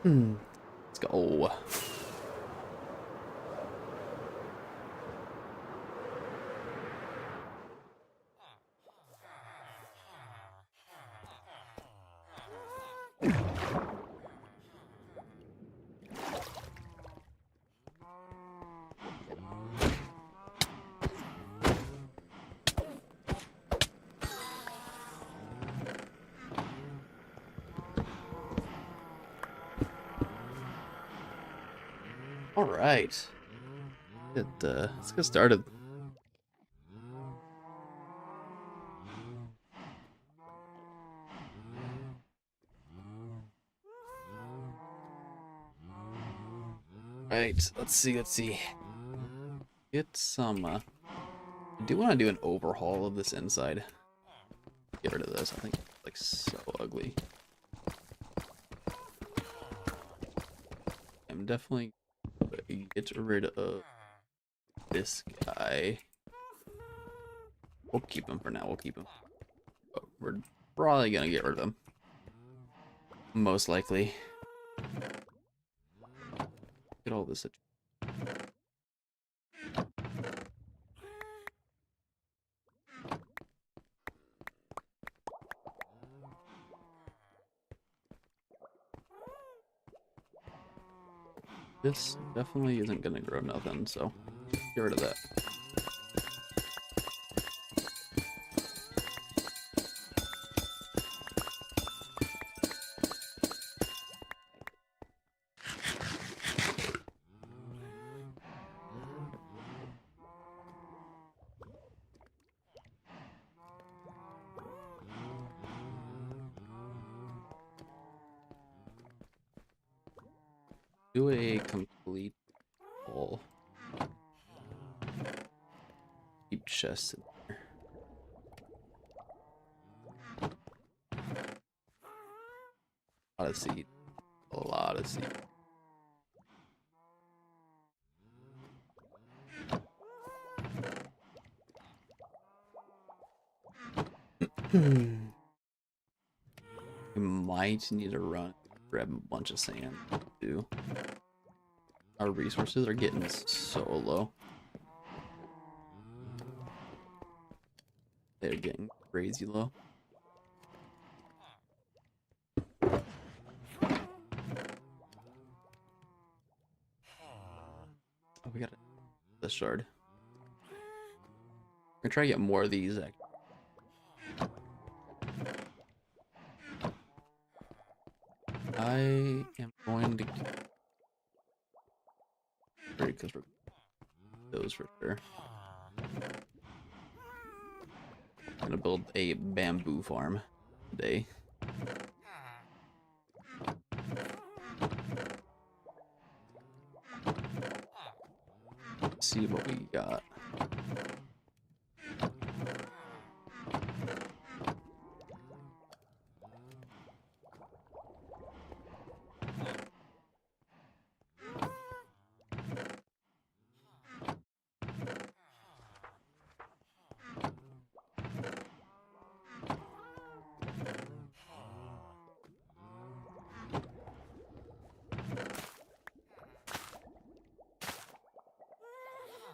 Let's go. All right. Let's get started. Right. Let's see. Get some. I do want to do an overhaul of this inside. Get rid of this. I think it's like so ugly. I'm definitely gonna get rid of this guy. We'll keep him for now. We'll keep him. But we're probably gonna get rid of him. Most likely. Get all this. This definitely isn't gonna grow nothing, so get rid of that. Do a complete wall. Keep chests in there. A lot of seed. A lot of seed. We might need to run, grab a bunch of sand too. Our resources are getting so low. They're getting crazy low. Oh, we got the shard. We're gonna try to get more of these. I am going to because we're those for sure. I'm gonna build a bamboo farm today. Let's see what we got.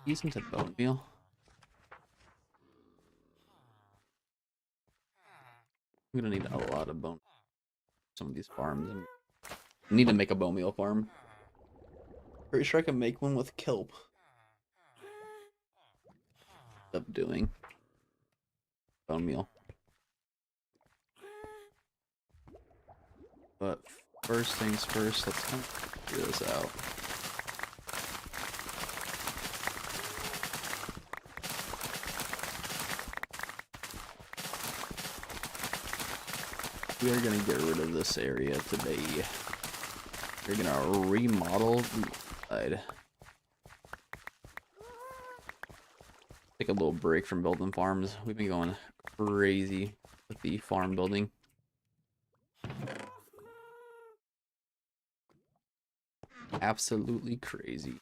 Use some type of bone meal. I'm gonna need a lot of bone. Some of these farms. I need to make a bone meal farm. Pretty sure I can make one with kelp. Up doing bone meal. But first things first, let's kind of figure this out. We are gonna get rid of this area today. We're gonna remodel the side. Take a little break from building farms. We've been going crazy with the farm building. Absolutely crazy.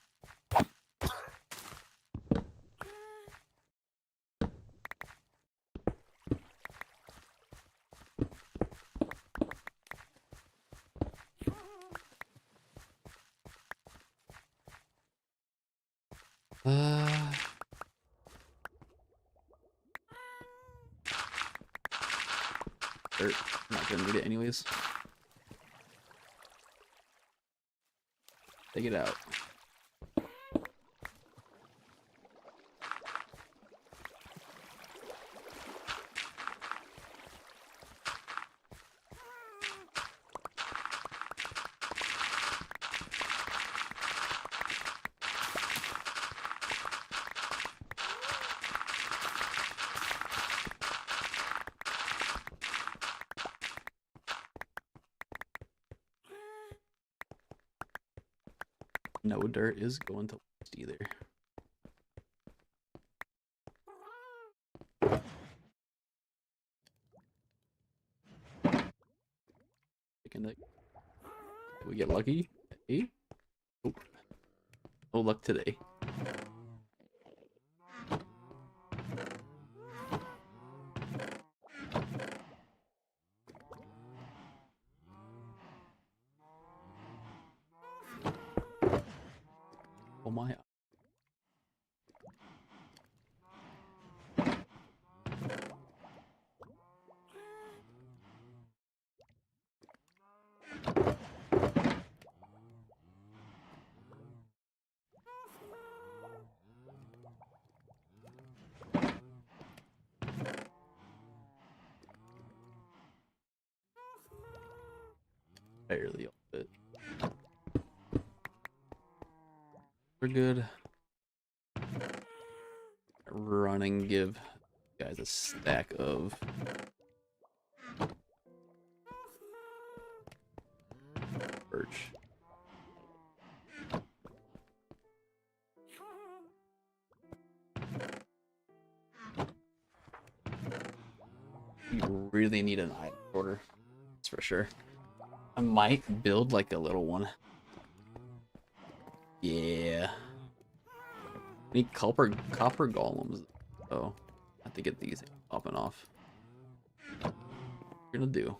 dirt. I'm not gonna need it anyways. Take it out. No dirt is going to waste either. Did we get lucky? Hey? Oh. No luck today. Oh my. Barely off it. We're good. Run and give guys a stack of birch. You really need an item order, that's for sure. I might build like a little one. Yeah. Need copper golems. Oh, I have to get these popping off. We're gonna do.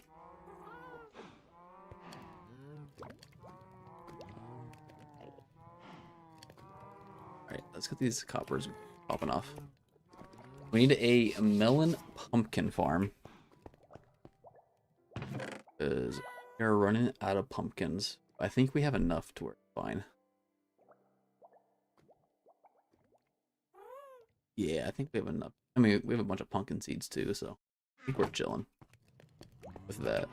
Alright, let's get these coppers popping off. We need a melon pumpkin farm. Because we're running out of pumpkins. I think we have enough to work fine. Yeah, I think we have enough. I mean, we have a bunch of pumpkin seeds too, so I think we're chilling with that.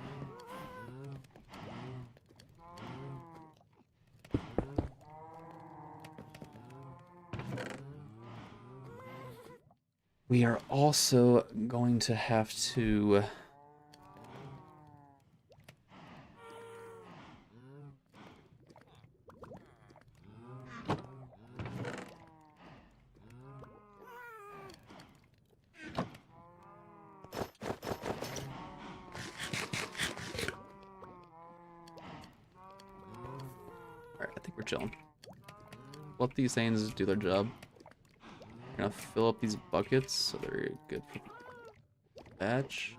We are also going to have to Alright, I think we're chilling. Let these things do their job. We're gonna fill up these buckets so they're good for batch.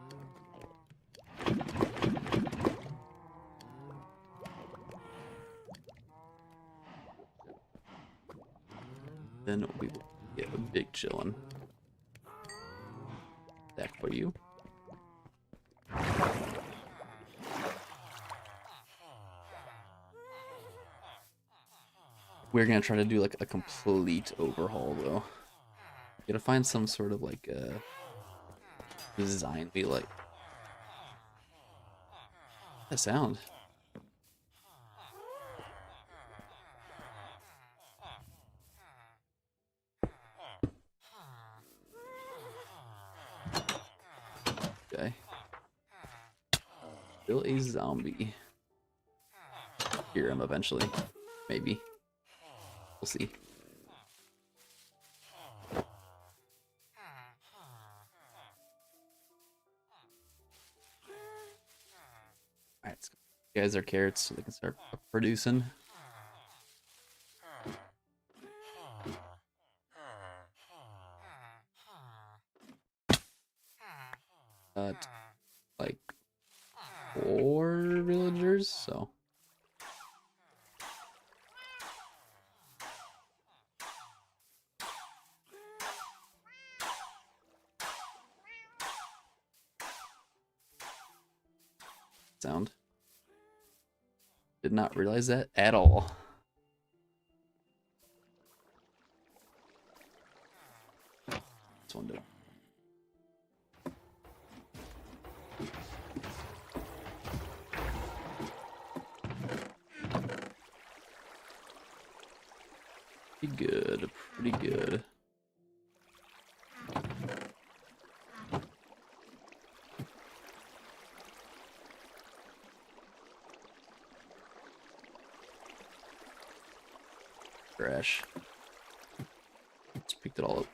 Then we will get a big chillin' stack for you. We're gonna try to do like a complete overhaul though. Gotta find some sort of like design we like. That sound. Okay. Kill a zombie. Hear him eventually. Maybe. We'll see. Alright, let's go. You guys are carrots so they can start producing. Like 4 villagers, so. sound. Did not realize that at all. This one did. Pretty good, pretty good. Trash. Just picked it all up.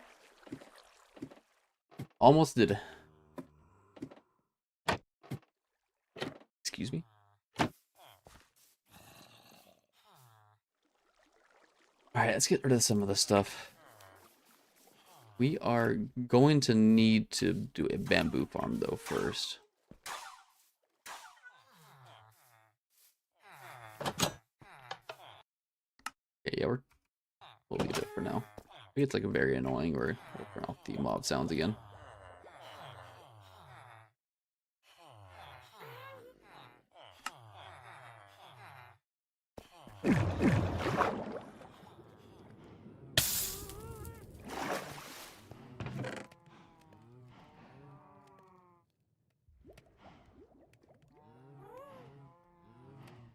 Almost did. Excuse me. Alright, let's get rid of some of this stuff. We are going to need to do a bamboo farm though first. Okay, yeah, we'll leave it for now. Maybe it's like a very annoying or we'll turn off the mob sounds again.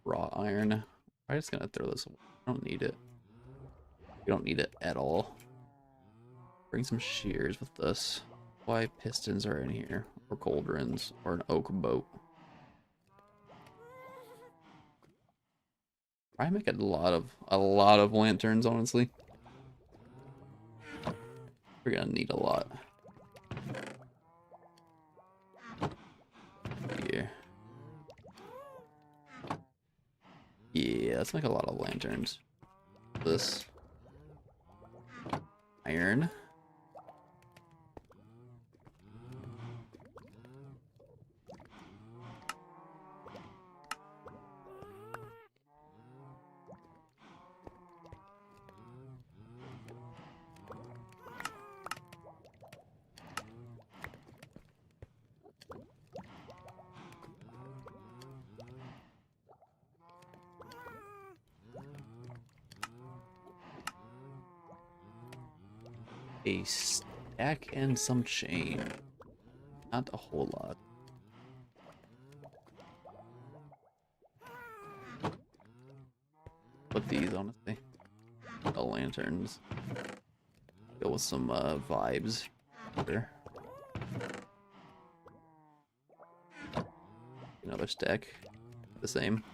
Raw iron. I'm just gonna throw this away. I don't need it. We don't need it at all. Bring some shears with us. Why pistons are in here, or cauldrons, or an oak boat. I make a lot of lanterns, honestly. We're gonna need a lot. Here. Yeah, let's make a lot of lanterns. This iron. A stack and some chain. Not a whole lot. Put these, honestly. The lanterns. Go with some vibes. There. Another stack. The same.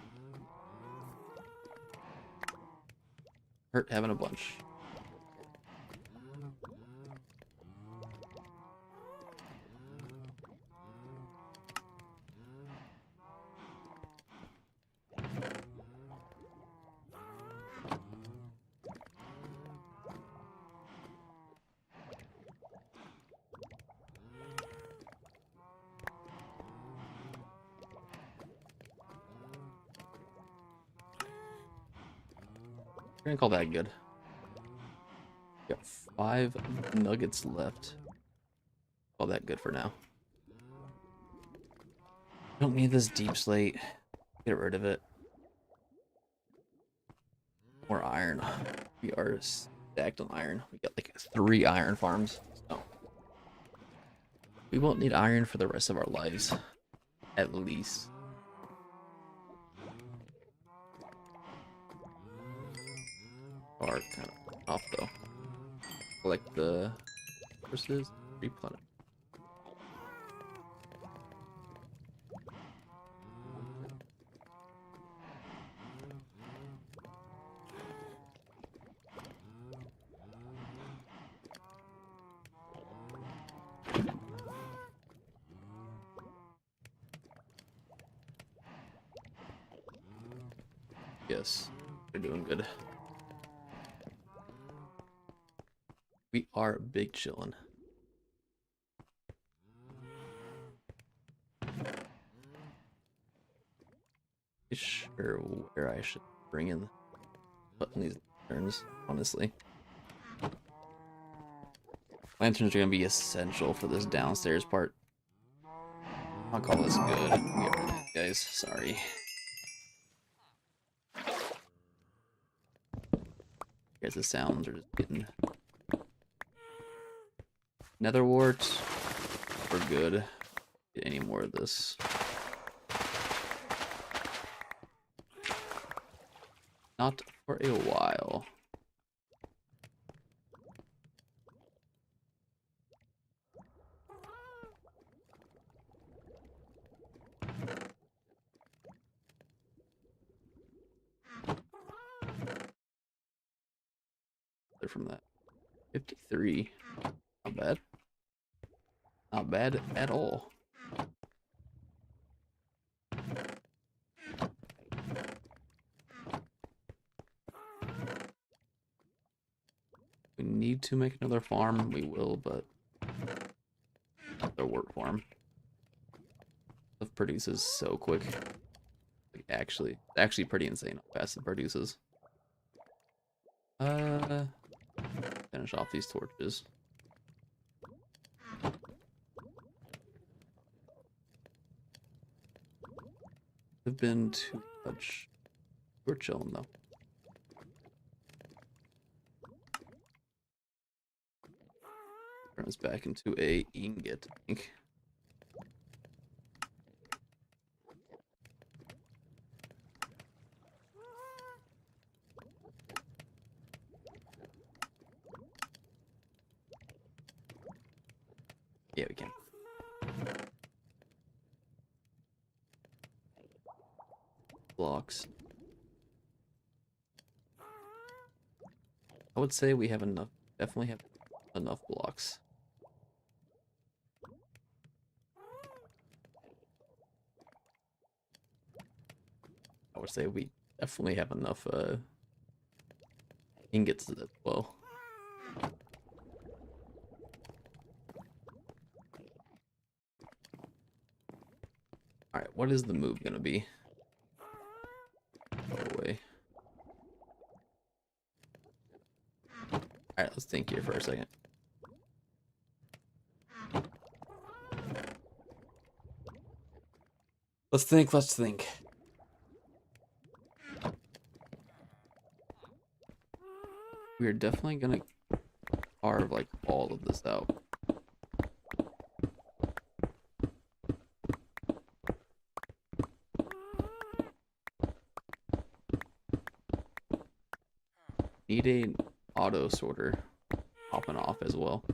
Hurt having a bunch. We're gonna call that good. Got 5 nuggets left. Call that good for now. Don't need this deep slate. Get rid of it. More iron. We are stacked on iron. We got like 3 iron farms. So we won't need iron for the rest of our lives. At least. Are kind of off though. Like the versus replenish. Yes, we're doing good. We are big chillin'. Sure where I should bring in putting these lanterns, honestly. Lanterns are gonna be essential for this downstairs part. I'll call this good. Guys, sorry. Guys, the sounds are just getting nether wart. We're good. Get any more of this. Not for a while. From that 53, not bad, not bad at all. We need to make another farm, we will, but the work farm it produces so quick. Like actually pretty insane how fast it produces. Finish off these torches. Have been too much. We're chilling though. Turn us back into a ingot, I think. Yeah, we can. Blocks. I would say we have enough, definitely have enough blocks. I would say we definitely have enough ingots as well. Alright, what is the move gonna be? Go away. Alright, let's think here for a second. Let's think. We're definitely gonna carve like all of this out. Need an auto sorter popping off as well.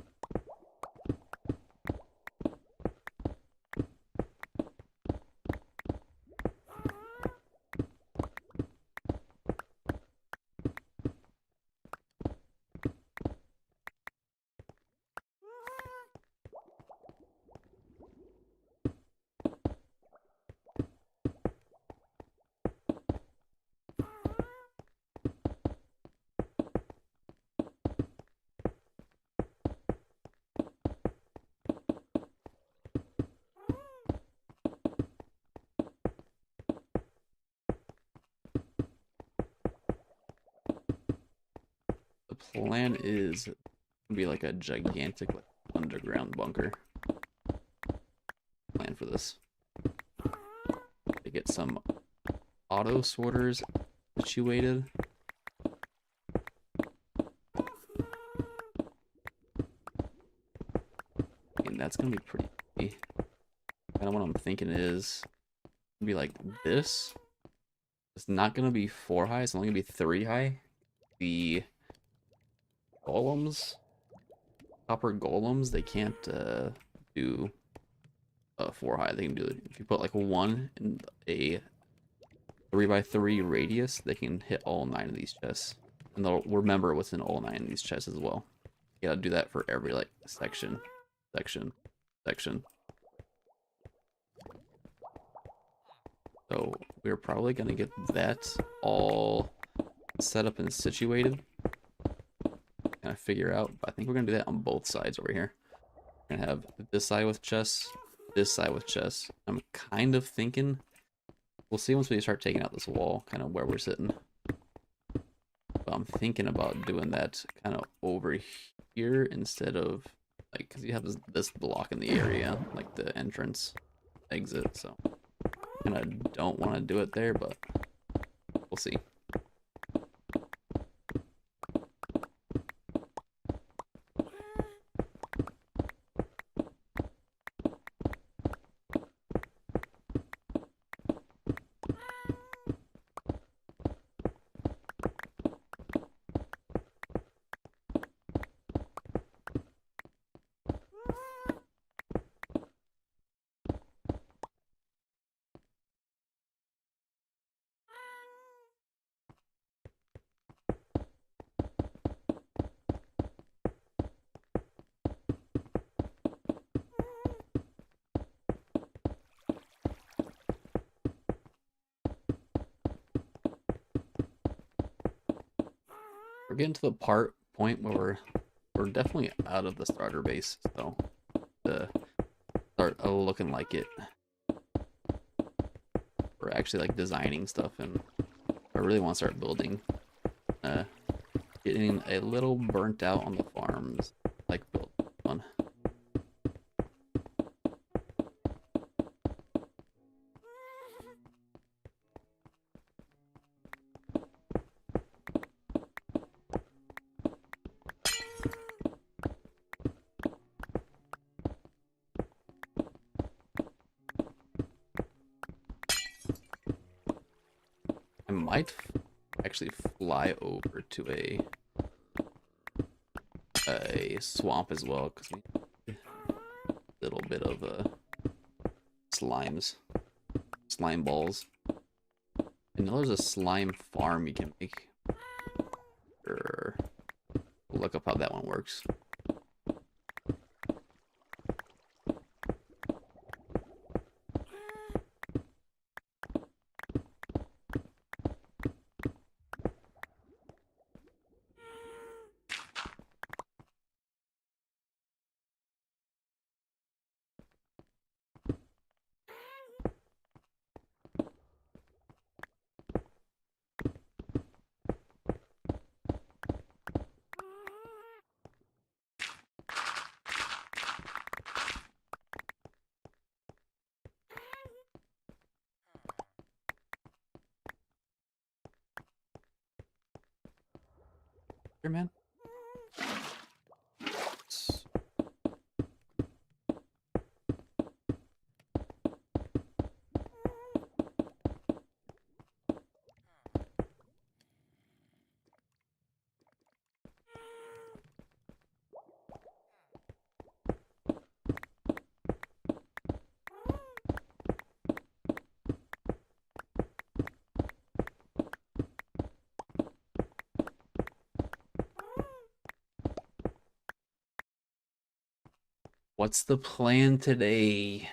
The plan is to be like a gigantic like, underground bunker. Plan for this. To get some auto sorters situated. And that's gonna be pretty easy. Kind of what I'm thinking is be like this. It's not gonna be 4 high, it's only gonna be 3 high. The golems, copper golems, they can't do 4 high. They can do it if you put like 1 in a 3x3 radius, they can hit all 9 of these chests, and they'll remember what's in all 9 of these chests as well. You gotta do that for every like section. So we're probably gonna get that all set up and situated. Kind of figure out. I think we're gonna do that on both sides over here. We're gonna have this side with chests, this side with chests. I'm kind of thinking we'll see once we start taking out this wall, kind of where we're sitting. But I'm thinking about doing that kind of over here instead of like, because you have this block in the area, like the entrance exit. So kind of don't want to do it there, but we'll see. We're getting to the point where we're definitely out of the starter base, so to start looking like it. We're actually like designing stuff, and I really want to start building. Getting a little burnt out on the farms, like build one. I might actually fly over to a swamp as well, because we need a little bit of slime balls. I know there's a slime farm you can make. Sure. We'll look up how that one works. Here, man. What's the plan today?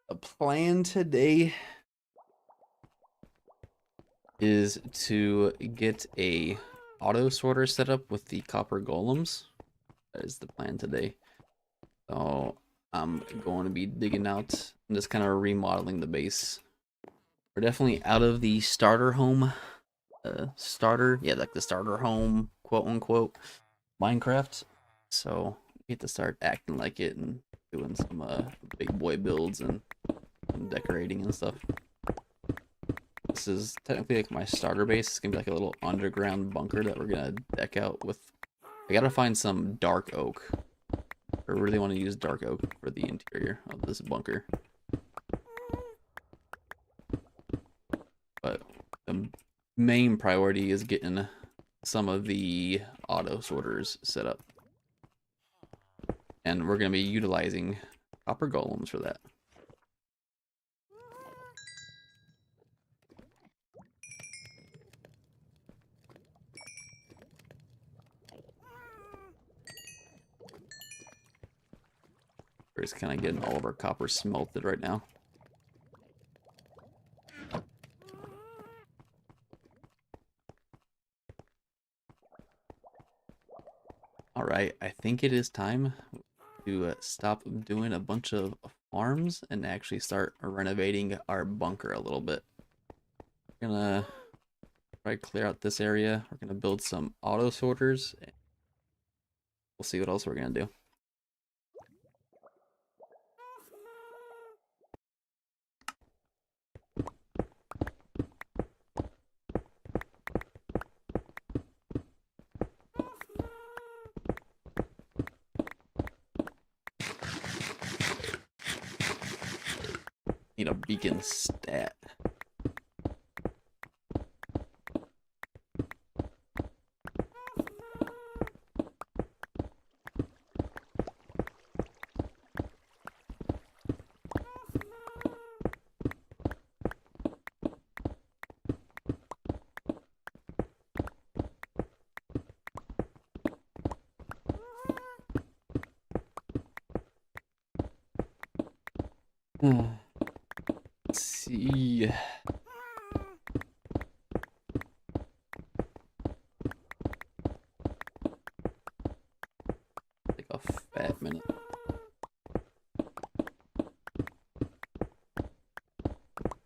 The plan today is to get a auto sorter set up with the copper golems. That is the plan today. So I'm going to be digging out and just kind of remodeling the base. We're definitely out of the starter home, yeah, like the starter home, quote unquote, Minecraft. So we get to start acting like it and doing some big boy builds and decorating and stuff. This is technically like my starter base. It's gonna be like a little underground bunker that we're gonna deck out with. I gotta find some dark oak. I really want to use dark oak for the interior of this bunker. But the main priority is getting some of the auto sorters set up. And we're gonna be utilizing copper golems for that. We're just kind of getting all of our copper smelted right now. All right, I think it is time to stop doing a bunch of farms and actually start renovating our bunker a little bit. We're gonna try to clear out this area. We're gonna build some auto sorters. We'll see what else we're gonna do. Need a beacon stat. Let's see. Take a fat minute.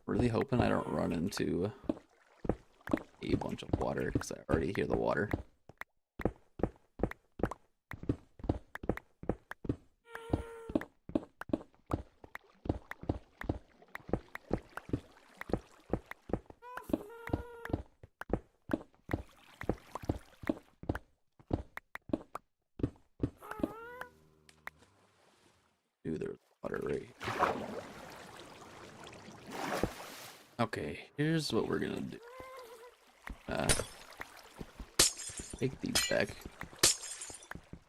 Really hoping I don't run into a bunch of water because I already hear the water. Dude, there's water right here. Okay, here's what we're gonna do. Take these back.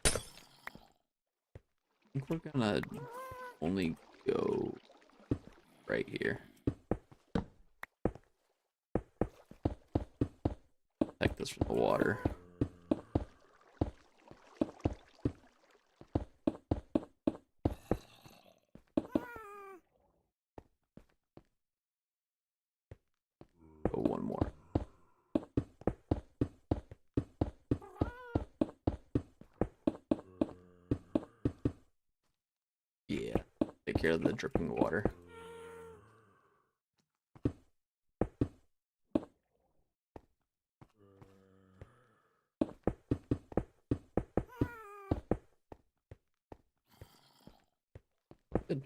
I think we're gonna only go right here. Protect this from the water. Go one more. Yeah, take care of the dripping water. Good.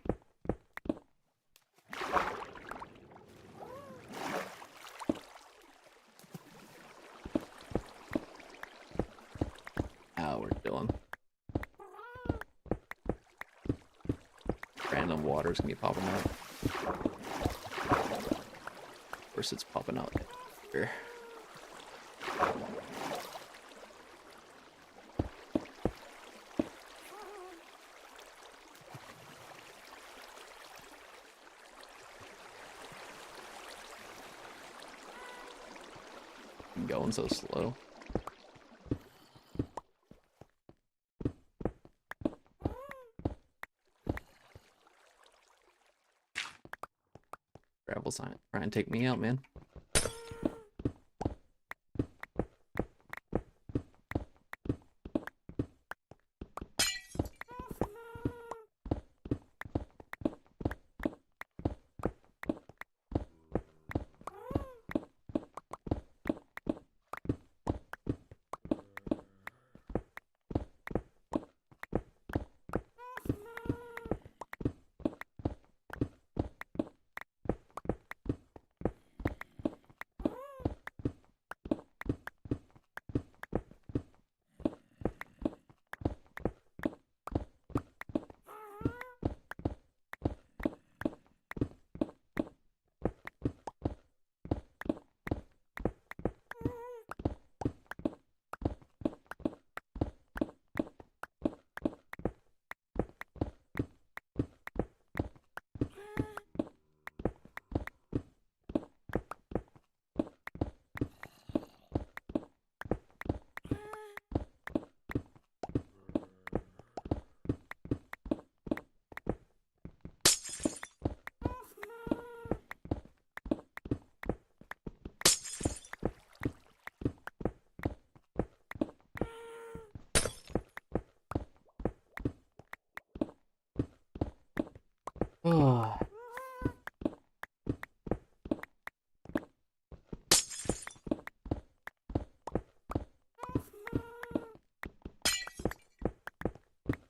Now we're chilling. Random water's gonna be popping out. Of course, it's popping out here. I'm going so slow. Gravel sign. Try and take me out, man. Oh.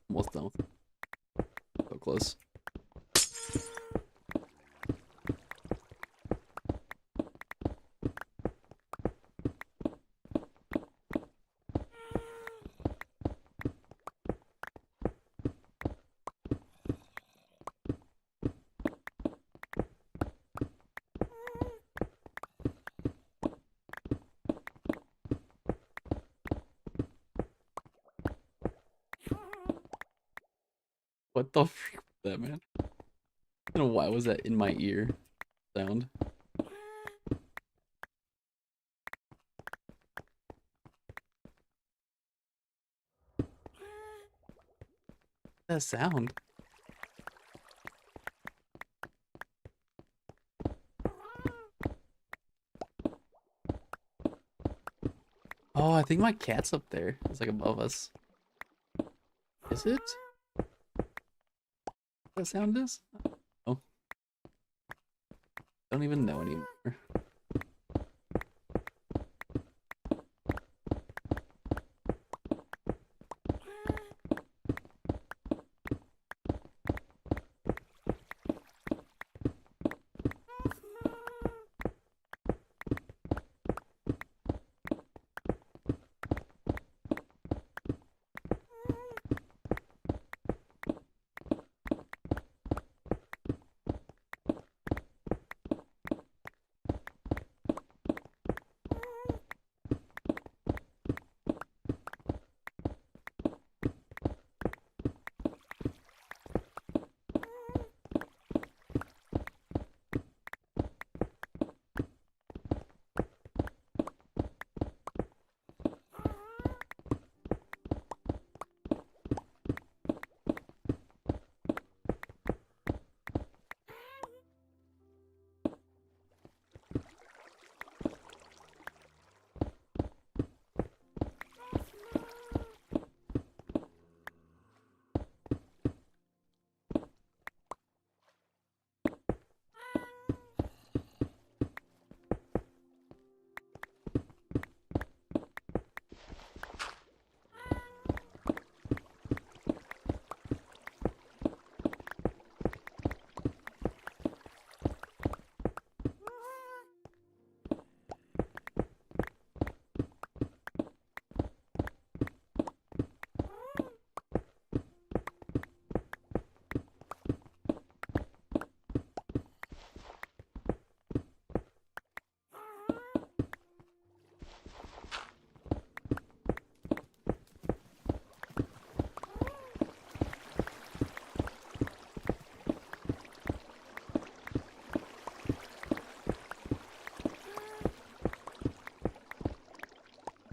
Almost done with it. So close. What the freak was that, man? I don't know why was that in my ear sound. That sound. Oh, I think my cat's up there. It's like above us. Is it? What that sound is? Oh, I don't even know anymore.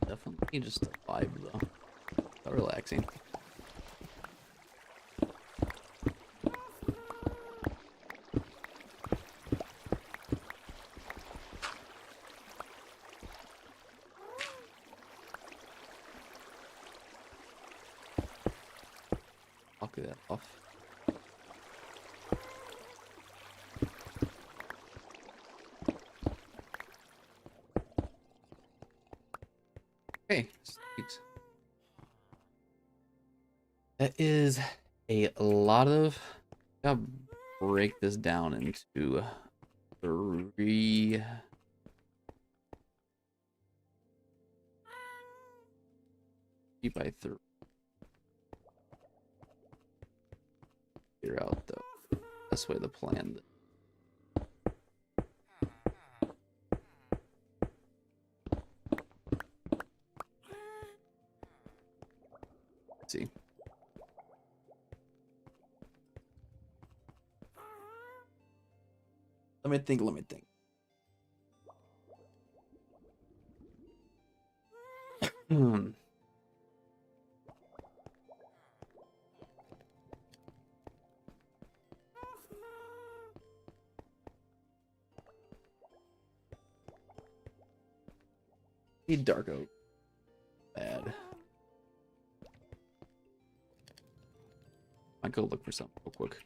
Definitely just a vibe though. So relaxing. I'll get that off. Okay, sweet. That is a lot of. Gotta break this down into 3 by 3. Figure out the best way to plan this. Let's see. Let me think, let me think. Hmm. Need dark oak. Bad. I go look for something real quick.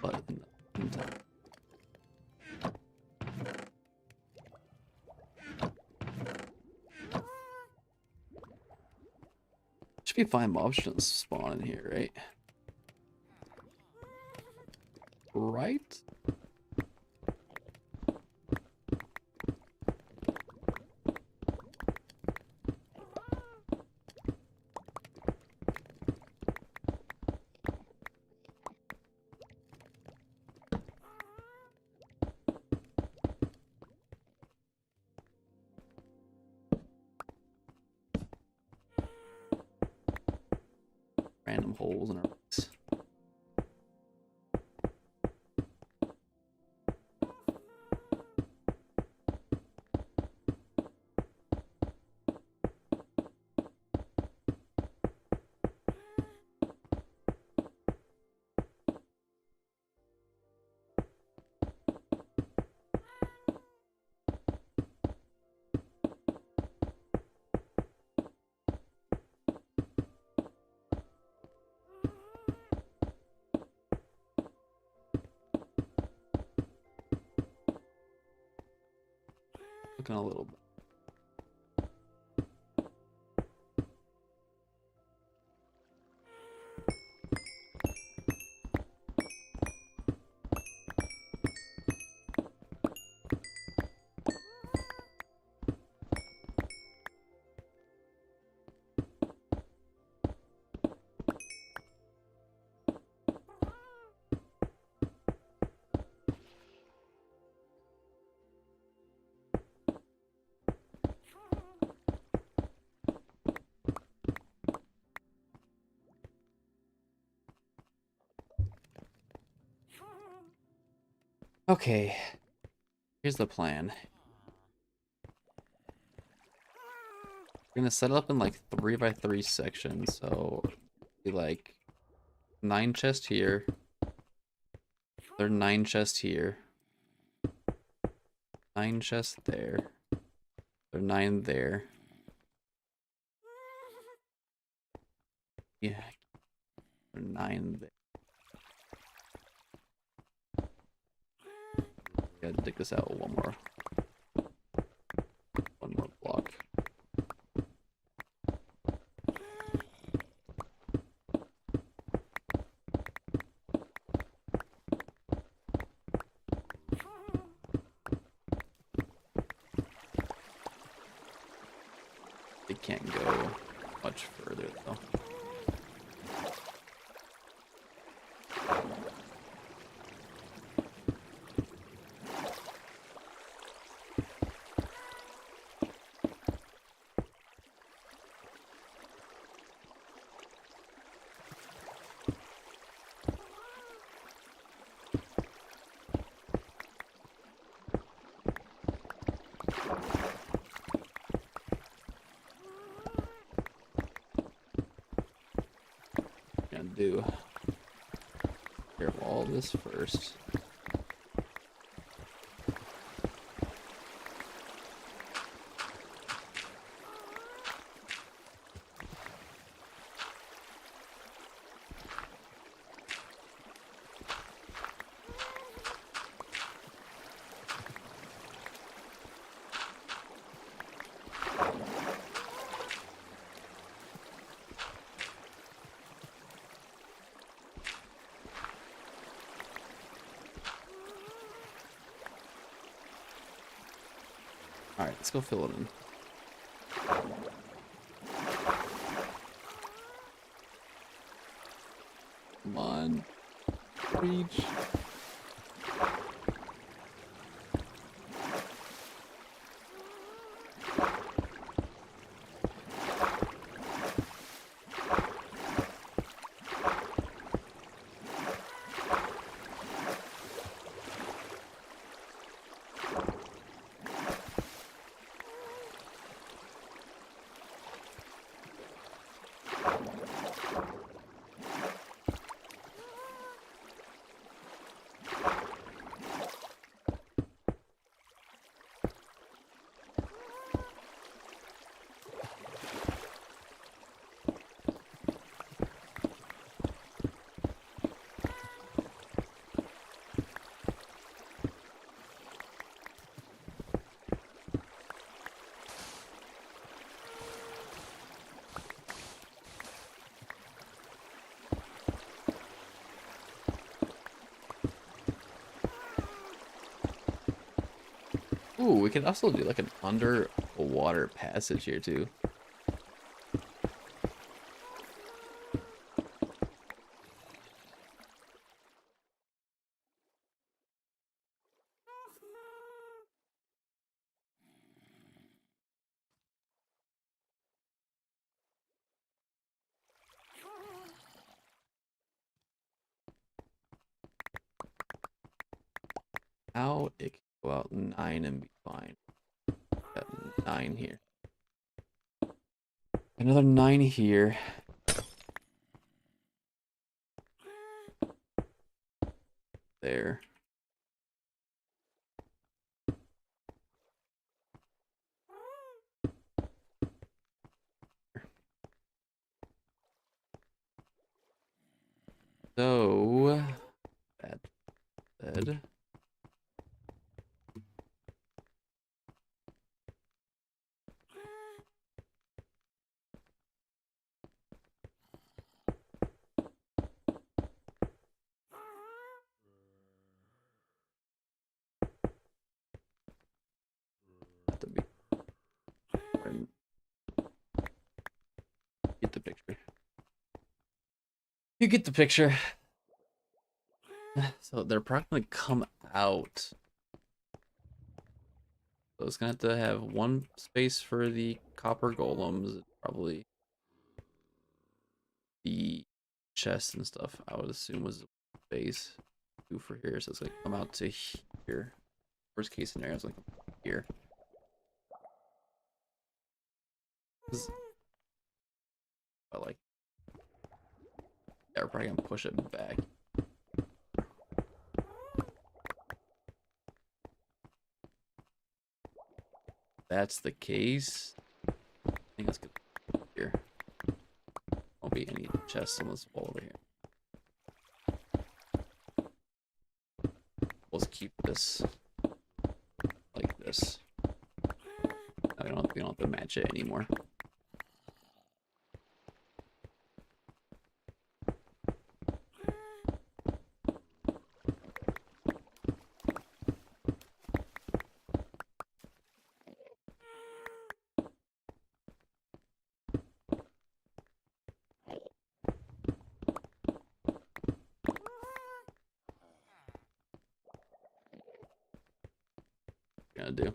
But in the meantime, should be fine. Mobs shouldn't spawn in here, right? Right? some holes in our rocks. Looking a little bit. Okay, here's the plan. We're gonna set it up in like 3x3 sections, so be like 9 chests here. There are 9 chests here. 9 chests there. There are 9 there. Yeah, there are 9 there. Gotta dig this out one more block. They can't go much further though. Do care of all this first. Alright, let's go fill it in. Come on. Reach. Ooh, we could also do like an underwater passage here too. out, it can go out 9 and be fine. Got 9 here. Another 9 here. There. So, that said, have to be, get the picture. You get the picture. So they're probably gonna come out. So it's gonna have one space for the copper golems, probably the chest and stuff. I would assume was space. 2 for here, so it's gonna come out to here. Worst case scenario is like here. I like. Yeah, we're probably gonna push it back. That's the case. I think let's get here. Won't be any chests on this wall over here. Let's keep this like this. No, we don't have to match it anymore. Gonna do.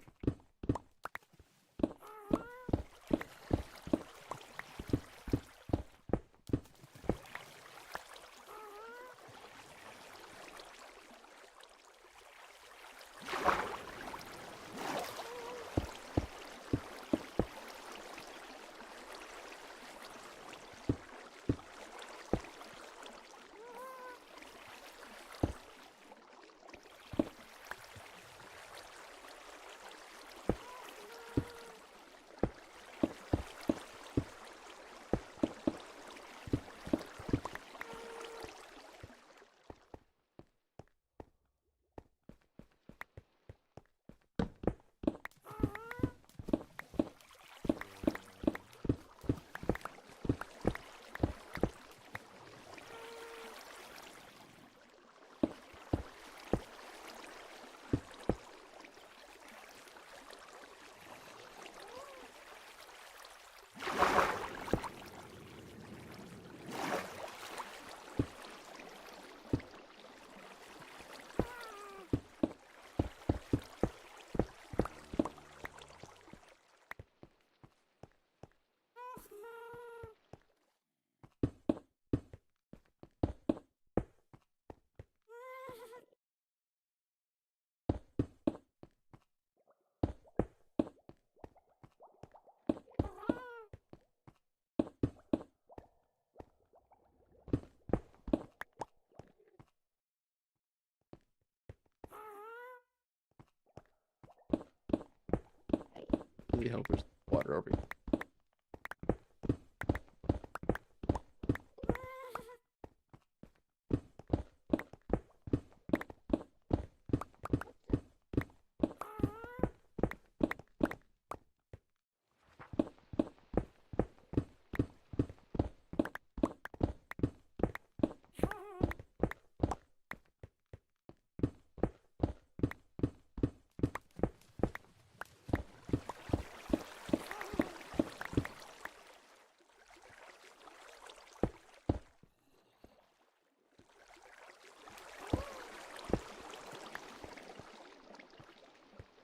Really hope there's water over here.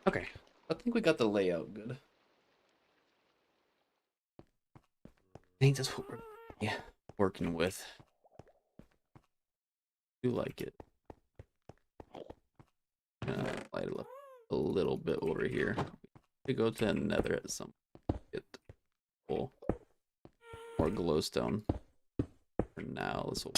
Okay, I think we got the layout good. I think that's what we're working with. I do like it. Light it up a little bit over here. We go to Nether at some get full more glowstone. For now, this will.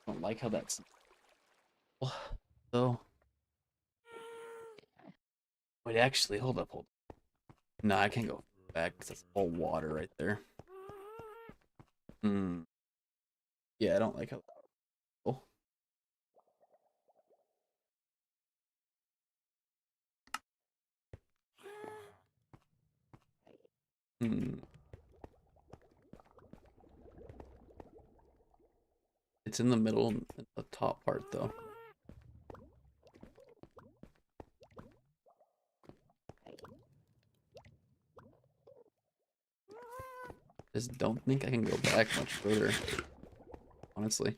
I don't like how that's. So. Wait, actually, hold up. No, I can't go back because that's all water right there. Hmm. Yeah, I don't like how. Oh. Hmm. It's in the middle, the top part though. Just don't think I can go back much further, honestly.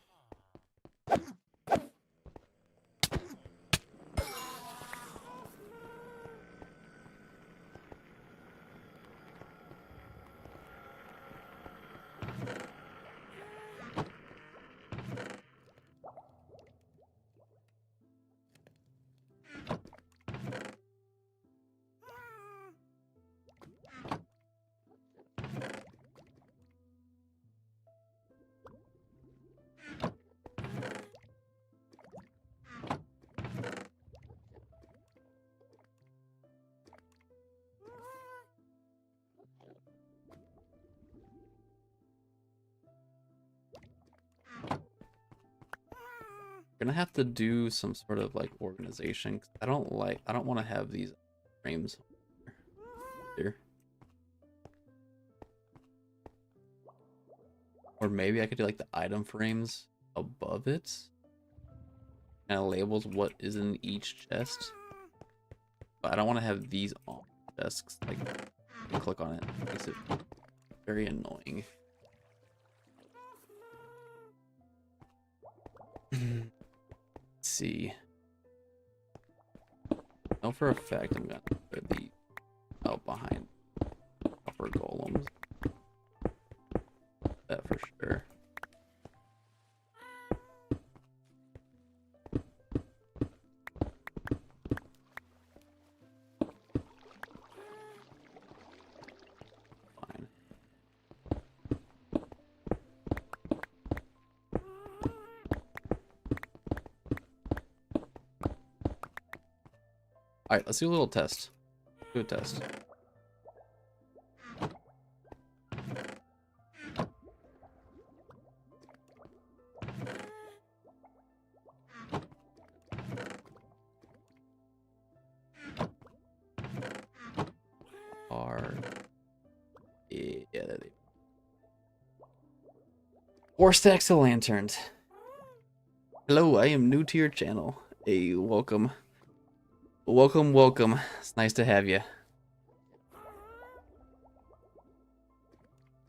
Gonna have to do some sort of like organization. 'Cause I don't want to have these frames here. Or maybe I could do like the item frames above it. Kind of labels what is in each chest. But I don't want to have these on desks. Like, click on it. It makes it very annoying. Let's see. Know for a fact I'm gonna put the out behind copper golems. That for sure. Fine. Alright, let's do a little test. Do a test. Yeah, there they 4 stacks of lanterns. Hello, I am new to your channel. Hey, welcome. Welcome, welcome. It's nice to have you.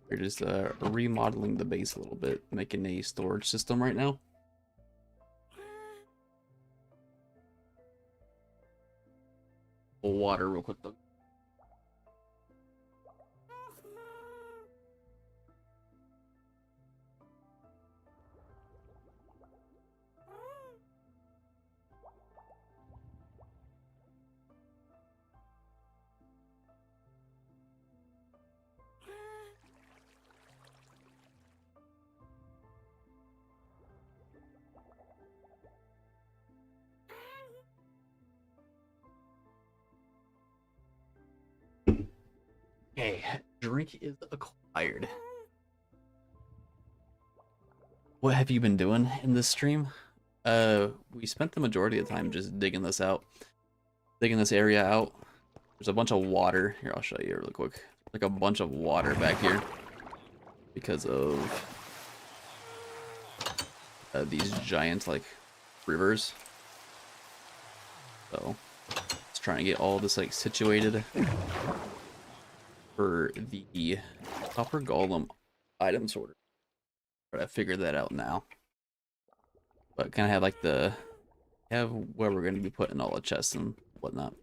We're just remodeling the base a little bit, making a storage system right now. Water real quick though. Okay, drink is acquired. What have you been doing in this stream? We spent the majority of the time just digging this out. Digging this area out. There's a bunch of water. Here, I'll show you really quick. Like a bunch of water back here. Because of these giant, like, rivers. So, let's try and get all this, like, situated for the copper golem item sorter. But I figured that out now. But kind of have like the have where we're going to be putting all the chests and whatnot.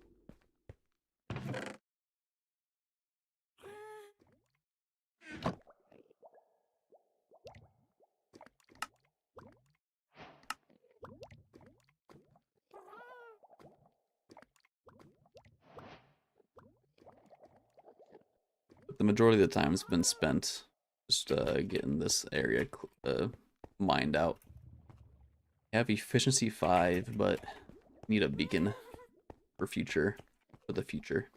But the majority of the time has been spent just getting this area mined out. I have efficiency 5, but need a beacon for the future.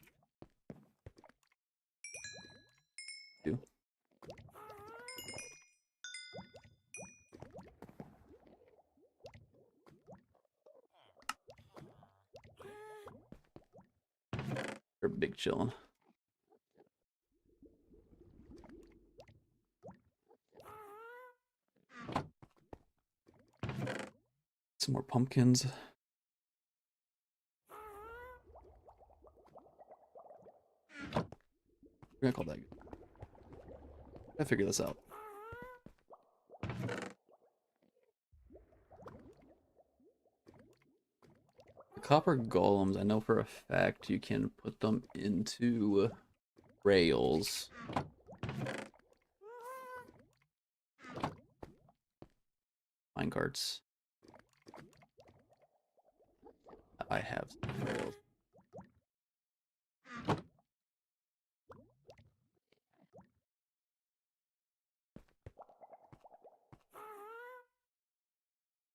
Too. They're big chillin'. Some more pumpkins. We're gonna call that. I figure this out. The copper golems, I know for a fact you can put them into rails. Minecarts. I have some rails.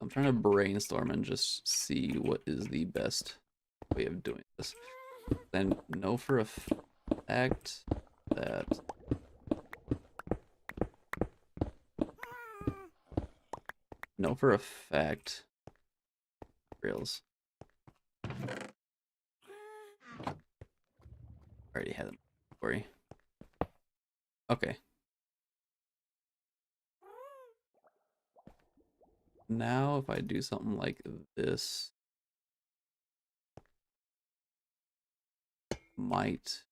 I'm trying to brainstorm and just see what is the best way of doing this. I know for a fact that rails. Already had them. Sorry. Okay. Now if I do something like this, might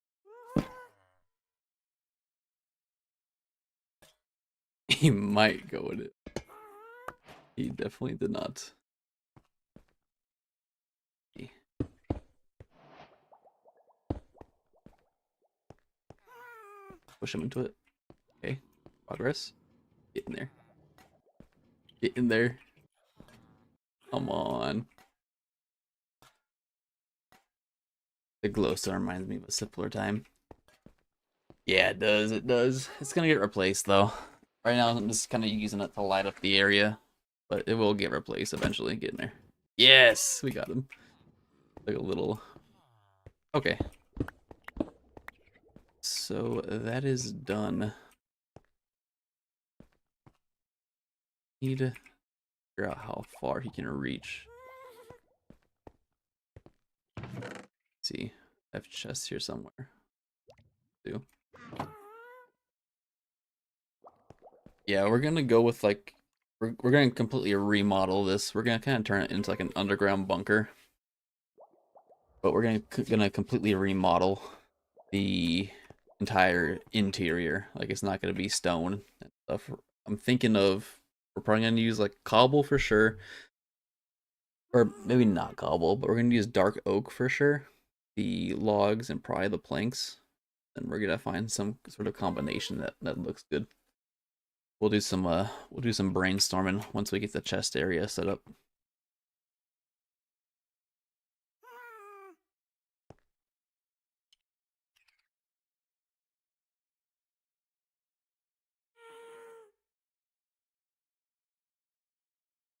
he might go with it. He definitely did not. Push him into it. Okay. Progress. Get in there. Get in there. Come on. The glowstone reminds me of a simpler time. Yeah, it does. It does. It's gonna get replaced though. Right now, I'm just kind of using it to light up the area, but it will get replaced eventually. Get in there. Yes, we got him. Like a little. Okay. So that is done. Need to figure out how far he can reach. Let's see, I have chests here somewhere. Too. Yeah, we're gonna go with like we're gonna completely remodel this. We're gonna kind of turn it into like an underground bunker, but we're gonna completely remodel the entire interior. Like it's not gonna be stone and stuff. I'm thinking of we're probably gonna use like cobble for sure, or maybe not cobble, but we're gonna use dark oak for sure. The logs and probably the planks, and we're gonna find some sort of combination that looks good. We'll do some brainstorming once we get the chest area set up.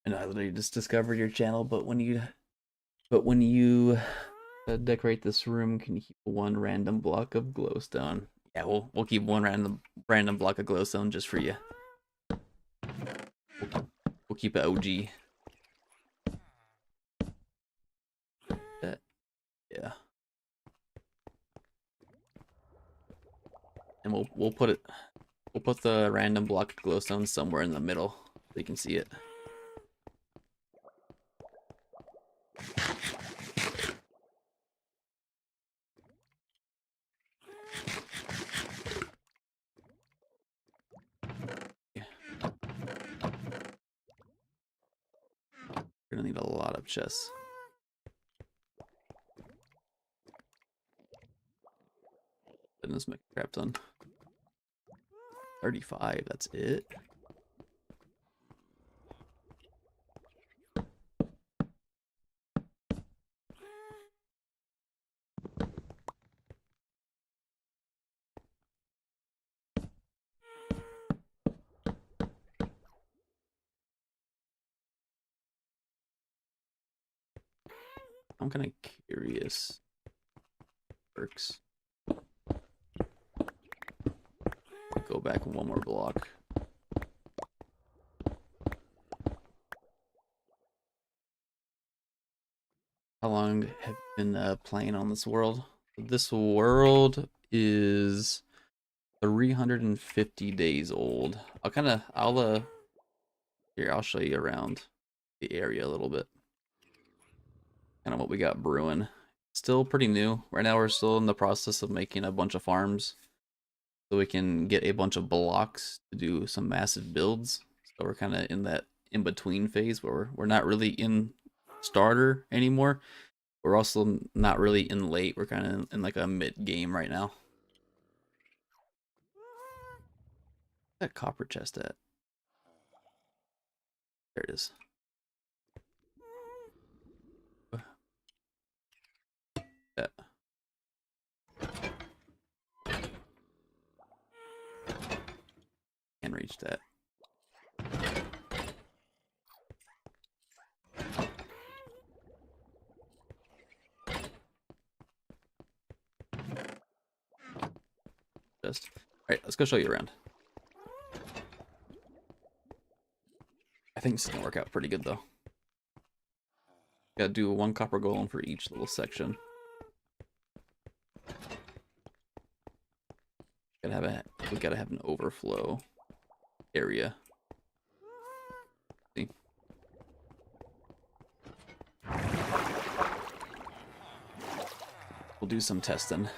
And I literally just discovered your channel, but when you decorate this room, can you keep one random block of glowstone? Yeah, we'll keep one random block of glowstone just for you. We'll keep it OG. Yeah. And we'll put the random block of glowstone somewhere in the middle so you can see it. We're gonna need a lot of chests. Let's make a crap ton. 35, that's it. I'm kind of curious. Works. Go back one more block. How long have you been playing on this world? This world is 350 days old. I'll show you around the area a little bit. Kind of what we got brewing. Still pretty new. Right now we're still in the process of making a bunch of farms so we can get a bunch of blocks to do some massive builds. So we're kind of in that in-between phase where we're not really in starter anymore. We're also not really in late. We're kind of in like a mid-game right now. Where's that copper chest at? There it is. Yeah. Can't reach that. Alright, let's go show you around. I think this is gonna work out pretty good though. Gotta do one copper golem for each little section. We gotta have an overflow area. See? We'll do some testing.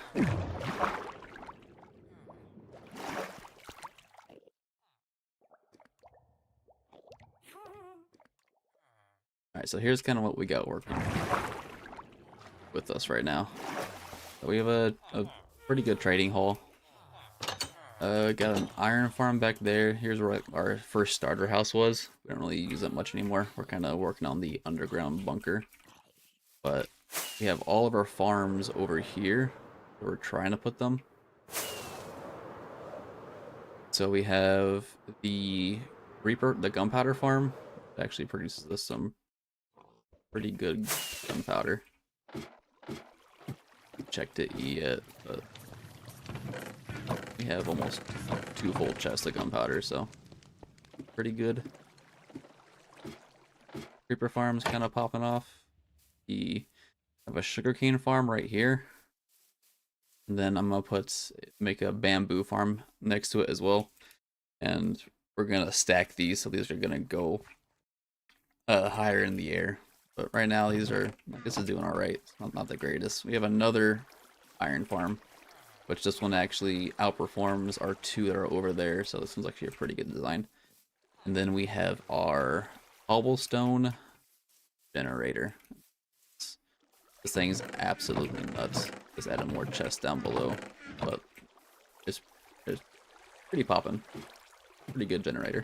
Alright, so here's kind of what we got working with us right now. We have a pretty good trading hall. Got an iron farm back there. Here's where our first starter house was. We don't really use it much anymore. We're kind of working on the underground bunker. But we have all of our farms over here. We're trying to put them. So we have the Reaper, the gunpowder farm. It actually produces us some pretty good gunpowder. Checked it yet, but we have almost 2 full chests of gunpowder, so pretty good. Creeper farm's kind of popping off. We have a sugarcane farm right here. And then I'm gonna make a bamboo farm next to it as well. And we're gonna stack these, so these are gonna go higher in the air. But right now these are, this is doing alright. It's not the greatest. We have another iron farm, which this one actually outperforms our 2 that are over there, so this one's actually a pretty good design. And then we have our cobblestone generator. This thing's absolutely nuts. Just added more chests down below, but it's pretty poppin'. Pretty good generator.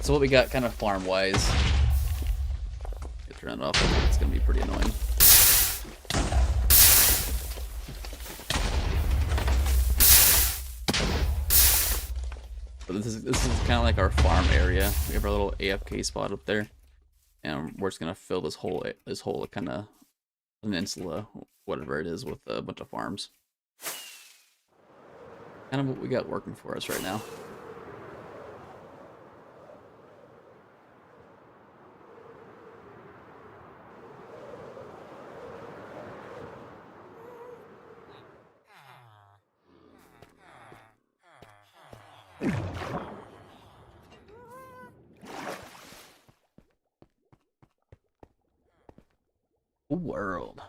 So what we got kind of farm-wise. Turn it off. It's gonna be pretty annoying. But this is kind of like our farm area. We have our little AFK spot up there, and we're just gonna fill this whole kind of peninsula, whatever it is, with a bunch of farms. Kind of what we got working for us right now. World.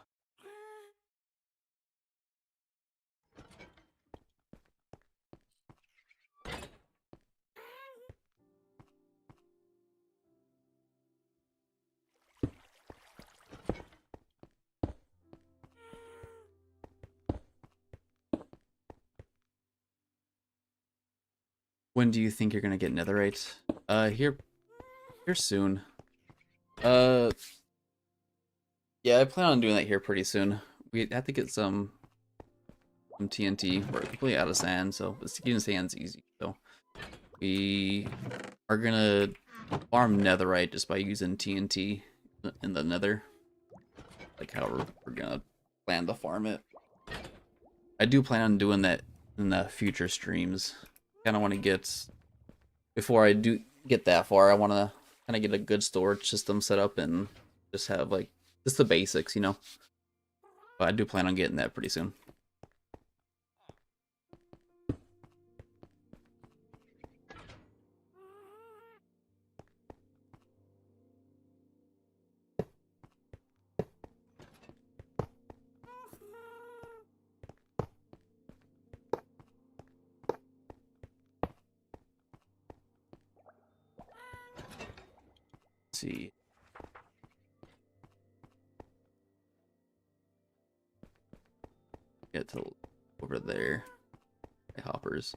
When do you think you're gonna get netherite? Here soon. Yeah, I plan on doing that here pretty soon. We have to get some TNT. We're completely out of sand, so using sand's easy. So we are gonna farm netherite just by using TNT in the nether. Like how we're gonna plan to farm it. I do plan on doing that in the future streams. Kind of want to get, before I do get that far, I want to kind of get a good storage system set up and just have like just the basics, you know. But I do plan on getting that pretty soon. Let's see. Get to over there. Hoppers.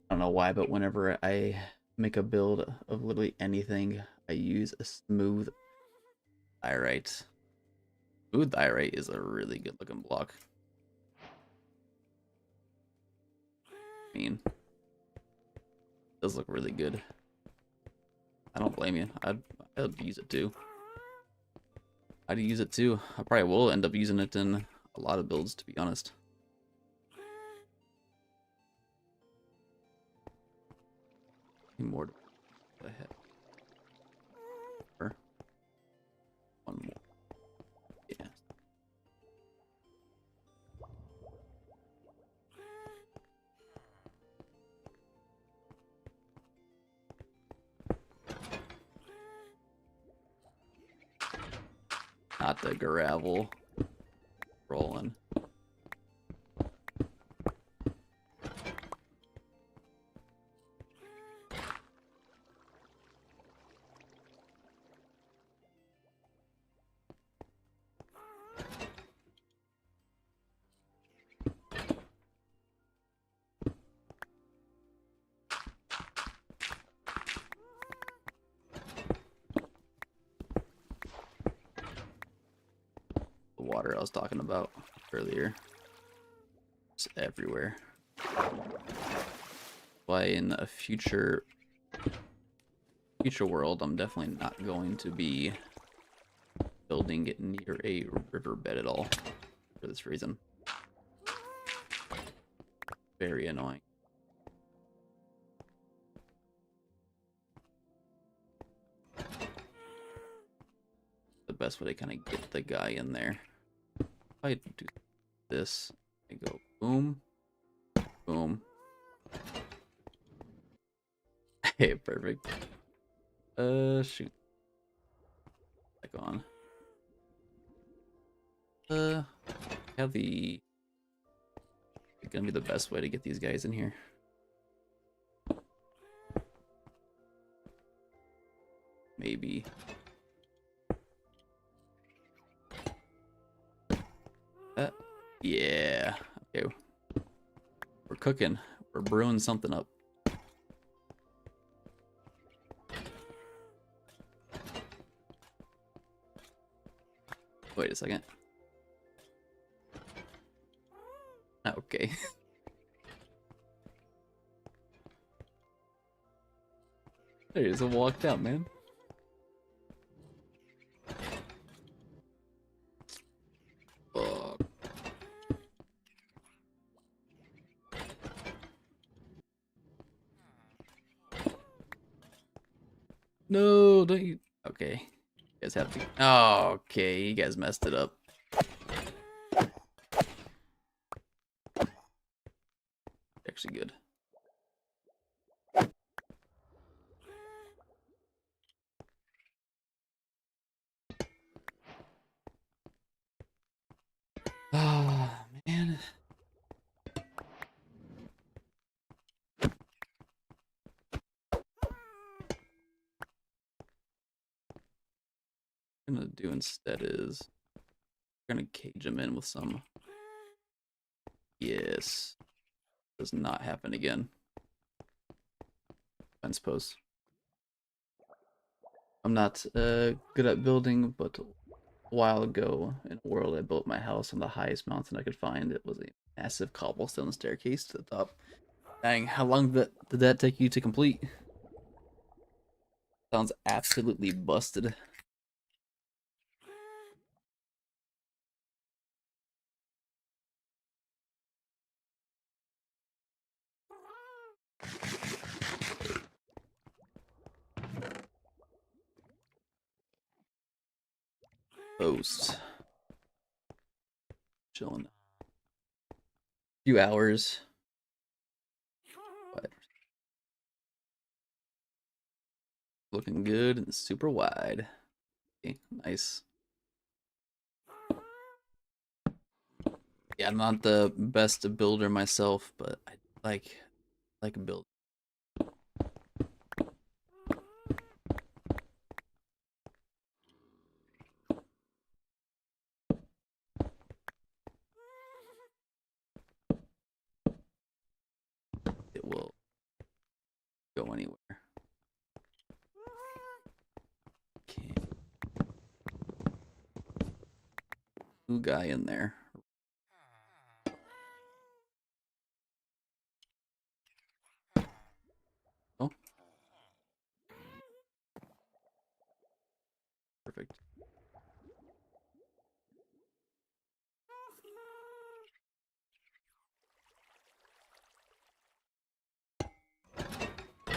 I don't know why, but whenever I make a build of literally anything, I use a smooth diorite. Smooth diorite is a really good looking block. I mean, it does look really good. I don't blame you. I'd use it too. I'd use it too. I probably will end up using it in a lot of builds, to be honest. More ahead. One more. Yeah. Not the gravel. Rolling. Water I was talking about earlier. It's everywhere. Why in a future world, I'm definitely not going to be building it near a riverbed at all for this reason. Very annoying. The best way to kind of get the guy in there. If I do this, I go boom, boom. Hey, perfect. Shoot. Back on. Have the. It's gonna be the best way to get these guys in here. Maybe. Yeah. Okay. We're cooking. We're brewing something up. Wait a second. Okay. There he is. I walked out, man. Fuck. No, don't you? Okay. You guys have to. Oh, okay. You guys messed it up. Actually good. I'm gonna do instead is we're gonna cage him in with some. Yes, does not happen again. Fence posts. I'm not good at building, but a while ago in a world I built my house on the highest mountain I could find. It was a massive cobblestone staircase to the top. Dang, how long did that take you to complete? Sounds absolutely busted. Post. Chilling. Few hours. But looking good and super wide. Okay, nice. Yeah, I'm not the best builder myself, but I like a build. It will go anywhere. Okay. New guy in there. Oh, perfect.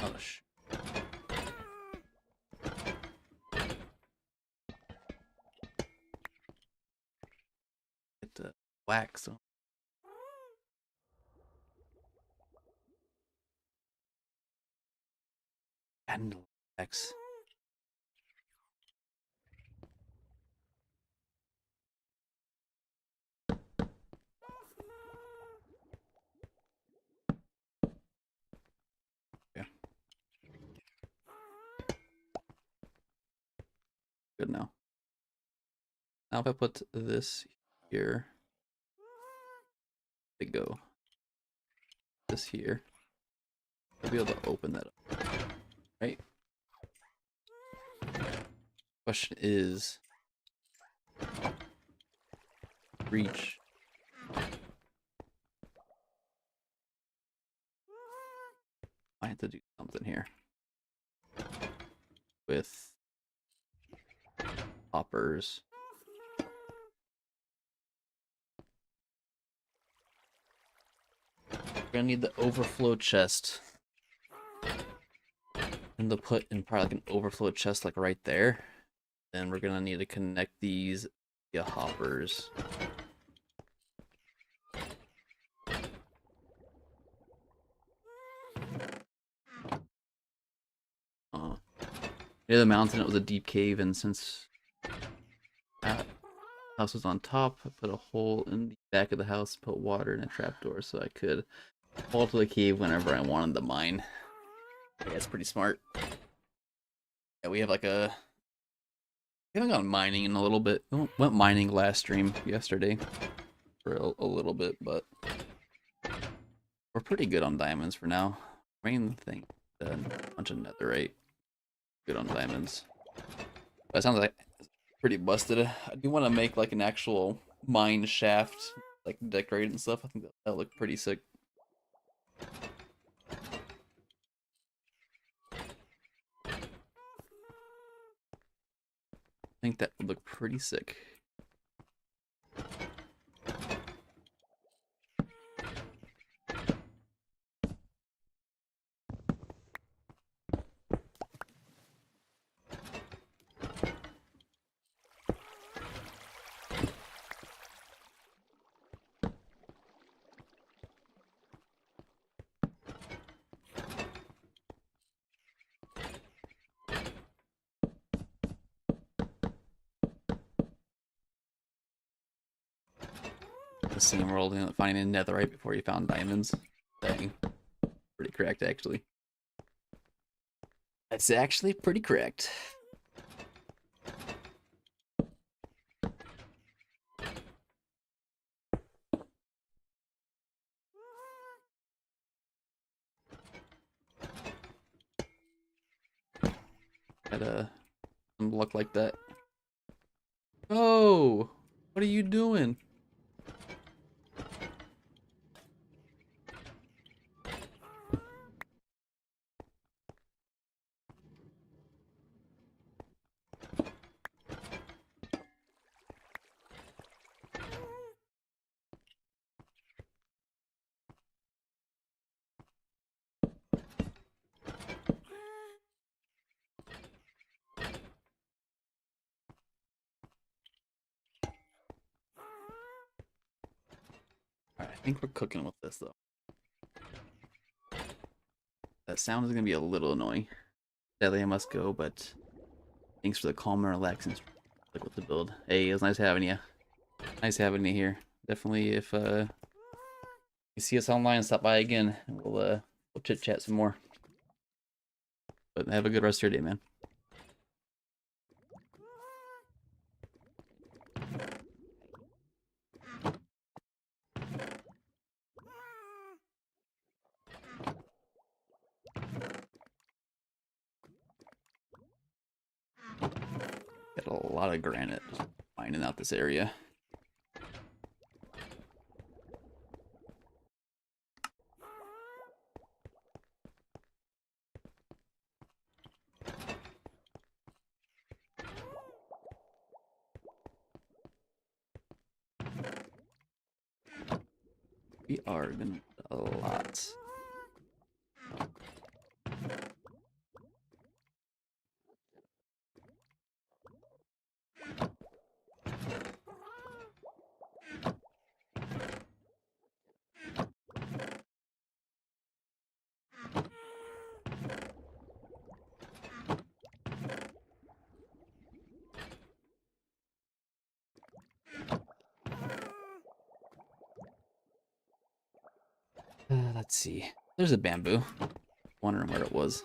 Oh, get the wax on. And wax. Yeah, good now. Now if I put this here, they go. This here, I'll be able to open that up, right? Question is, reach. I have to do something here with hoppers. We're gonna need the overflow chest. And they'll put in probably like an overflow chest like right there. Then we're gonna need to connect these via hoppers. Near the mountain, it was a deep cave, and since that house was on top, I put a hole in the back of the house, put water in a trapdoor so I could fall to the cave whenever I wanted to mine. Yeah, it's pretty smart. Yeah, we have like a. We haven't gone mining in a little bit. We went mining last stream yesterday for a little bit, but we're pretty good on diamonds for now. Main thing, a bunch of netherite. Good on diamonds. That sounds like pretty busted. I do want to make like an actual mine shaft, like decorated and stuff. I think that'll look pretty sick. I think that would look pretty sick. The same world, finding a netherite before you found diamonds. Dang. Pretty correct, actually. That's actually pretty correct. Had some luck like that. Oh, what are you doing? Alright, I think we're cooking with this though. That sound is gonna be a little annoying. Sadly, I must go, but thanks for the calm and relaxing. Like with the build. Hey, it was nice having you. Nice having you here. Definitely, if you see us online, stop by again. We'll chit chat some more. But have a good rest of your day, man. Got a lot of granite just mining out this area. We are gonna a lot. Let's see. There's a bamboo. Wondering where it was.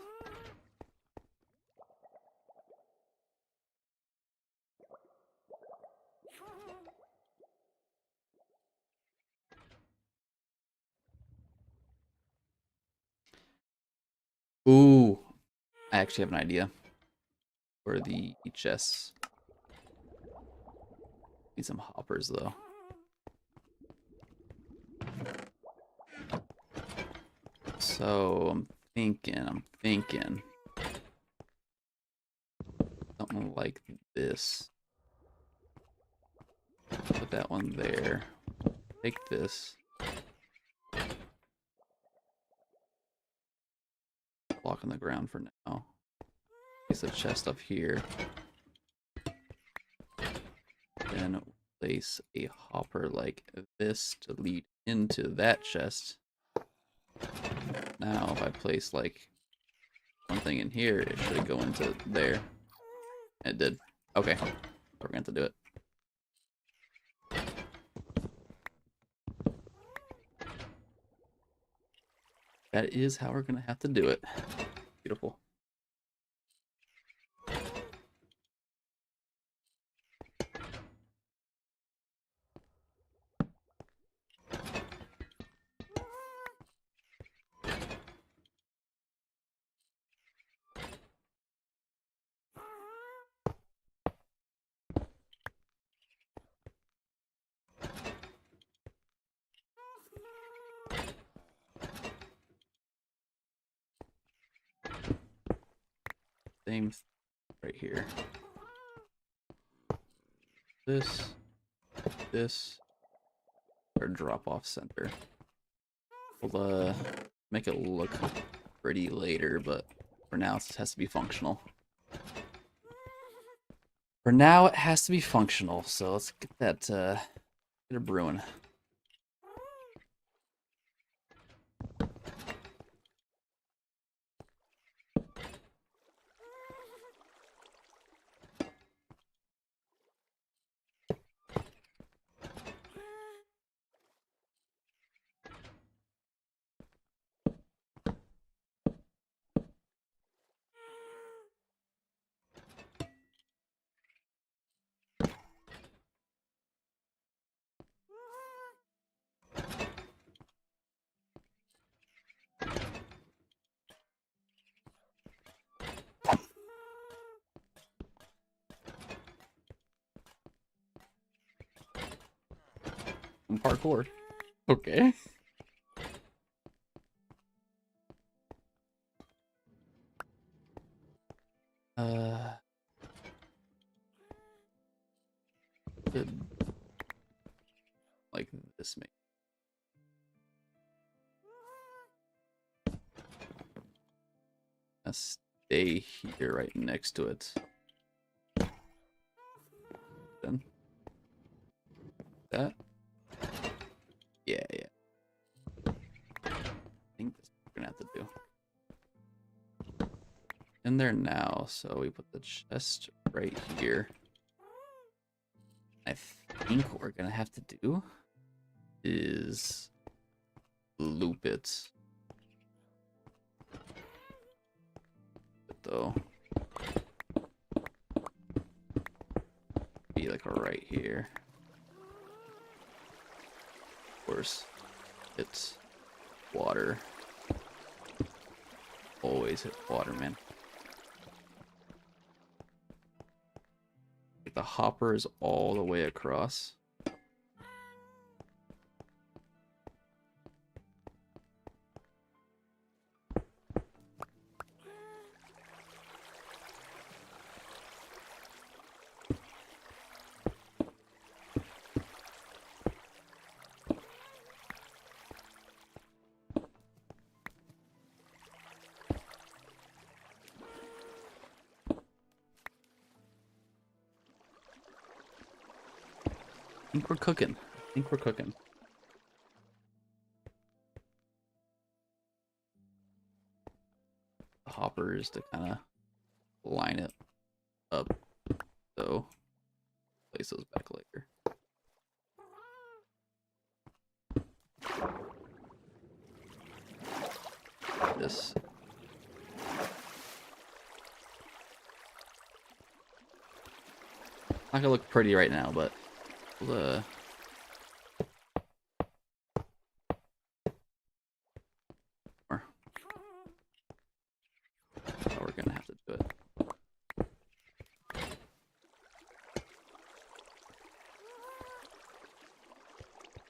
Ooh, I actually have an idea for the chests. Need some hoppers though. So I'm thinking something like this. Put that one there. Take this. Block on the ground for now. Place a chest up here. Then place a hopper like this to lead into that chest. Now if I place like something in here, it should go into there. It did. Okay, we're going to do it. That is how we're going to have to do it. Beautiful. Same right here. This, or drop off center. We'll make it look pretty later, but for now it has to be functional. For now it has to be functional, so let's get that get it brewing. Parkour. Okay. Good. Like this make. Stay here right next to it. Then that. Yeah. I think that's what we're gonna have to do. In there now, so we put the chest right here. I think what we're gonna have to do is loop it. Though, be like right here. Of course, it's water. Always hit water, man. The hopper is all the way across. I think we're cooking. The hoppers to kind of line it up, so place those back later. This. Not gonna look pretty right now, but we'll, we're gonna have to do it.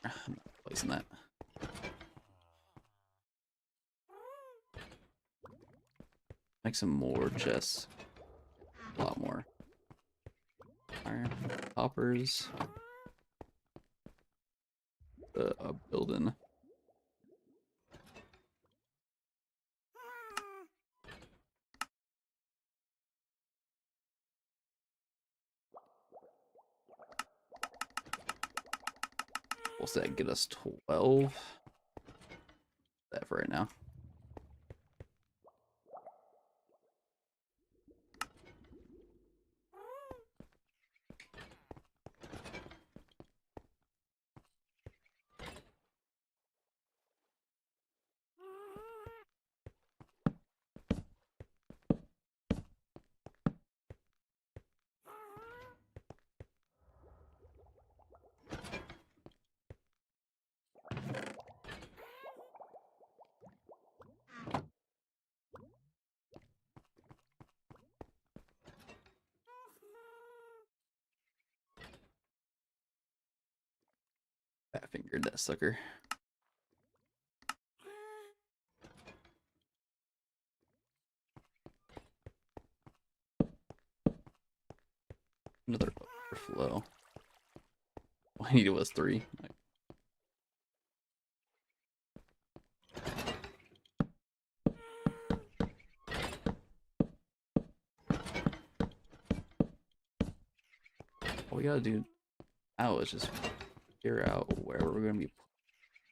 I'm not placing that. Make some more chests. A lot more. Iron hoppers. A building. What's that get us? 12? That for right now. Fat fingered that sucker. Another overflow. All I needed was 3. All we gotta do now is just figure out where we're gonna be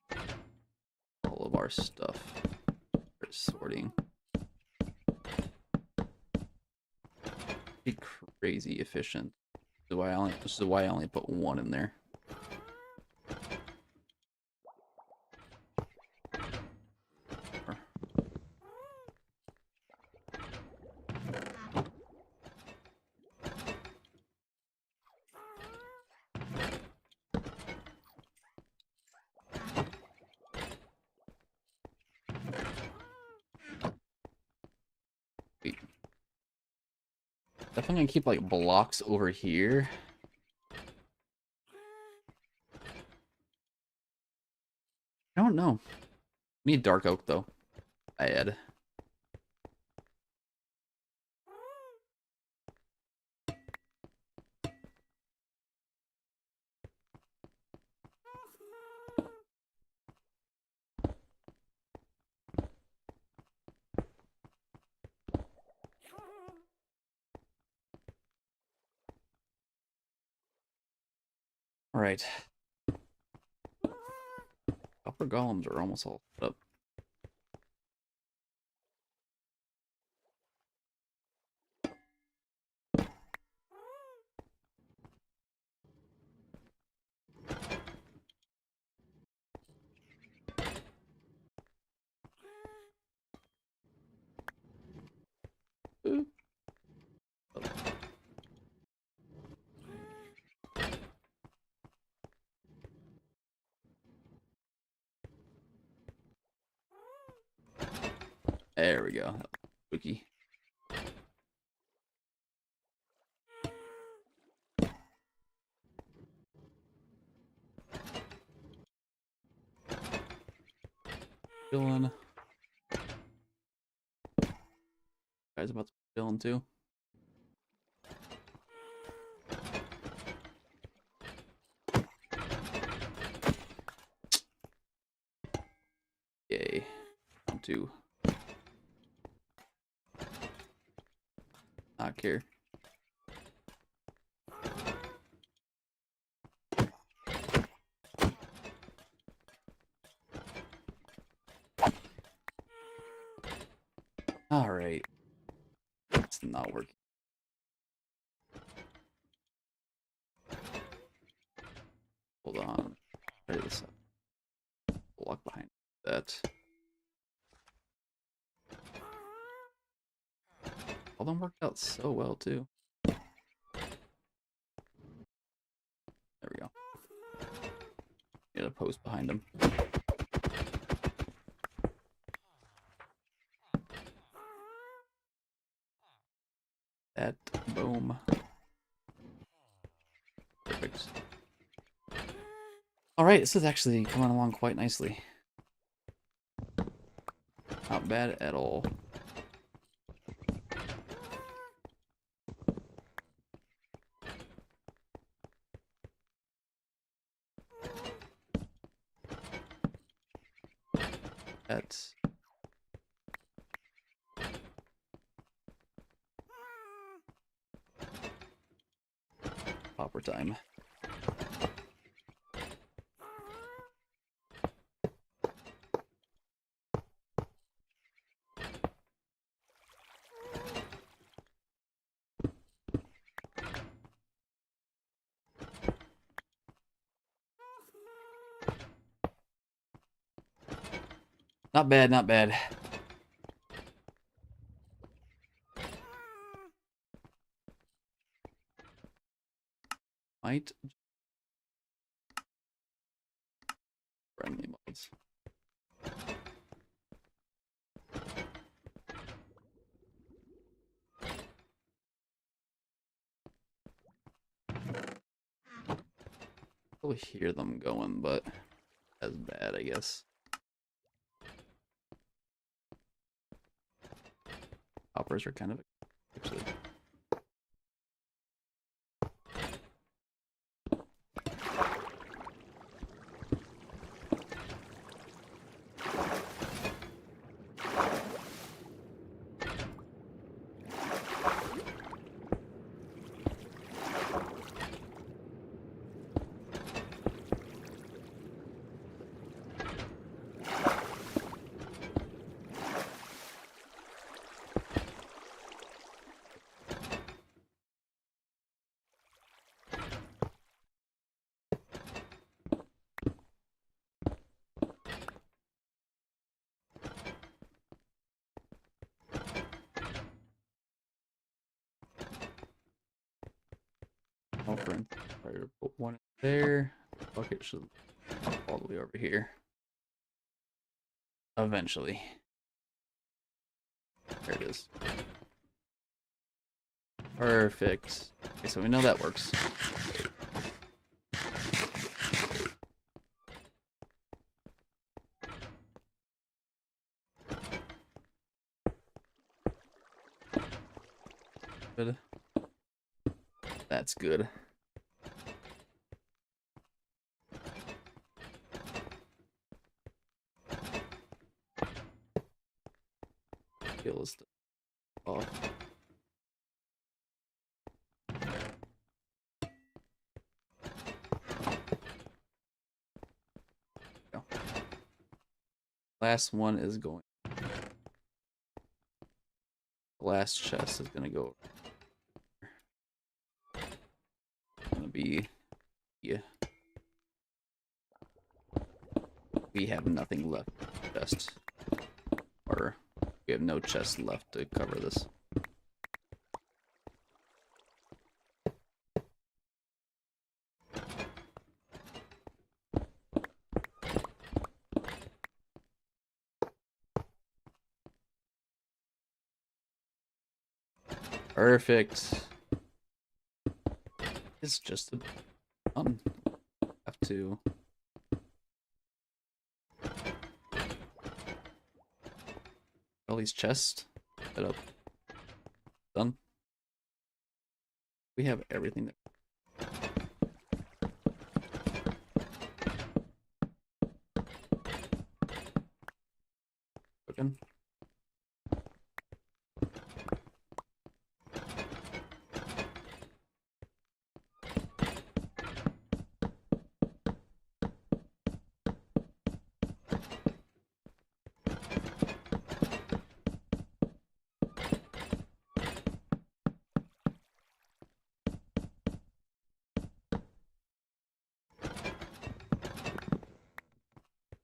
putting all of our stuff for sorting. Be crazy efficient. This is why I only put 1 in there. Definitely gonna keep like blocks over here. I don't know. Need dark oak though. I add. All right. Copper golems are almost all set up. Ooh. Oh. There we go. Spooky. Chilling. Guy's about to be chilling too. Yay. Round 2. Not care. Alright. It's not working. Hold on. Try this out. Block behind that. All them worked out so well too. There we go. Get a post behind him. That boom. Perfect. Alright, this is actually coming along quite nicely. Not bad at all. That's popper time. Not bad, not bad. Might friendly mods. Probably hear them going, but as bad, I guess. Hoppers are kind of actually. Offering. Try to put one there. Bucket should all the way over here. Eventually. There it is. Perfect. Okay, so we know that works. Good. That's good. Kill is off. Go. Last one is going. The last chest is gonna go. Gonna be. Yeah. We have nothing left. Chest. Or we have no chest left to cover this. Perfect. It's just a have to all these chests set up. Done. We have everything that cooking.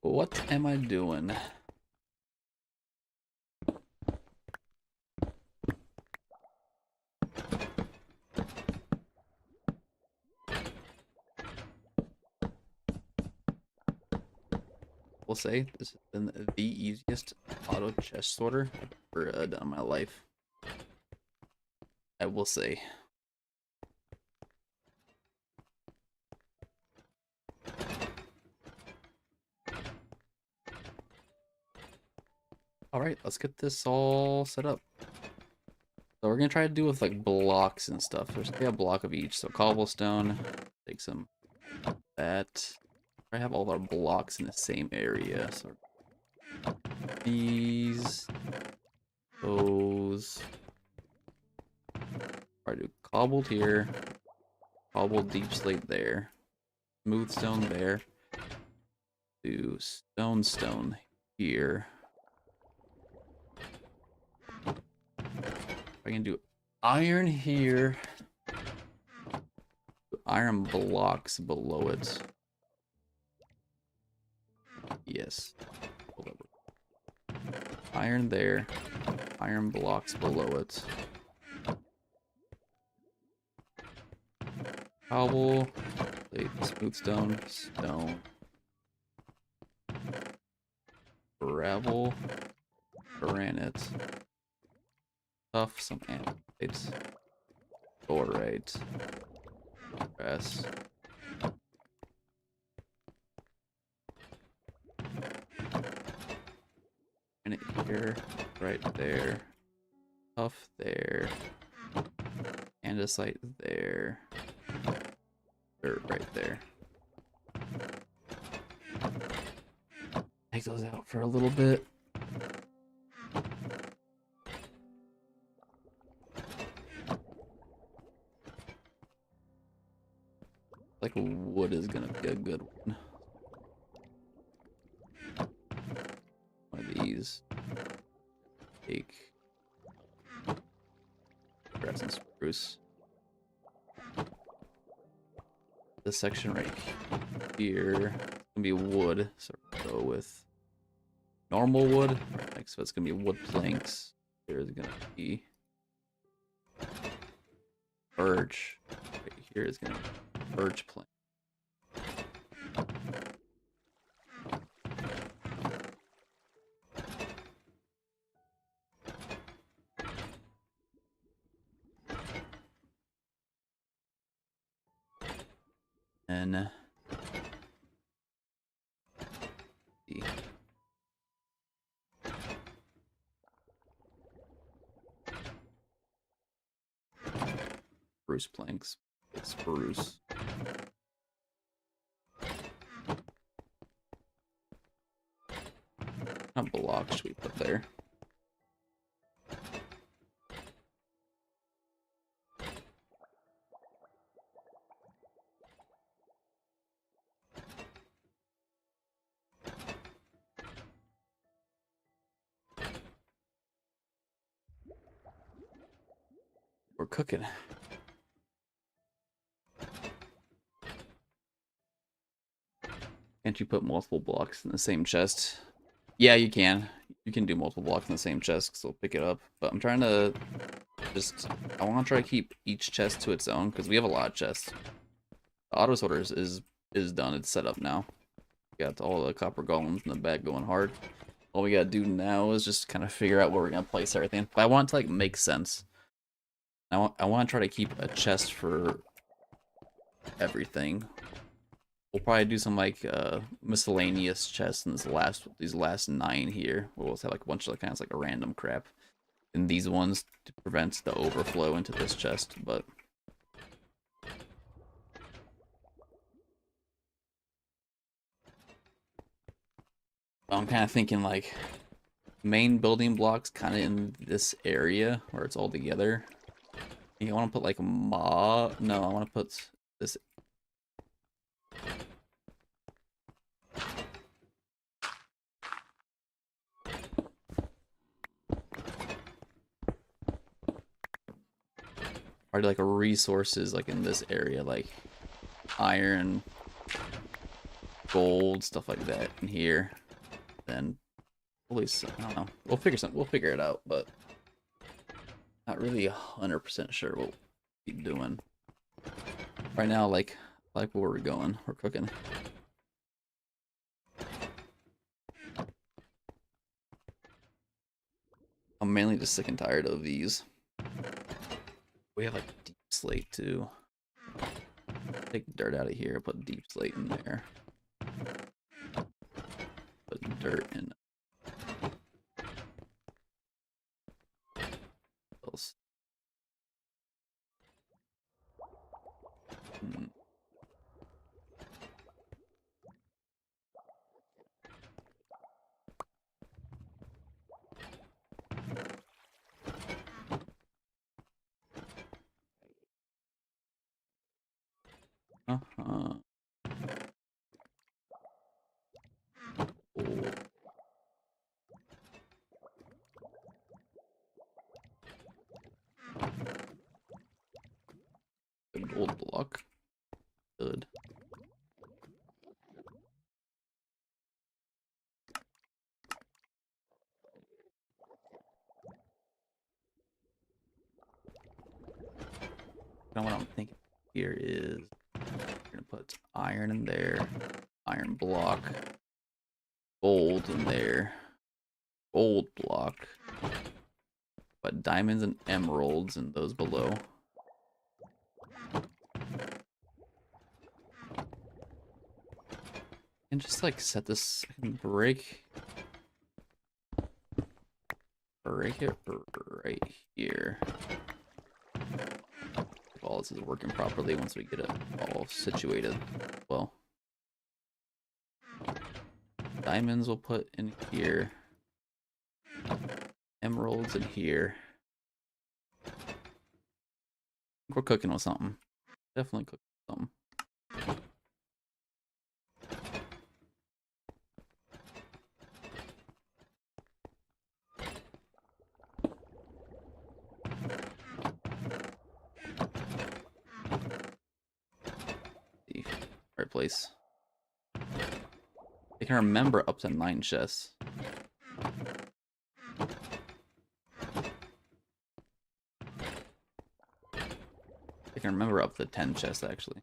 What am I doing? We'll say this has been the easiest auto chest sorter I've ever done in my life. I will say. Alright, let's get this all set up. So we're gonna try to do with like blocks and stuff. There's a block of each. So cobblestone, take some of that. I have all our blocks in the same area. So these, those. Try to do cobbled here, cobbled deep slate there, smooth stone there. Do stone here. I can do iron here. Iron blocks below it. Yes. Iron there. Iron blocks below it. Cobble. Smooth stone. Stone. Gravel. Granite. Stuff. Some antiques. Alright. Grass. Granite here. Right there. Stuff there. Andesite there. Dirt right there. Take those out for a little bit. Like wood is gonna be a good one. One of these. Take grass and spruce. This section right here is gonna be wood, so we'll go with normal wood. Right next to it's gonna be wood planks. There's gonna be birch. Right here is gonna be birch plank. And spruce planks. It's spruce. What block should we put there? We're cooking. Can't you put multiple blocks in the same chest? Yeah, you can. You can do multiple blocks in the same chest, so pick it up. But I'm trying to I want to try to keep each chest to its own, because we have a lot of chests. The auto sorter is done. It's set up now. Got all the copper golems in the back going hard. All we gotta do now is just kind of figure out where we're gonna place everything. But I want it to like make sense. I want to try to keep a chest for everything. We'll probably do some like miscellaneous chests in these last 9 here. We'll also have like a bunch of kind of like a random crap in these ones to prevent the overflow into this chest. But I'm kind of thinking like main building blocks kind of in this area where it's all together. I want to put like no, I want to put this. Or like resources like in this area, like iron, gold, stuff like that in here. Then police, I don't know. We'll figure it out, but not really 100% sure what we'll be doing. Right now, like where we're going. We're cooking. I'm mainly just sick and tired of these. We have like deep slate too. Take dirt out of here, put deep slate in there. Put dirt in. What else? Uh-huh. Oh. Good gold block. Good. Now what I'm thinking here is we're gonna put iron in there, iron block, gold in there, gold block, but diamonds and emeralds in those below. And just like set this, I can break it right here. If all this is working properly once we get it all situated. Well, diamonds we'll put in here. Emeralds in here. We're cooking with something. Definitely cooking with something. Right place. I can remember up to 9 chests. I can remember up to 10 chests actually.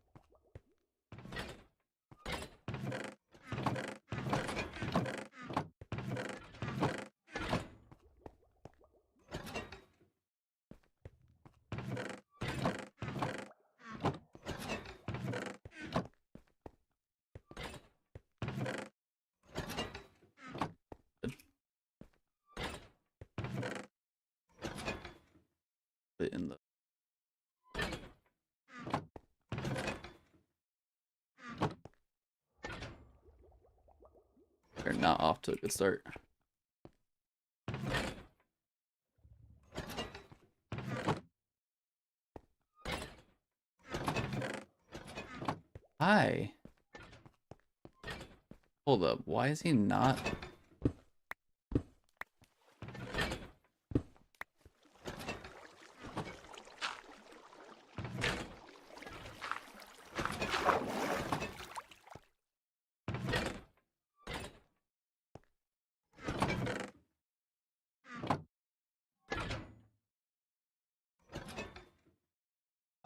Put it in the They're not off to a good start. Hi. Hold up. Why is he not?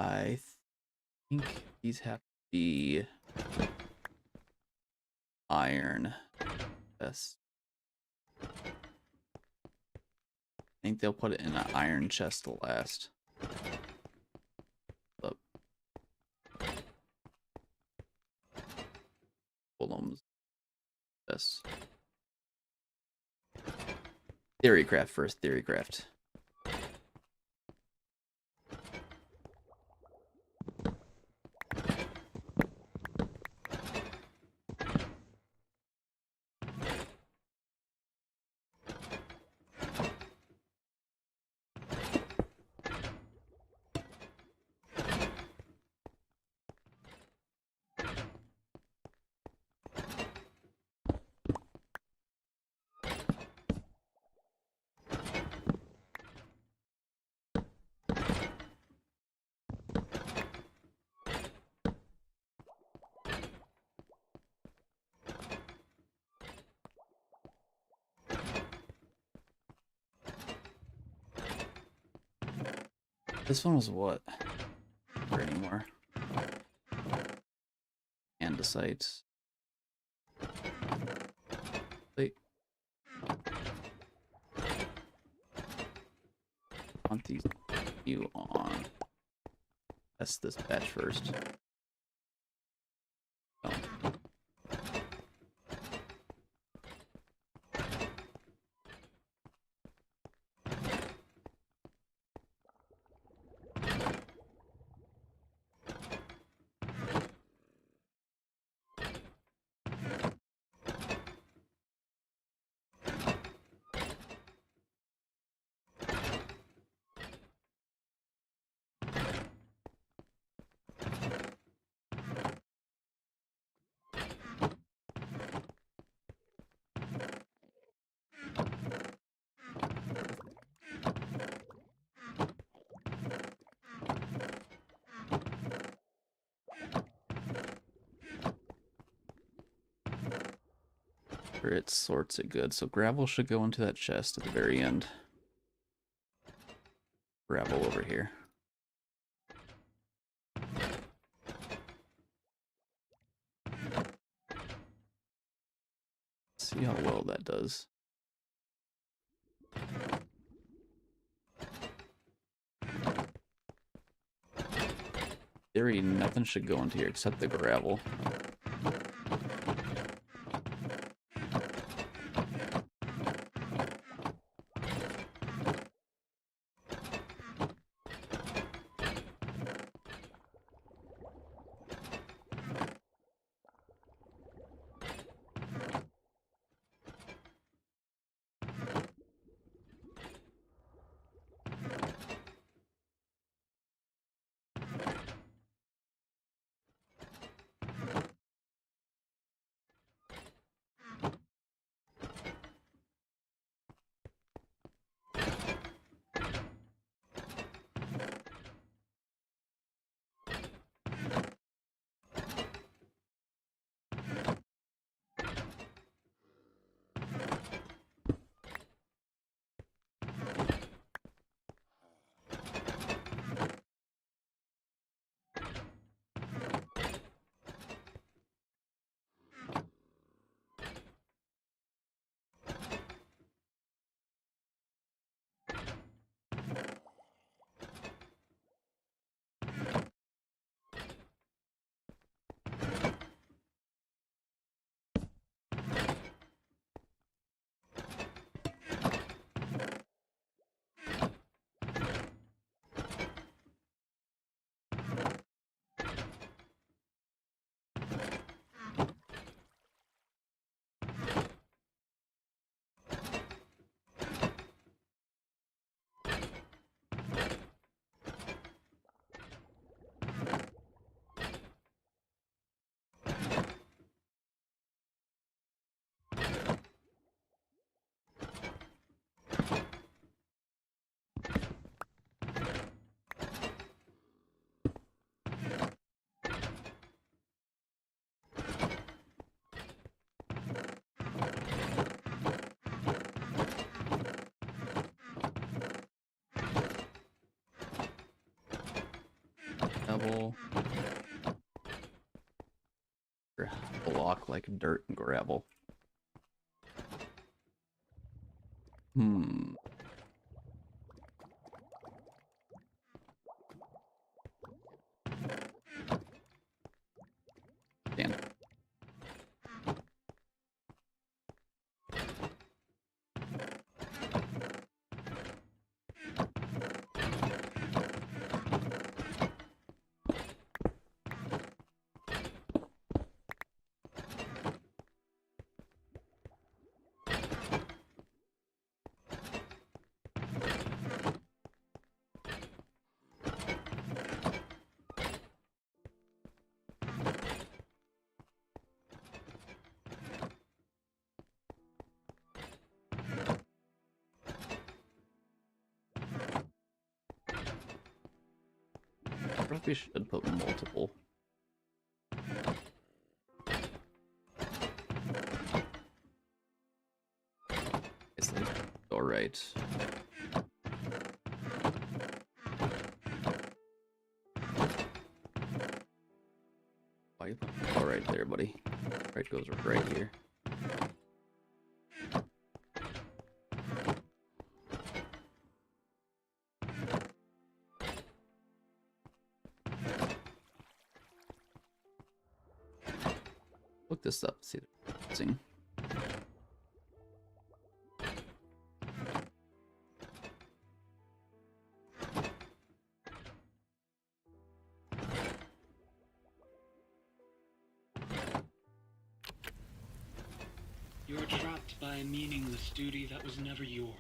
I think these have to be iron. Yes. I think they'll put it in an iron chest last. Up. Golems. Yes. Theorycraft first, theorycraft. This one was what? Not anymore. Andesite. Wait. I want these you on. Test this batch first. Oh. It sorts it good. So gravel should go into that chest at the very end. Gravel over here. See how well that does. Theory, nothing should go into here except the gravel. gravel. Or block like dirt and gravel. Hmm. Damn. Probably should put multiple. It's like, all right. All right there, buddy. Right goes right here. Look this up. See the thing. You're trapped by a meaningless duty that was never yours.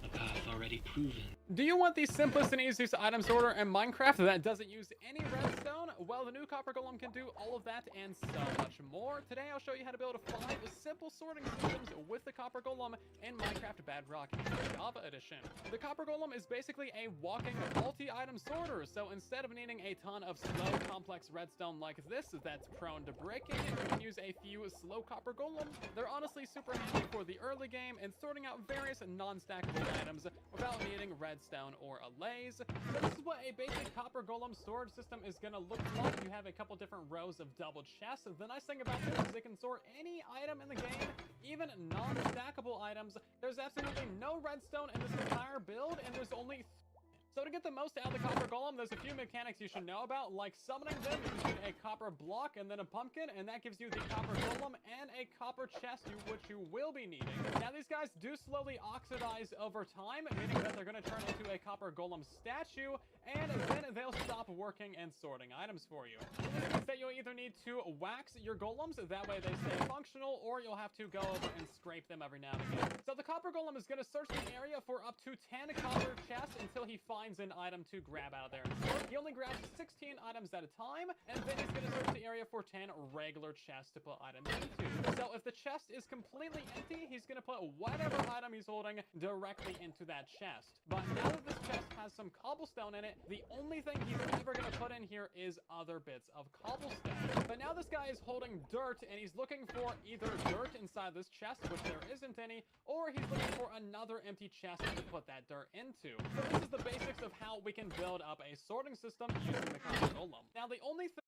A path already proven. Do you want the simplest and easiest item sorter in Minecraft that doesn't use any redstone? Well, the new Copper Golem can do all of that and so much more. Today I'll show you how to build 5 simple sorting systems with the Copper Golem in Minecraft Bedrock Java Edition. The Copper Golem is basically a walking multi-item sorter, so instead of needing a ton of slow, complex redstone like this that's prone to breaking, you can use a few slow Copper Golems. They're honestly super handy for the early game and sorting out various non-stackable items without needing redstone or a laze. So this is what a basic Copper Golem storage system is going to look like. You have a couple different rows of double chests. The nice thing about this is it can sort any item in the game, even non-stackable items. There's absolutely no redstone in this entire build, and there's only so to get the most out of the Copper Golem, there's a few mechanics you should know about, like summoning them using a copper block and then a pumpkin, and that gives you the Copper Golem and a copper chest, which you will be needing. Now, these guys do slowly oxidize over time, meaning that they're going to turn into a Copper Golem statue, and then they'll stop working and sorting items for you. This means that you'll either need to wax your golems, that way they stay functional, or you'll have to go over and scrape them every now and again. So the Copper Golem is going to search the area for up to 10 copper chests until he finds an item to grab out of there. He only grabs 16 items at a time, and then he's going to search the area for 10 regular chests to put items into. So if the chest is completely empty, he's going to put whatever item he's holding directly into that chest. But now that this chest has some cobblestone in it, the only thing he's ever going to put in here is other bits of cobblestone. But now this guy is holding dirt, and he's looking for either dirt inside this chest, which there isn't any, or he's looking for another empty chest to put that dirt into. So this is the basics of how we can build up a sorting system using the Copper Golem. Now, the only thing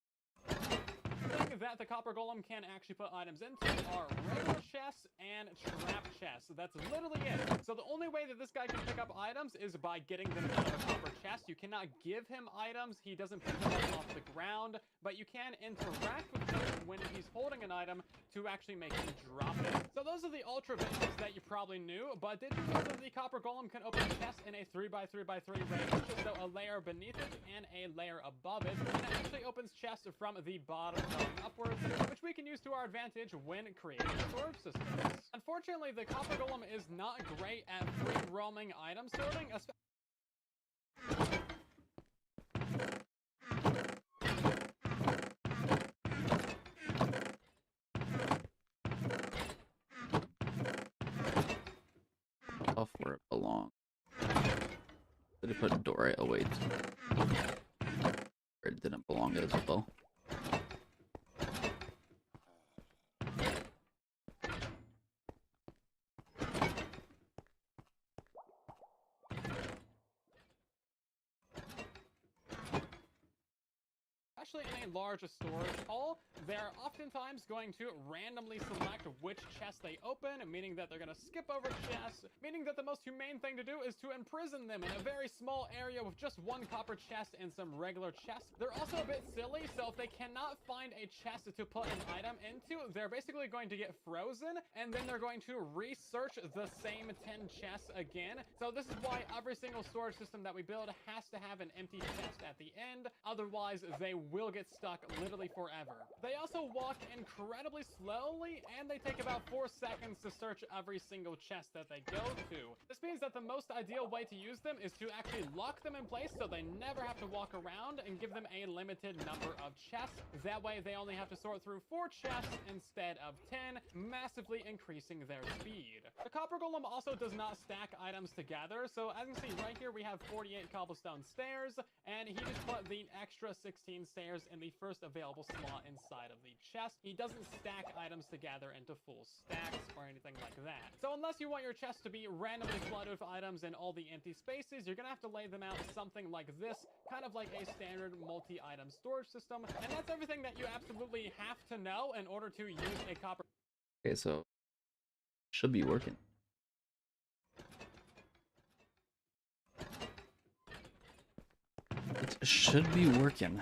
that the Copper Golem can actually put items into are regular chests and trap chests. That's literally it. So the only way that this guy can pick up items is by getting them out of a copper chest. You cannot give him items. He doesn't pick them up off the ground, but you can interact with him when he's holding an item to actually make him drop it. So those are the ultra basics that you probably knew, but did you know that the Copper Golem can open chests in a 3x3x3 range, so a layer beneath it and a layer above it, and it actually opens chests from the bottom going upwards, which we can use to our advantage when creating storage systems. Unfortunately, the Copper Golem is not great at free roaming item sorting, Off where it belongs. Did it put Dora away where it didn't belong as well? especially in a large storage hall, they're oftentimes going to randomly select which chest they open, meaning that they're going to skip over chests, meaning that the most humane thing to do is to imprison them in a very small area with just one copper chest and some regular chests. They're also a bit silly, so if they cannot find a chest to put an item into, they're basically going to get frozen, and then they're going to research the same 10 chests again. So this is why every single storage system that we build has to have an empty chest at the end, otherwise they will get stuck literally forever. They also walk incredibly slowly, and they take about 4 seconds to search every single chest that they go to. This means that the most ideal way to use them is to actually lock them in place so they never have to walk around, and give them a limited number of chests. That way they only have to sort through 4 chests instead of 10, massively increasing their speed. The copper golem also does not stack items together, so as you can see right here we have 48 cobblestone stairs, and he just put the extra 16 stairs in the first available slot inside of the chest. He doesn't stack items together into full stacks or anything like that. So unless you want your chest to be randomly flooded with items in all the empty spaces, you're gonna have to lay them out something like this, kind of like a standard multi-item storage system. And that's everything that you absolutely have to know in order to use a copper. Okay, so should be working. It should be working.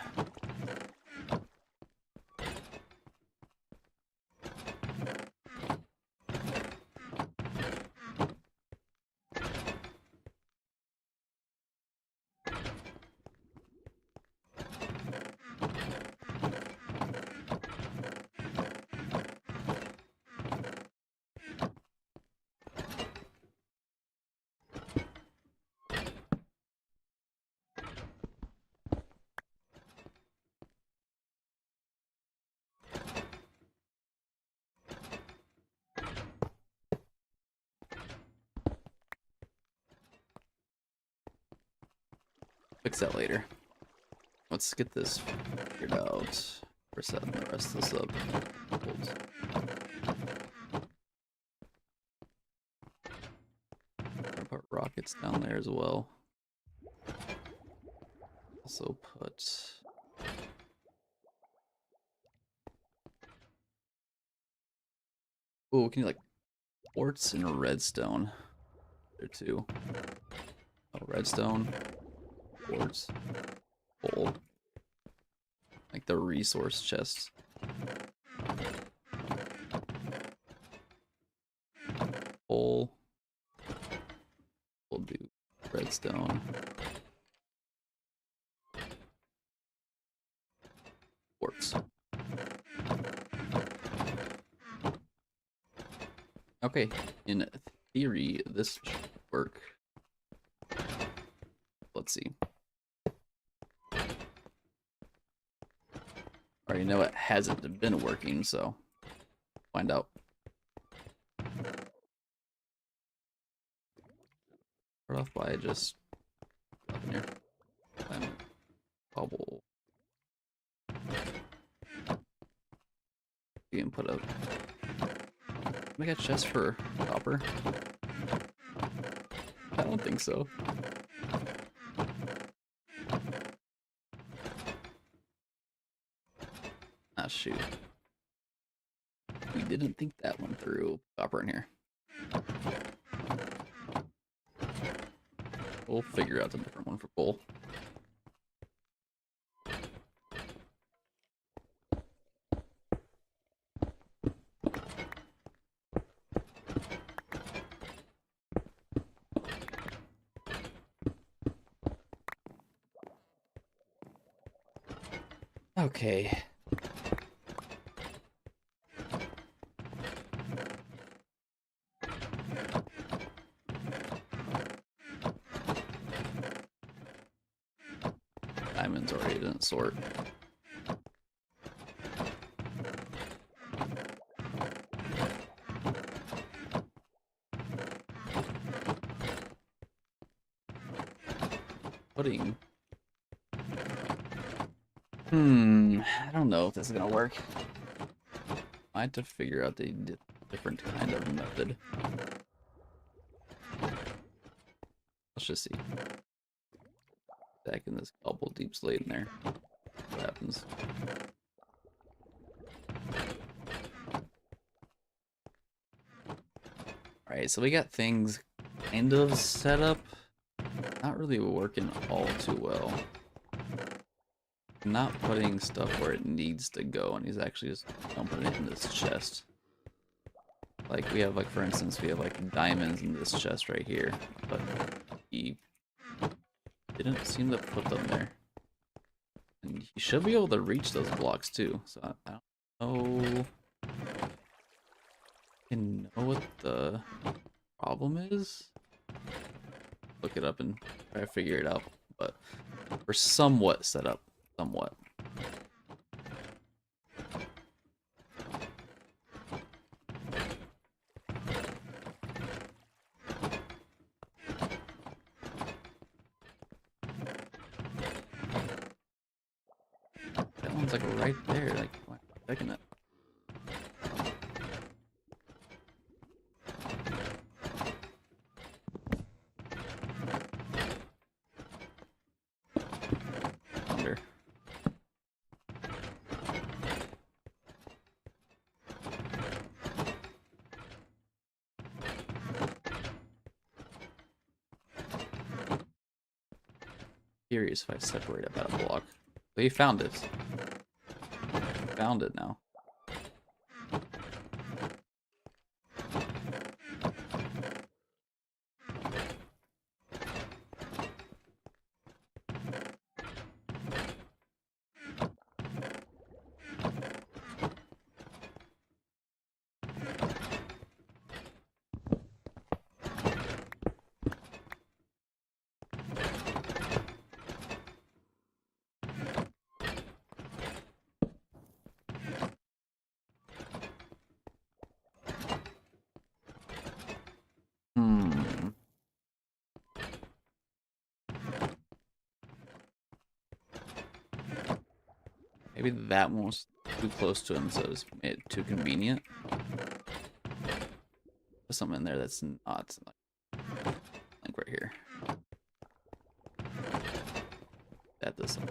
Fix that later. Let's get this figured out. We're setting the rest of this up. Put rockets down there as well. Also put oh, can you like quartz and redstone there too? Oh, redstone, quartz, gold, like the resource chests. Coal. We'll do redstone. Quartz. Okay, in theory, this should work. Let's see. Already know it hasn't been working, so find out. Start off by just up in here. Bubble. You can put a make a chest for copper. I don't think so. Ah, shoot. We didn't think that one through. Copper in here. We'll figure out a different one for coal. Okay. Diamonds already didn't sort. Pudding. I don't know if this is gonna work. I have to figure out a different kind of method. Let's just see. Back in this bubble deep slate in there. What happens? pistons. Alright, so we got things kind of set up. Not really working all too well. Not putting stuff where it needs to go, and he's actually just dumping it in this chest. Like, we have, like, for instance, we have, like, diamonds in this chest right here, but he didn't seem to put them there. And he should be able to reach those blocks, too, so I don't know... I know what the problem is? Look it up and try to figure it out, but we're somewhat set up. Somewhat. That one's like right there, like why am I checking it? Under. Curious if I separate about a block. But you found it. Found it now. Maybe that one was too close to him, so it's made it too convenient. There's something in there that's not like right here. Add this up.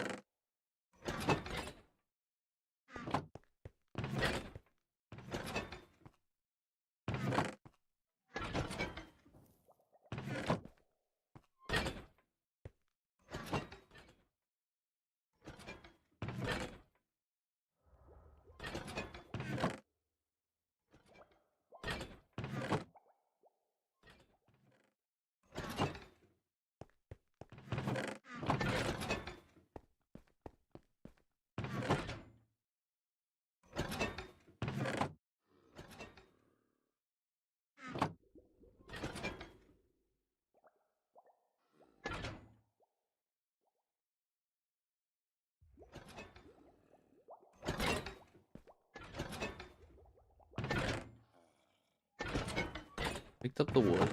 Picked up the wood.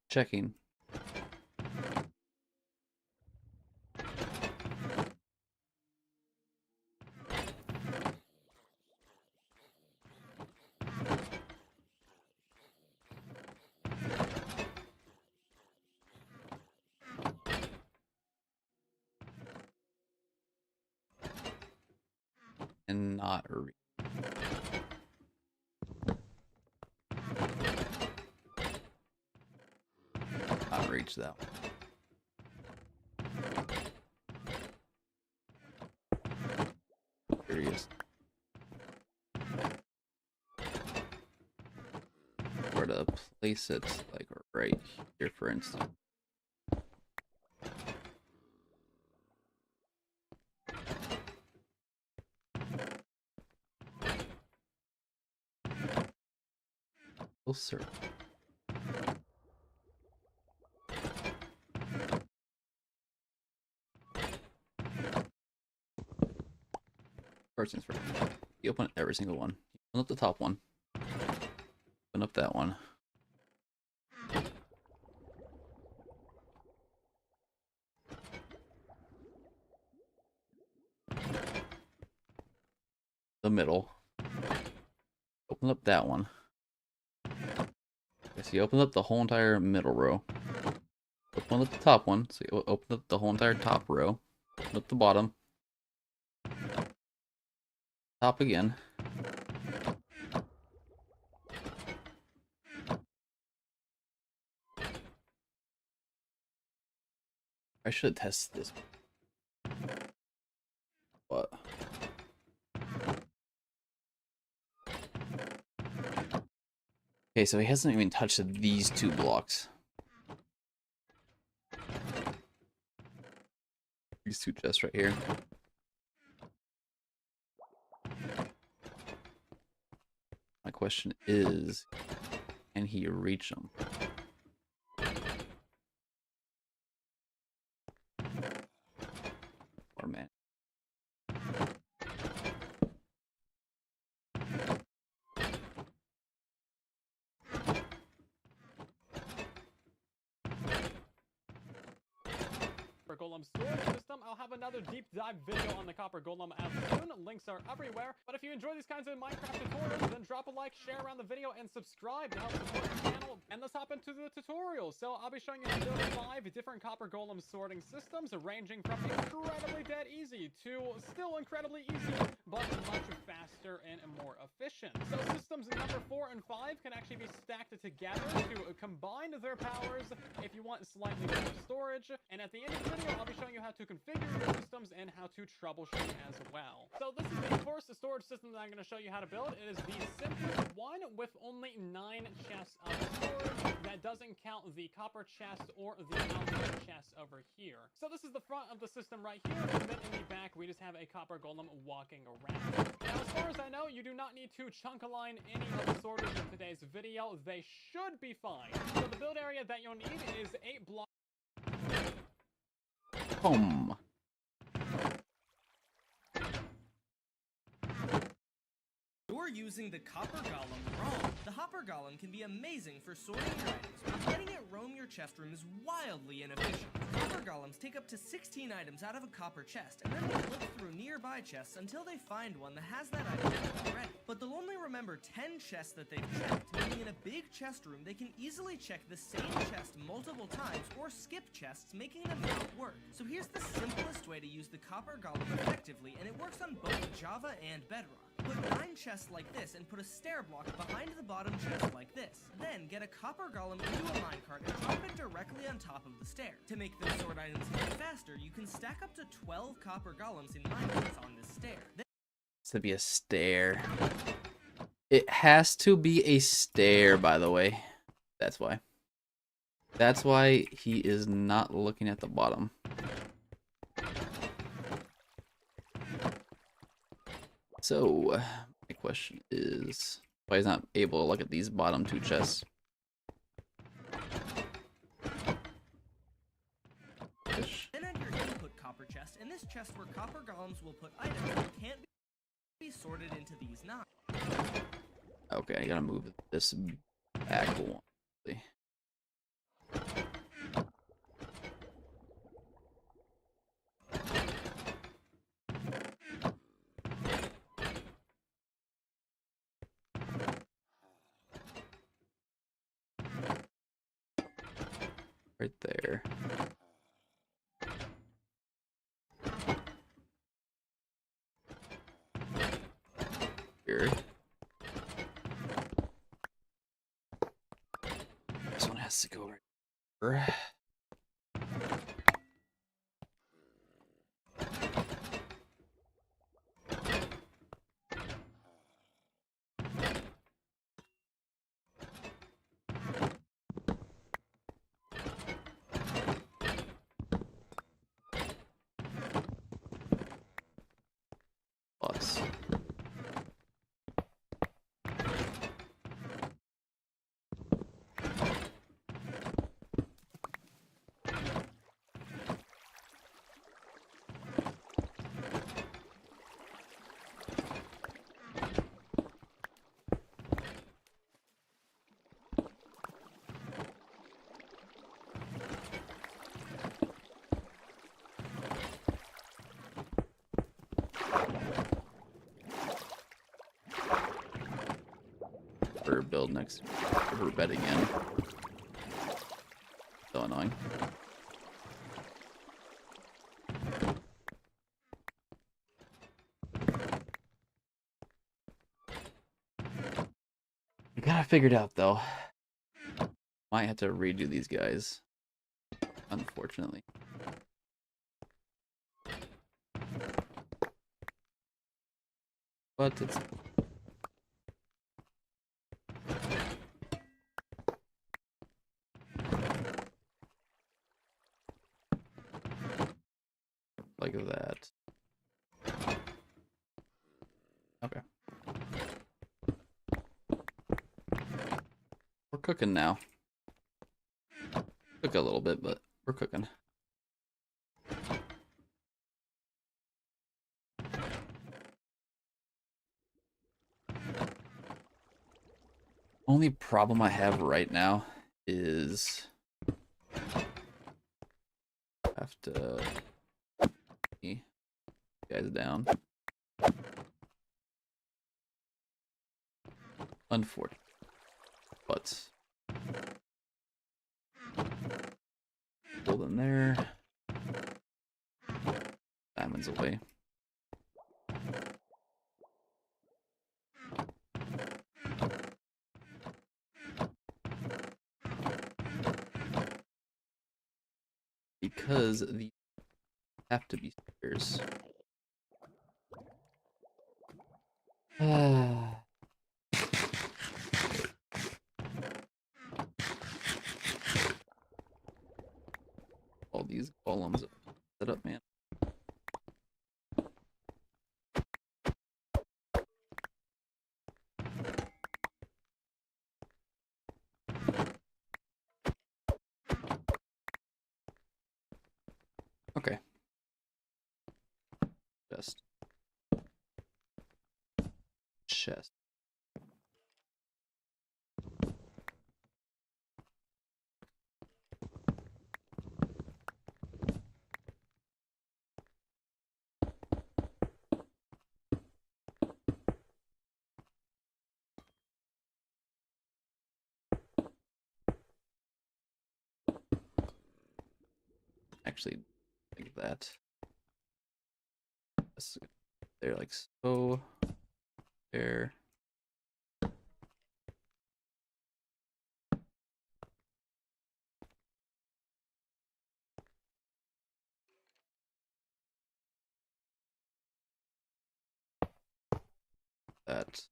Checking. And not read. Not reach that one. Curious. Where to place it, like right here, for instance. Closer. First things first. You open every single one. Open up the top one. Open up that one. The middle. Open up that one. Okay, so you open up the whole entire middle row. Open up the top one. So you open up the whole entire top row. Open up the bottom. Top again. I should test this. What? Okay, so he hasn't even touched these 2 blocks. These 2 chests right here. My question is, can he reach them? Or man. Golem storage system. I'll have another deep dive video on the copper golem as soon. Links are everywhere. But if you enjoy these kinds of Minecraft tutorials, then drop a like, share around the video, and subscribe to help support the channel. And let's hop into the tutorial. So I'll be showing you how to build 5 different copper golem sorting systems, ranging from incredibly dead easy to still incredibly easy, but much faster and more efficient. So systems number 4 and 5 can actually be stacked together to combine their powers if you want slightly more storage. And at the end of the video, I'll be showing you how to configure your systems and how to troubleshoot as well. So this is the first storage system that I'm going to show you how to build. It is the simplest one with only 9 chests of storage. That doesn't count the copper chest or the alpha chest over here. So this is the front of the system right here, and then in the back we just have a copper golem walking around. Now as far as I know, you do not need to chunk align any of the sorters in today's video. They should be fine. So the build area that you'll need is 8 blocks. You're using the copper golem wrong. The hopper golem can be amazing for sorting your items, but letting it roam your chest room is wildly inefficient. Copper golems take up to 16 items out of a copper chest, and then they look through nearby chests until they find one that has that item already. But they'll only remember 10 chests that they've checked, meaning in a big chest room they can easily check the same chest multiple times or skip chests, making them not work. So here's the simplest way to use the copper golem effectively, and it works on both Java and Bedrock. Put 9 chests like this and put a stair block behind the bottom chest like this. Then get a copper golem into a minecart and drop it directly on top of the stair. To make them sort items even faster, you can stack up to 12 copper golems in minecarts on this stair. It's to be a stair. It has to be a stair, by the way. That's why. That's why he is not looking at the bottom. So, my question is, why he's not able to look at these bottom 2 chests? Then add your input copper chest, and this chest where copper golems will put items that can't be sorted into these 9. Okay, I gotta move this back one. Right there. Here. This one has to go right here. Plus. Her build next to her bed again. So annoying. I figured out though. Might have to redo these guys, unfortunately. But it's like that. Okay. We're cooking now. Took a little bit, but we're cooking. Only problem I have right now is I have to you guys down. Unfortunate. But hold in there. Diamonds away. Because these have to be stairs. All these golems set up, man. Okay. Chest. Actually, like that. They're like so. There. That.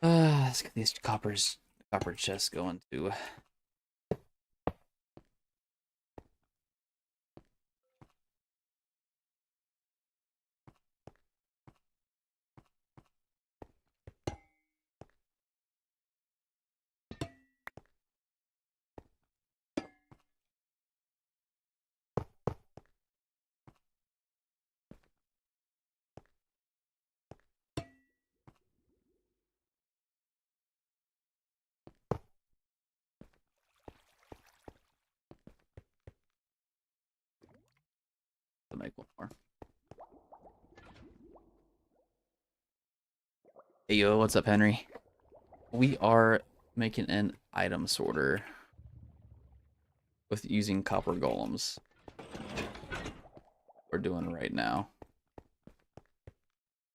Let's get these copper chests going too. To make one more. Hey yo, what's up, Henry? We are making an item sorter with using copper golems. We're doing right now.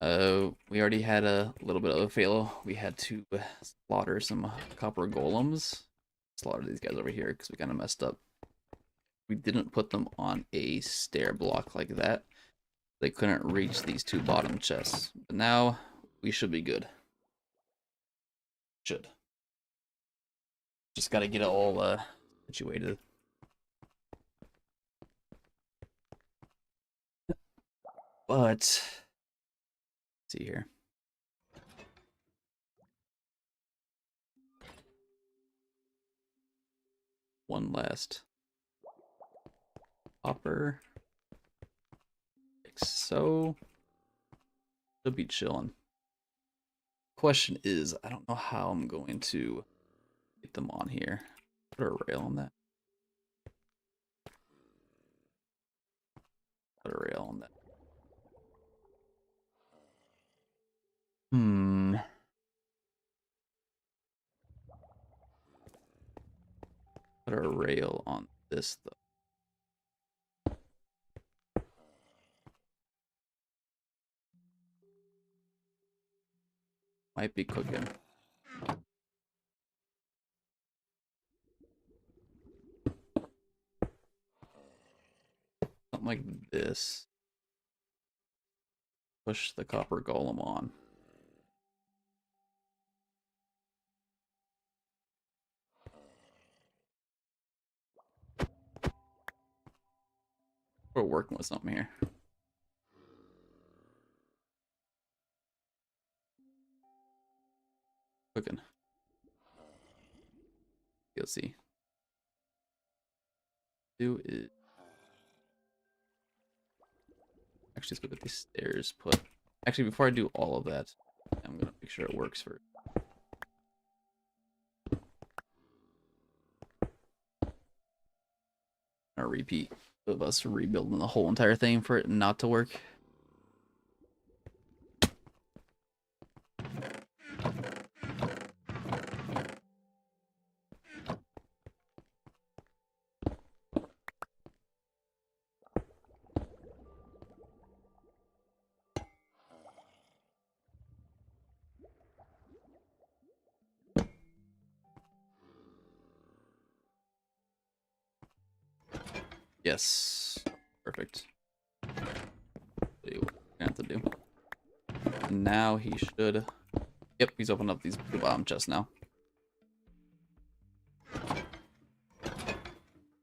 We already had a little bit of a fail. We had to slaughter some copper golems. Slaughter these guys over here because we kind of messed up. We didn't put them on a stair block like that. They couldn't reach these two bottom chests. But now we should be good. Should. Just gotta get it all situated. But let's see here. One last hopper. Like so. Should be chilling. Question is, I don't know how I'm going to get them on here. Put a rail on that. Put a rail on that. Put a rail on this though. Might be cooking. Something like this. Push the copper golem on. We're working with something here. Cooking. You'll see. Do it. Actually, let's go get these stairs put. Actually, before I do all of that, I'm gonna make sure it works first. A repeat of us rebuilding the whole entire thing for it not to work. Yes. Perfect. See what I have to do. And now he should. Yep, he's opened up these two bottom chests now.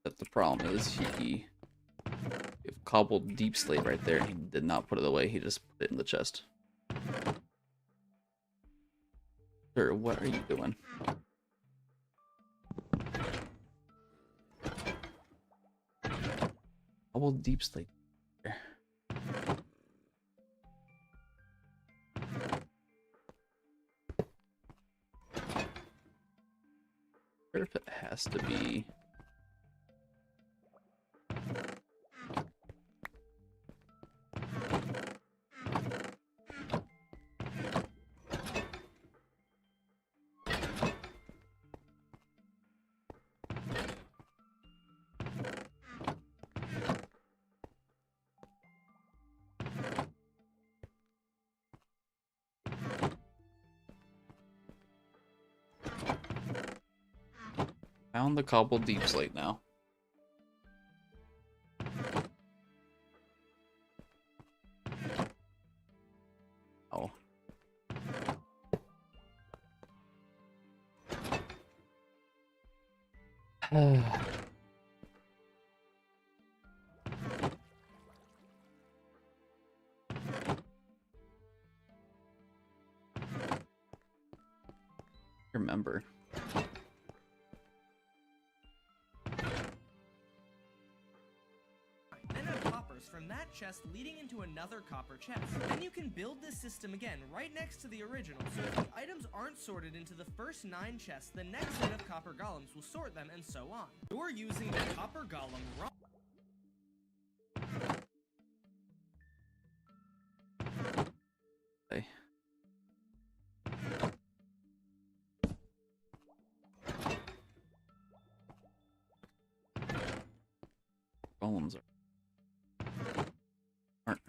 But the problem is he cobbled deep slate right there. He did not put it away. He just put it in the chest. Sir, what are you doing? Cobbled deep slate. There. Where if it has to be. Found the cobbled deep slate now. Oh. Remember. Then have coppers from that chest leading into another copper chest. Then you can build this system again right next to the original, so if the items aren't sorted into the first 9 chests, the next set of copper golems will sort them and so on. You're using the copper golem wrong. Hey. Golems aren't.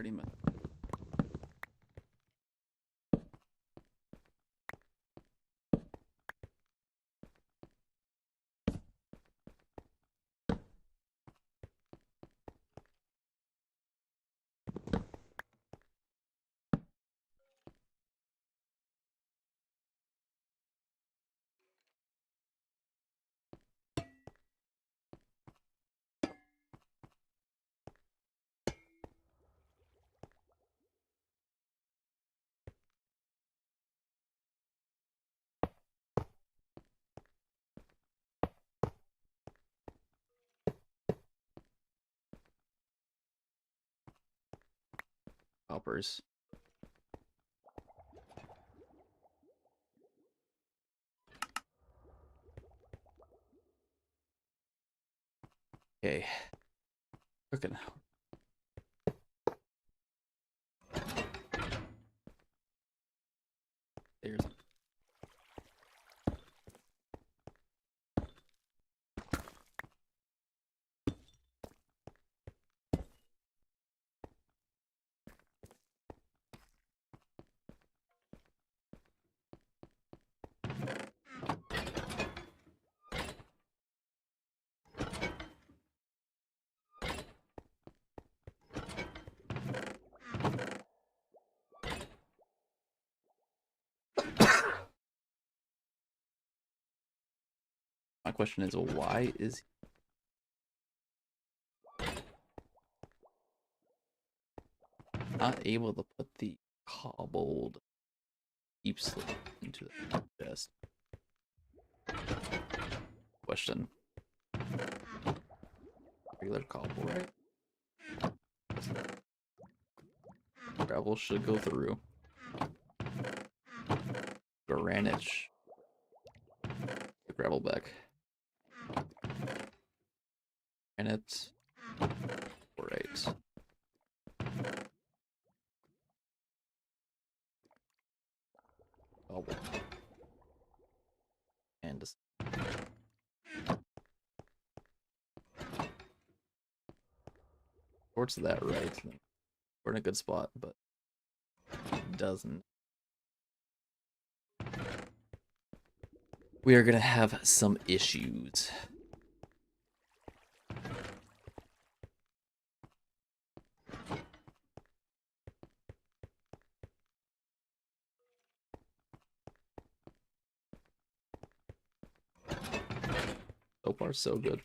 30 minutes. Hoppers. Okay. Cooking. There's my question is, why is he not able to put the cobbled deep slip into the chest? Question. Regular cobble, right? Gravel should go through. Granite. The gravel back. Granite. Alright. Cobble. And just towards that right. We're in a good spot, but it doesn't. We are gonna have some issues. So far, so good.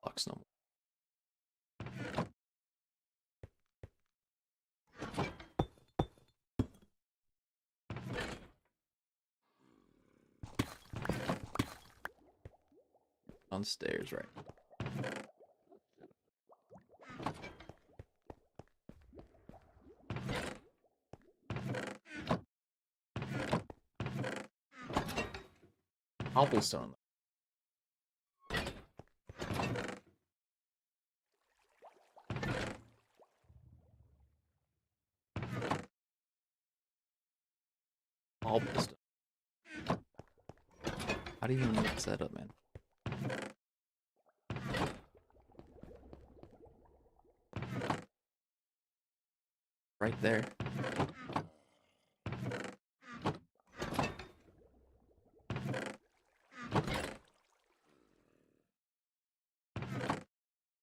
Blocks no more. Downstairs, right? Cobblestone. Cobblestone. How do you even mix that up, man? Right there.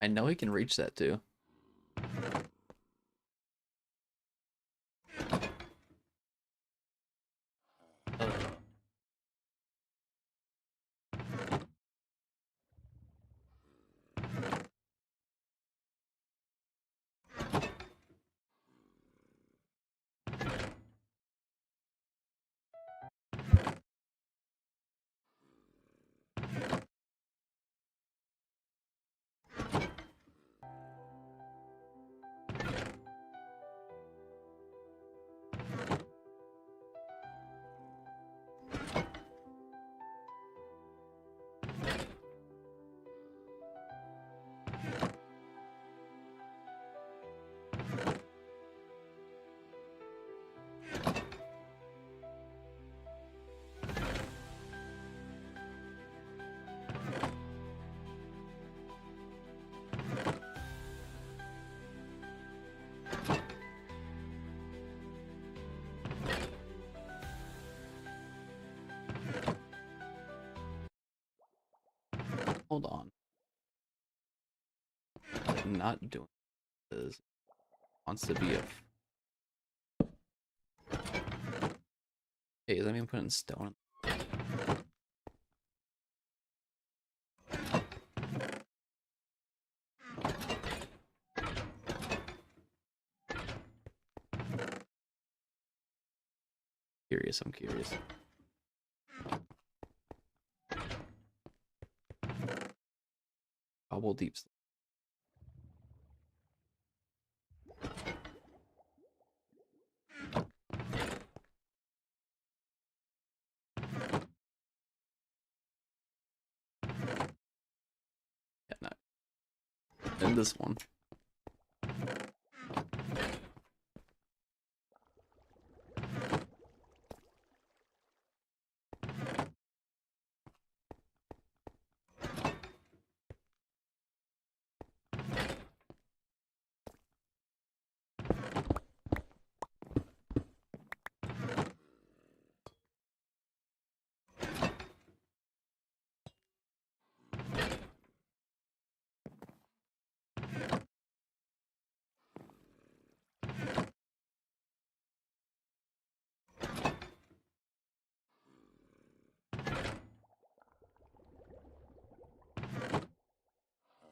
I know he can reach that too. Hold on. Not doing this. Wants to be a. Hey, does that mean putting stone? Curious, I'm curious. Cobble deep. Yeah, no. And this one.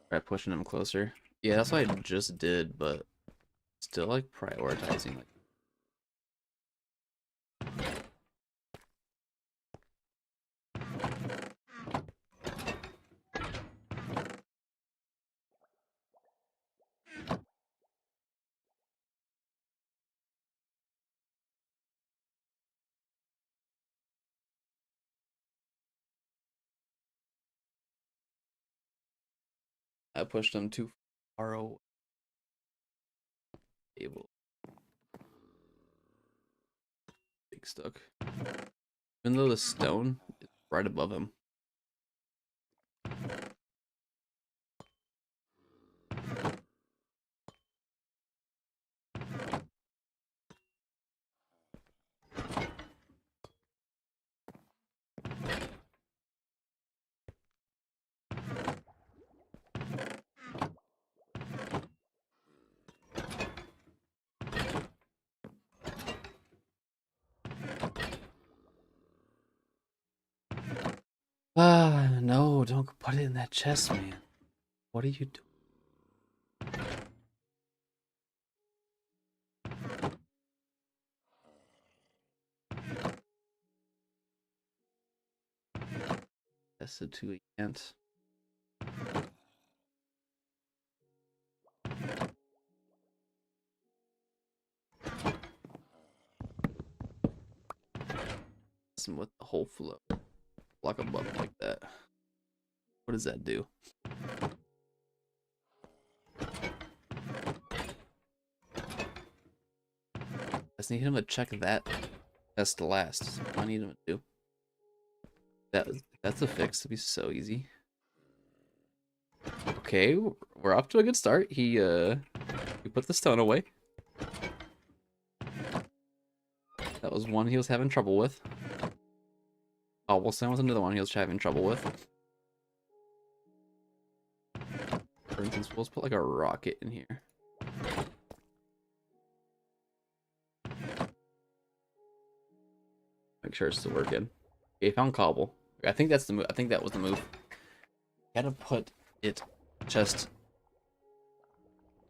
Right, pushing him closer. Yeah, that's what I just did, but still like prioritizing like I pushed him too far away. Able. Big stuck. Even though the stone is right above him. Ah, no, don't put it in that chest, man. What are you doing? Tested to ant. With the whole flow. Block a button like that. What does that do? I just need him to check that. That's the last. That's what I need him to do. That's a fix. It'd be so easy. Okay, we're off to a good start. He put the stone away. That was one he was having trouble with. Cobblestone was another one he was having trouble with. For instance, we'll just put like a rocket in here. Make sure it's still working. Okay, found cobble. I think that's the move. I think that was the move. Gotta put it just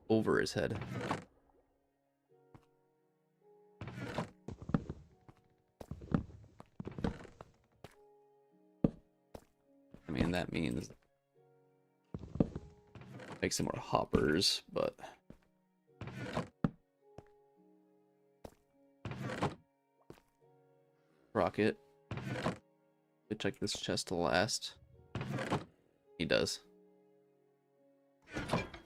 over his head. I mean, that means make some more hoppers, but rocket. We check this chest to last. He does.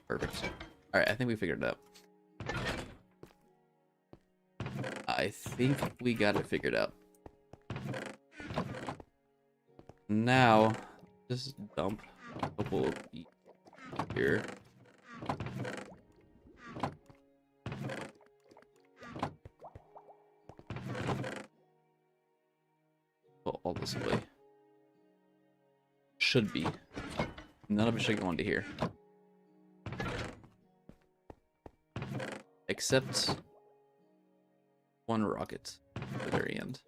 Perfect. Alright, I think we figured it out. I think we got it figured out. Now, just dump a couple of here. Put all this away. Should be. None of it should go into here. Except one rocket at the very end.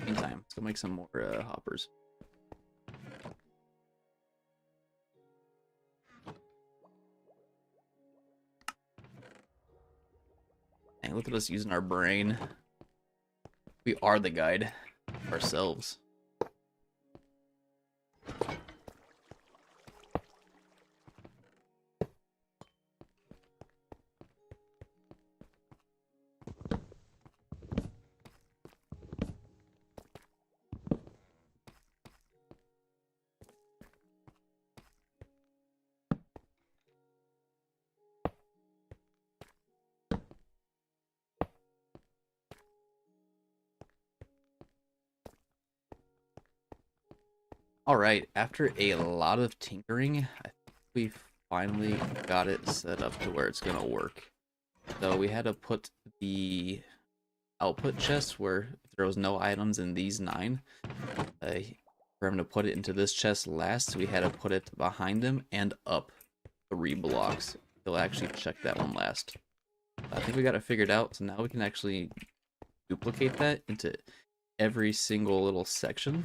Meantime, let's go make some more hoppers. And look at us using our brain. We are the guide ourselves. All right, after a lot of tinkering, I think we finally got it set up to where it's gonna work. So we had to put the output chest where there was no items in these 9. For him to put it into this chest last, we had to put it behind him and up 3 blocks. He'll actually check that one last. I think we got it figured out, so now we can actually duplicate that into every single little section.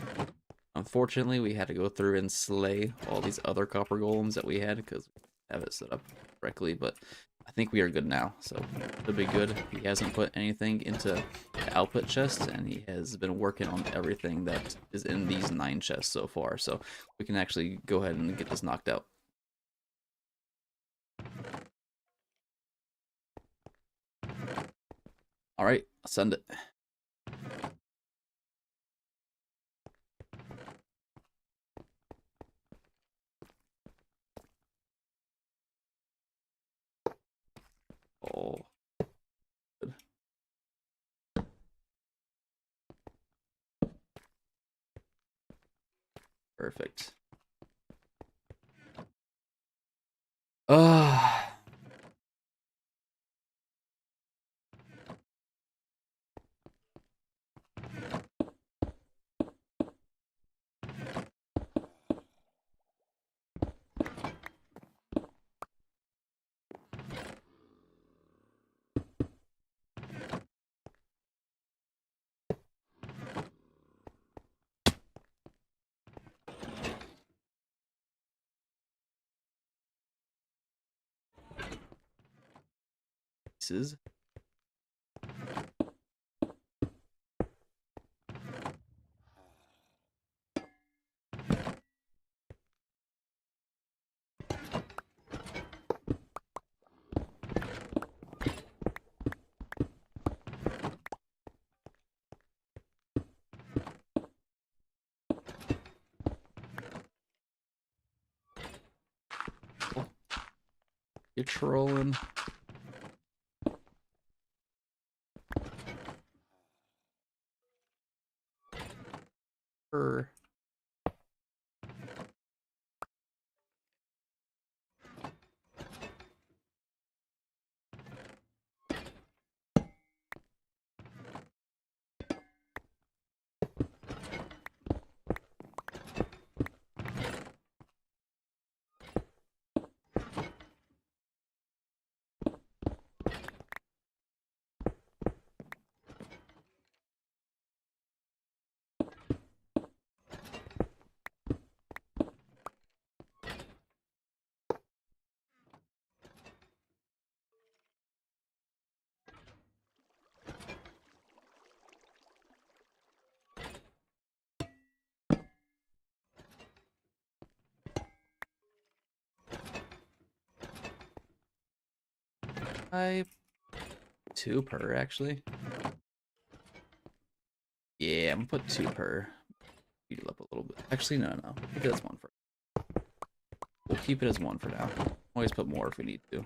Unfortunately, we had to go through and slay all these other copper golems that we had because we have it set up correctly, but I think we are good now, so it'll be good. He hasn't put anything into the output chest, and he has been working on everything that is in these 9 chests so far, so we can actually go ahead and get this knocked out. Alright, I'll send it. Oh. Good. Perfect. Ah. Pieces. You're trolling. Her. I 2 per actually. Yeah, I'm gonna put 2 per. Speed it up a little bit. Actually, no. Keep it as 1 for. We'll keep it as 1 for now. Always put more if we need to.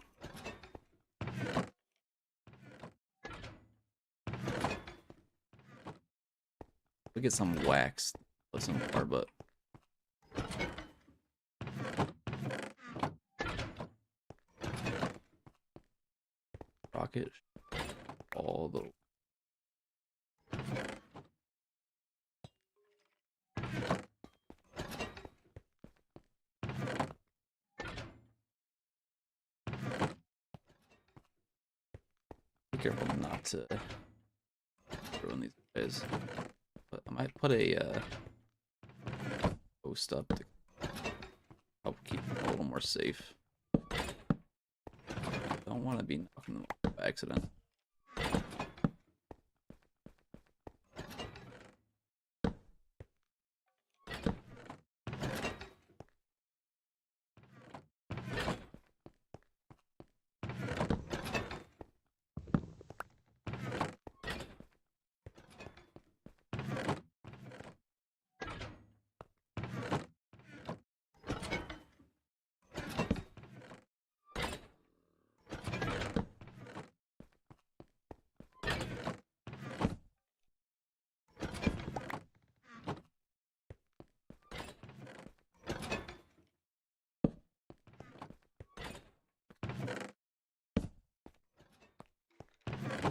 We get some wax. Put some more, but. Rocket all the careful not to ruin these guys. But I might put a post up to help keep them a little more safe. Don't want to be knocking them off by accident.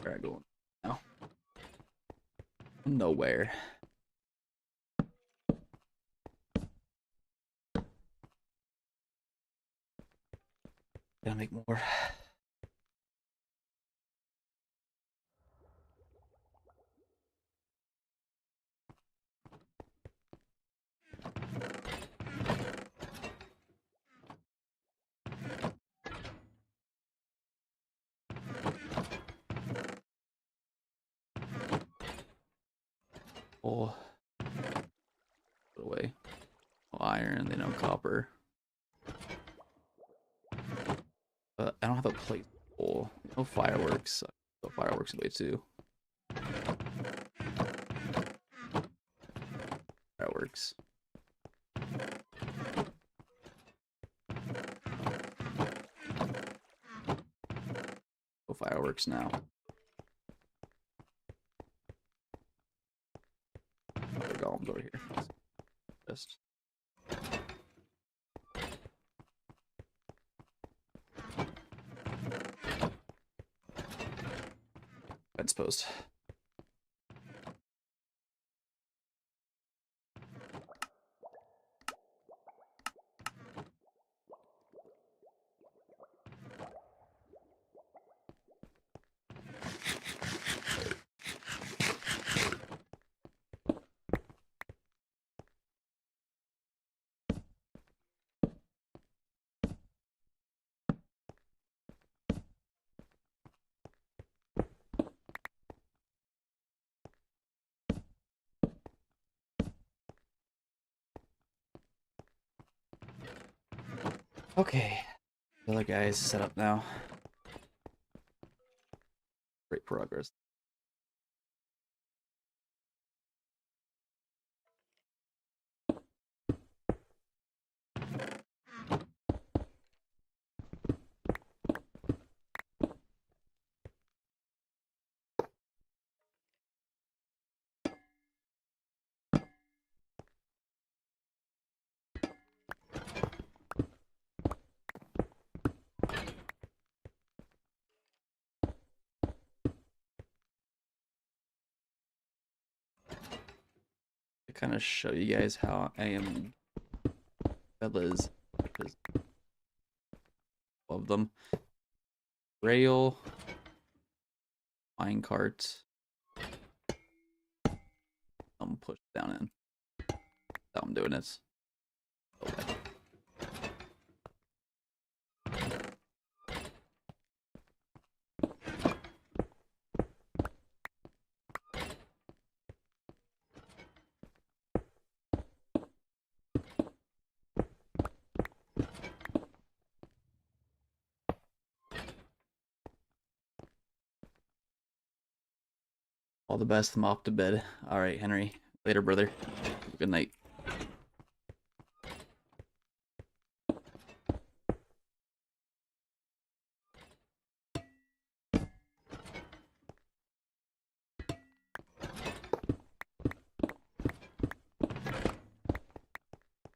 Where I go now? Nowhere. Gotta make more. Oh, put away. No iron, they know copper. But I don't have a plate full. No fireworks. I'll throw fireworks away too. Fireworks. Go fireworks now. Other golems over here. Just. Fence post. Okay. The other guy's set up now. Great progress. To kind of show you guys how I am fellas of them. Rail, minecart, push down in. That's how I'm doing this. Okay. All the best. I'm off to bed. All right, Henry. Later, brother. Good night.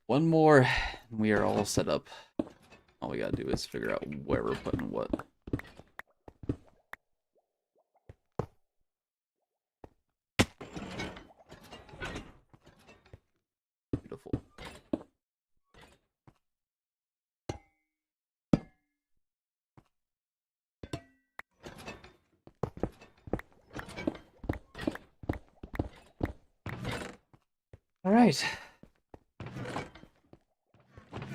One more, and we are all set up. All we gotta do is figure out where we're putting what. Beautiful. All right.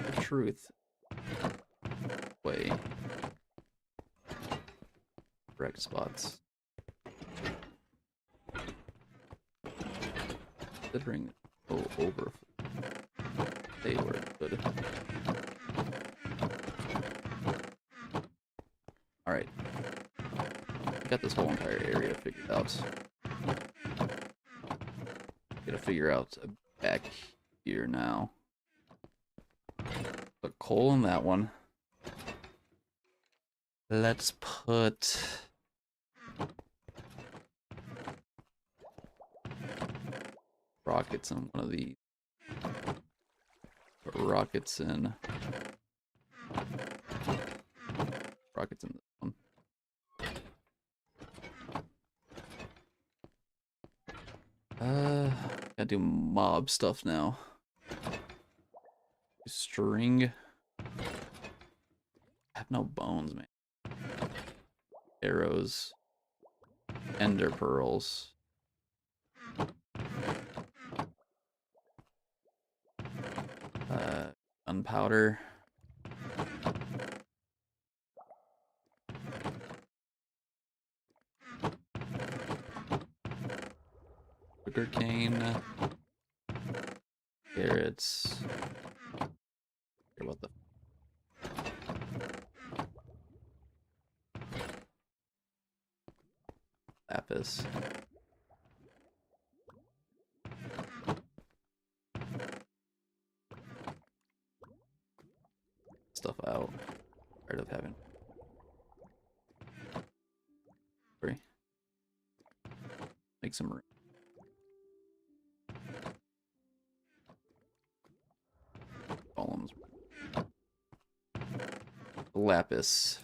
The truth. Way. Correct spots. Considering over. They were good. All right. Got this whole entire area figured out. Gotta figure out back here now. Put coal in that one. Let's put rockets in one of these. Put rockets in. Rockets in this one. Gotta do mob stuff now. String. I have no bones, man. Arrows. Ender pearls. Gunpowder. Sugar cane. Carrots. Here, what the? Lapis. Stuff out. Tired of having. Free. Make some room. Columns. Lapis.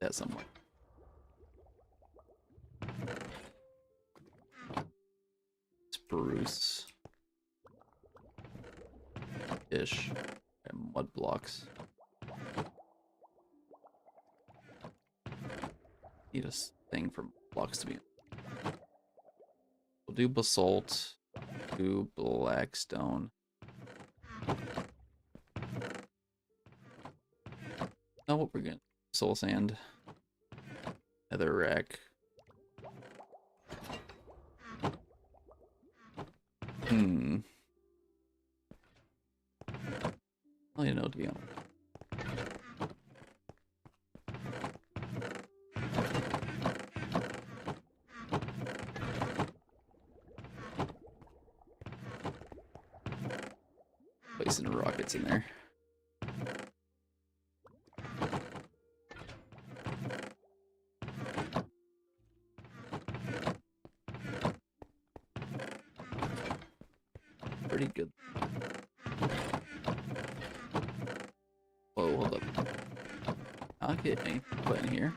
That somewhere. Spruce. Ish. And mud blocks. Need a thing for blocks to be. We'll do basalt. Do blackstone. Know what we're gonna soul sand. Nether rack. I don't even know, to be honest. Placing rockets in there. Pretty good. Whoa, hold up. I'll get anything put in here.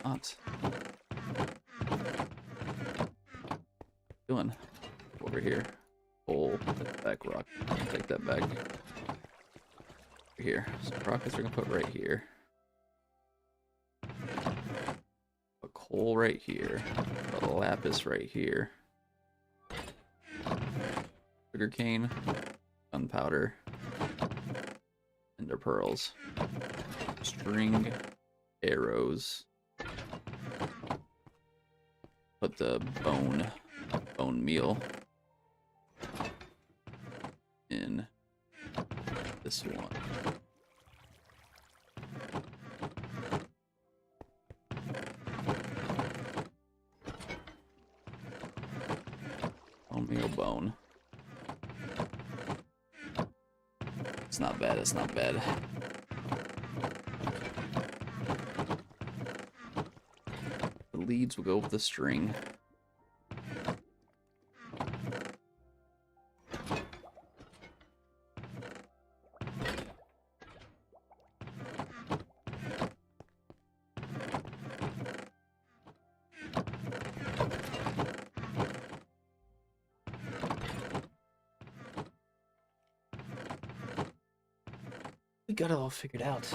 Not. Doing over here. Pull that back rock. Take that back. Over here. So rockets we're gonna put right here. A coal right here. A lapis right here. Sugarcane. Gunpowder. Ender pearls. String. Arrows. Put the bone meal in this one. Bone meal bone. It's not bad, it's not bad. The leads will go with the string. We got it all figured out,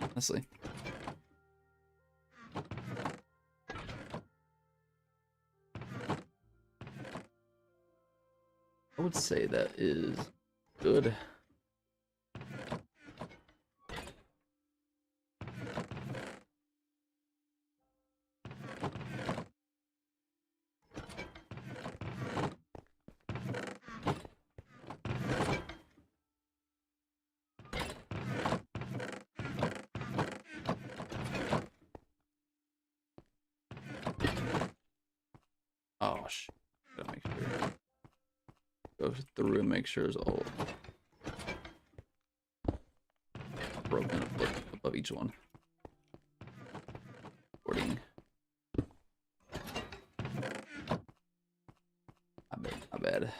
honestly. I would say that is good. Oh, gotta make sure. Go through and make sure it's all broken above each one. 40. Not bad.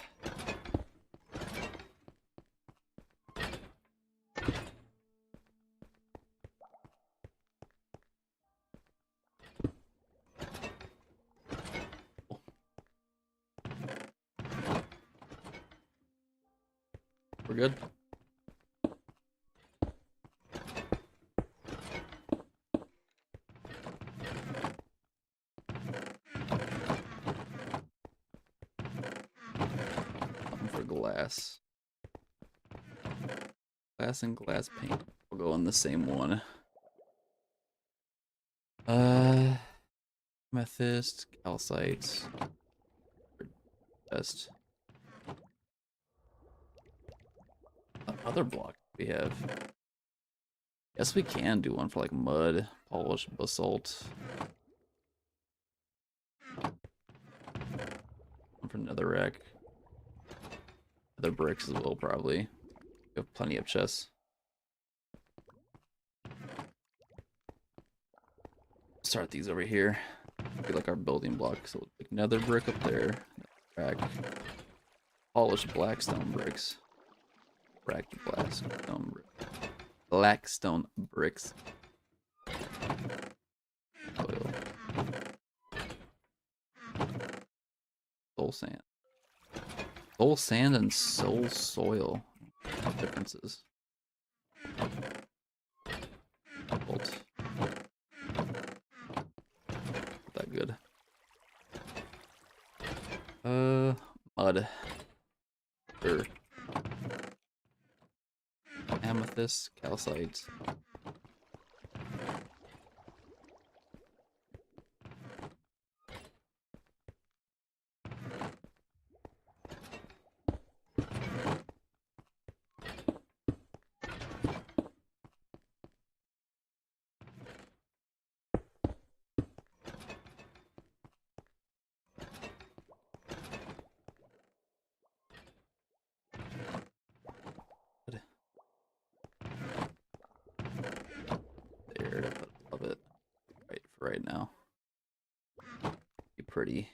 We're good. Something for glass. Glass and glass paint. We'll go on the same one. Amethyst, calcite. Best. Other block we have. Yes, we can do one for like mud, polished basalt. One for netherrack. Other bricks as well, probably. We have plenty of chests. Start these over here. Be like our building block. So like nether brick up there. Rack. Polished blackstone bricks. Racked blackstone bricks. Blackstone bricks. Soil. Soul sand. Soul sand and soul soil. Differences. Bolt. Not that good. Mud. Sure. Amethyst, calcite. There, love it. Right for right now. Be pretty.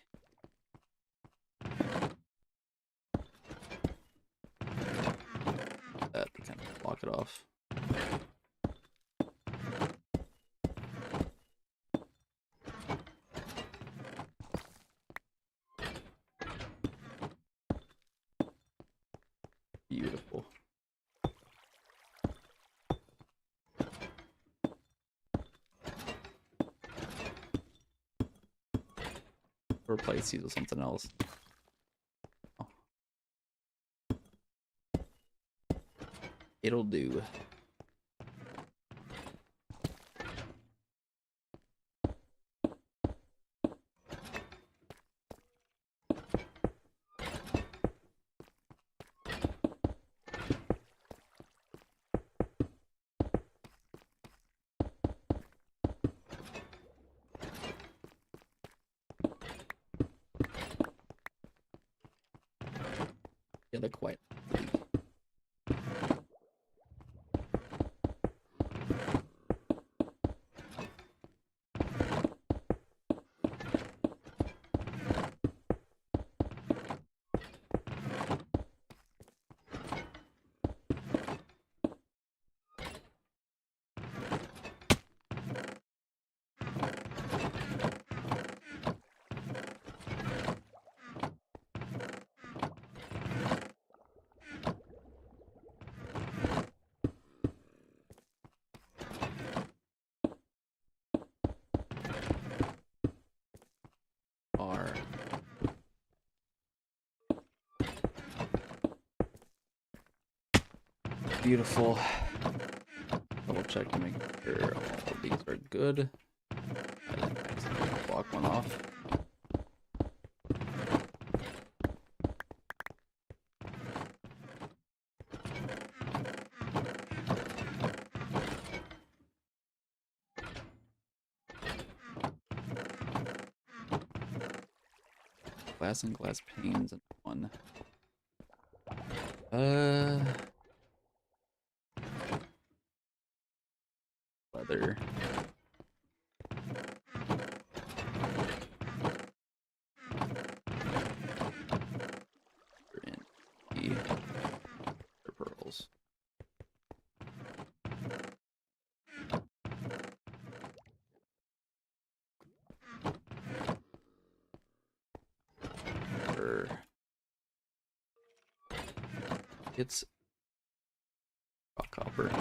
That to kind of block it off. Beautiful. Replace these with something else. Oh. It'll do. Yeah, they're quite. Are Beautiful. Double check to make sure all of these are good. I didn't accidentally block one off. Glass and glass panes and one. Leather. And the pearls. It's rock copper.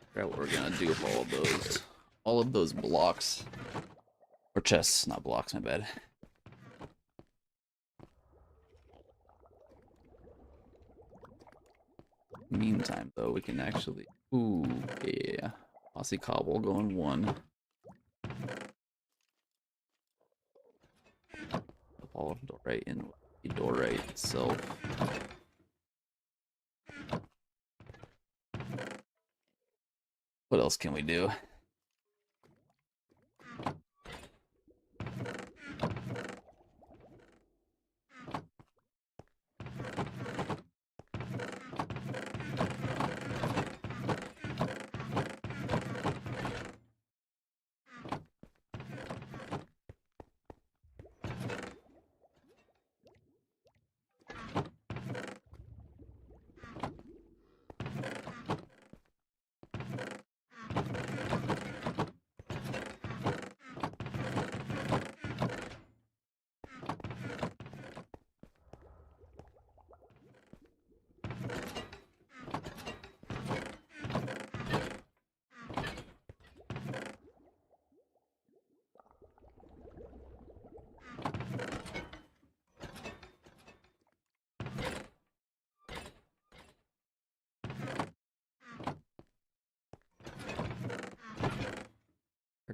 Figure out what we're gonna do with all of those blocks. Or chests, not blocks, my bad. Meantime, though, we can actually... Ooh, yeah. Mossy Cobble going one. All of Dorite in the Dorite itself. What else can we do?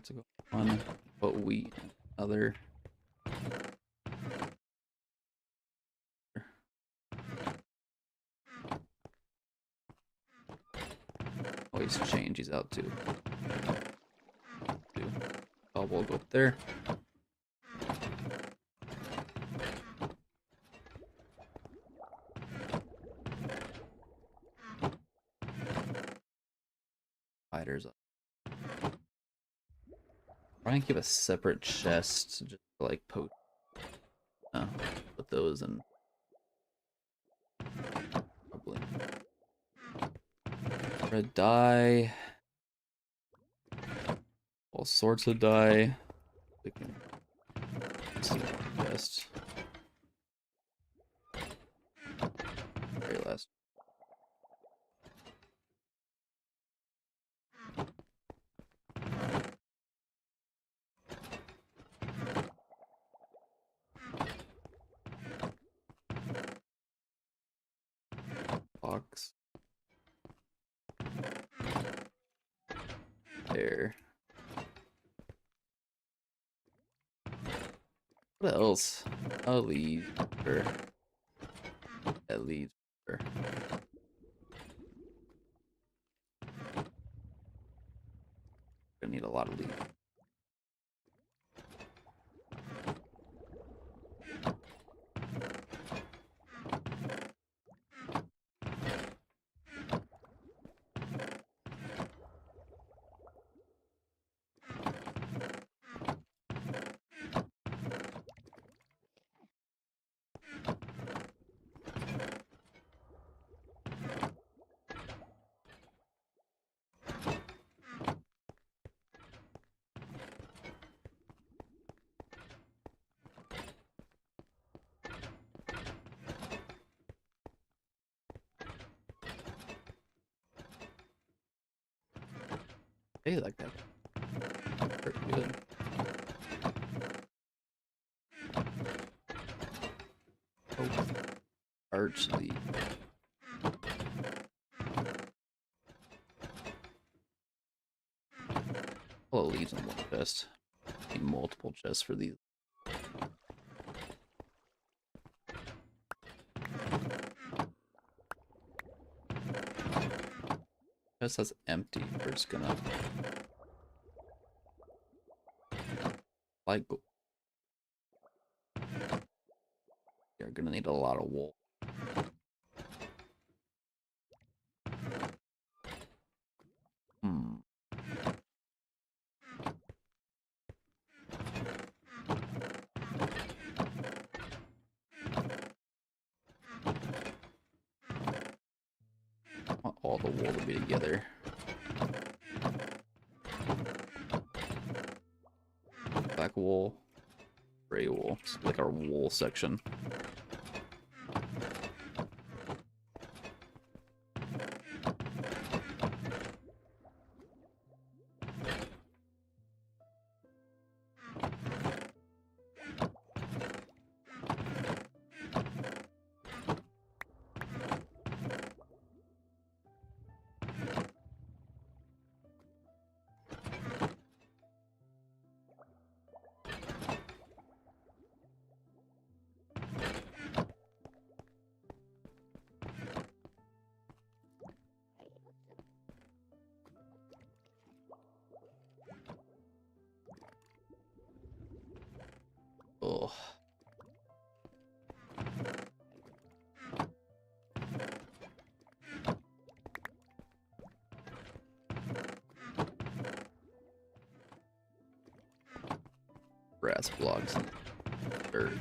To go one, but wheat, other. Oh, he's change. He's out too. Oh, we'll go up there. Fighters up. I'm gonna keep a separate chest just for, like, put those in. Probably. Red dye. All sorts of dye. We can see one chest. Very last. Box. There. What else? Oh, lead. Or that leads. Or gonna need a lot of lead. Hey, that guy. Pretty good. Oh, arch the. Well, it leaves in one chest. Need multiple chests for these. Chest that's empty. We're just gonna like. You're gonna need a lot of wool. Hmm. I want all the wool to be together. Black wool, gray wool. It's like our wool section. Oh. Grass blocks and dirt.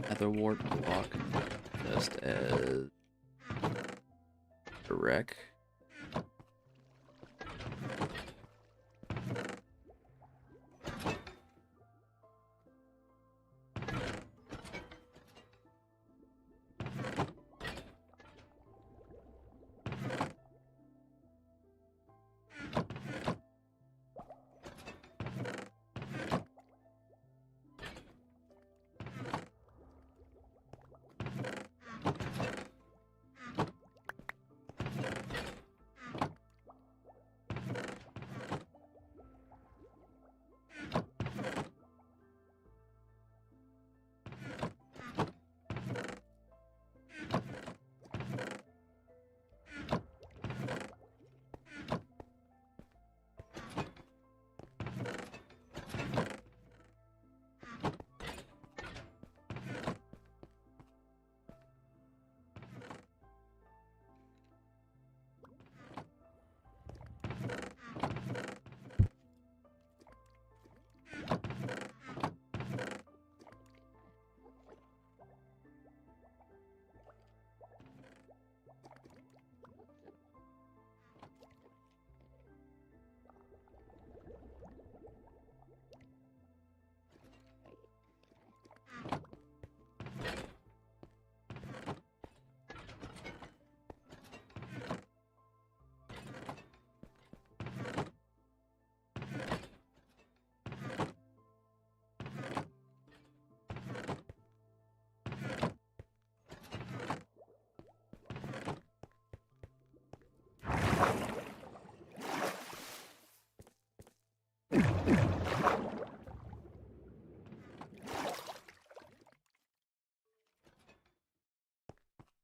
Another ward block just as a wreck.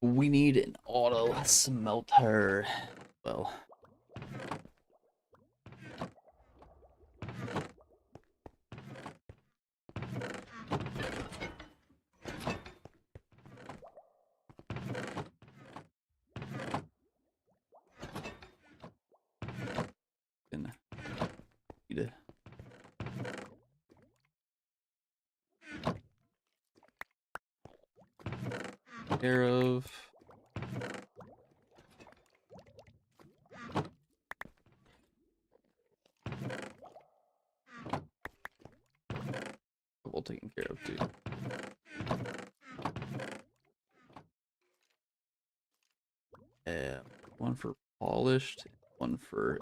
We need an auto smelter. Well, gonna need a care of. all taken care of too. Yeah, one for polished, one for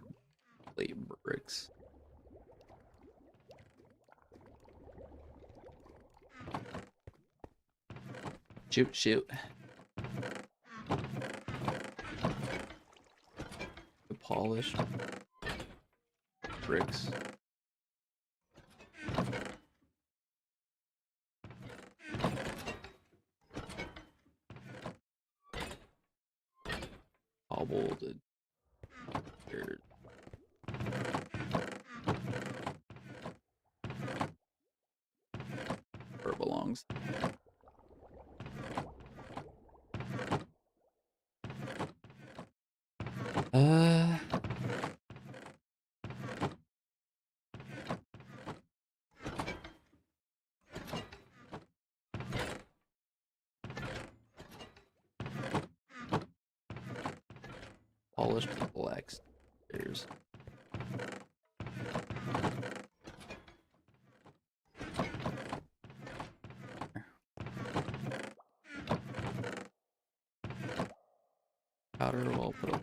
plate bricks. Shoot, shoot. The polished bricks. Cobbled and dirt. Where it belongs. Polished black stairs. Powder wall put up.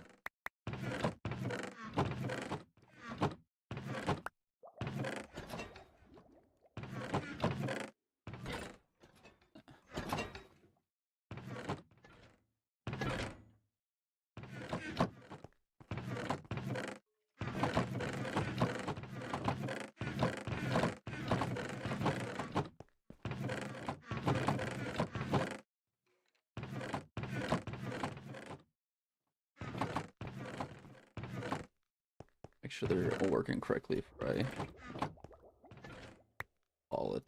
Make sure they're all working correctly before I call it.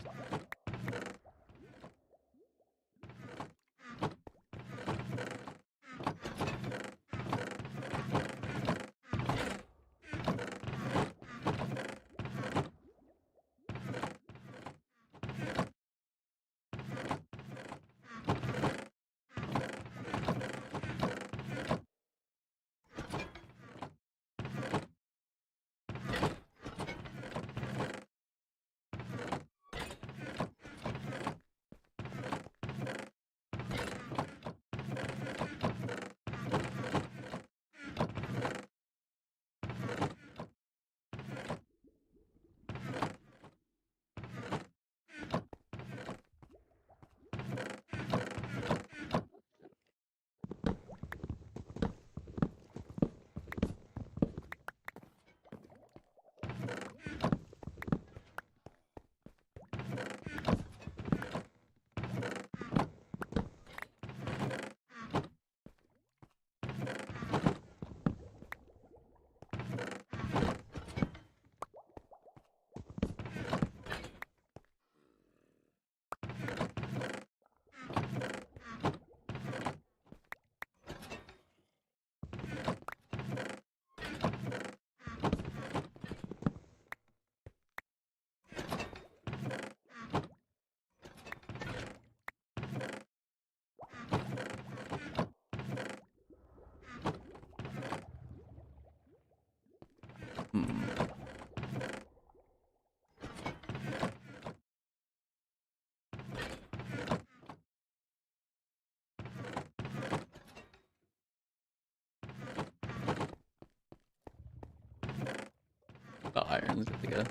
The iron's gonna take a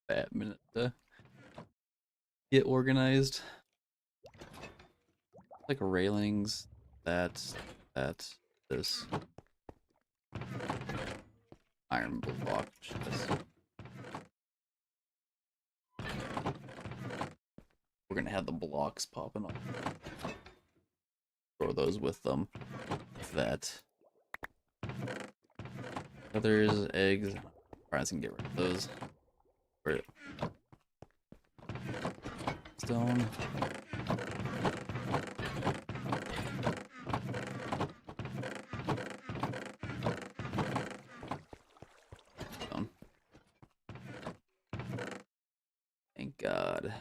bad minute to get organized. Like railings, that's this iron block chest. We're gonna have the blocks popping up. Throw those with them. That. Feathers, eggs. Alright, can get rid of those. Where stone. Stone. Thank God.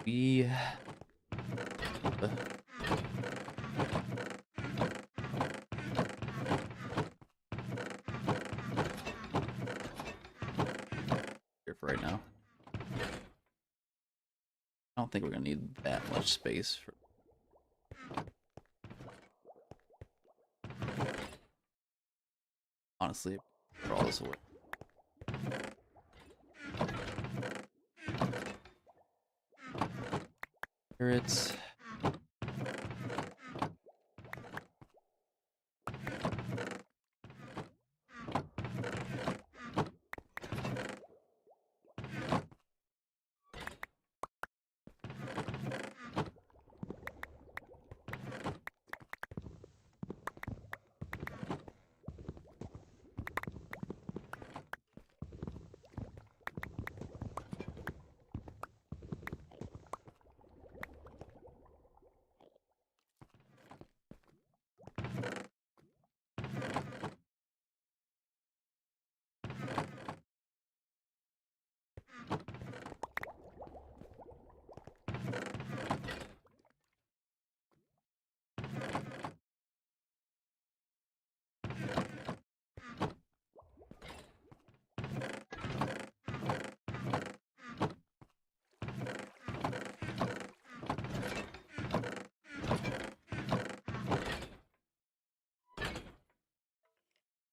We... Here for right now. I don't think we're gonna need that much space for... Honestly, throw all this away. Turrets.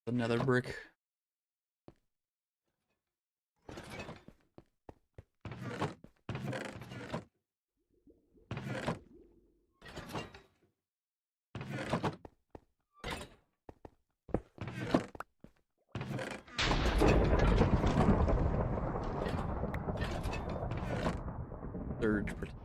Another brick. Surge protection.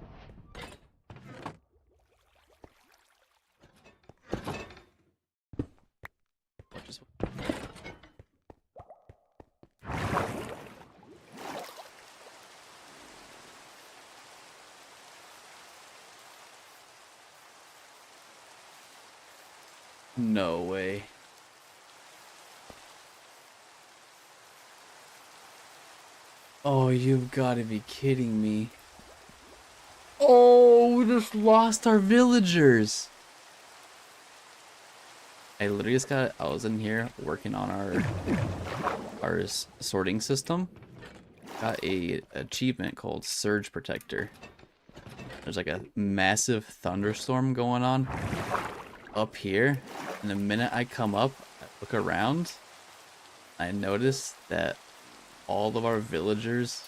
No way. Oh, you've got to be kidding me. Oh, we just lost our villagers. I literally just got, I was in here working on our sorting system. Got a achievement called Surge Protector. There's like a massive thunderstorm going on up here. And the minute I come up, I look around, I notice that all of our villagers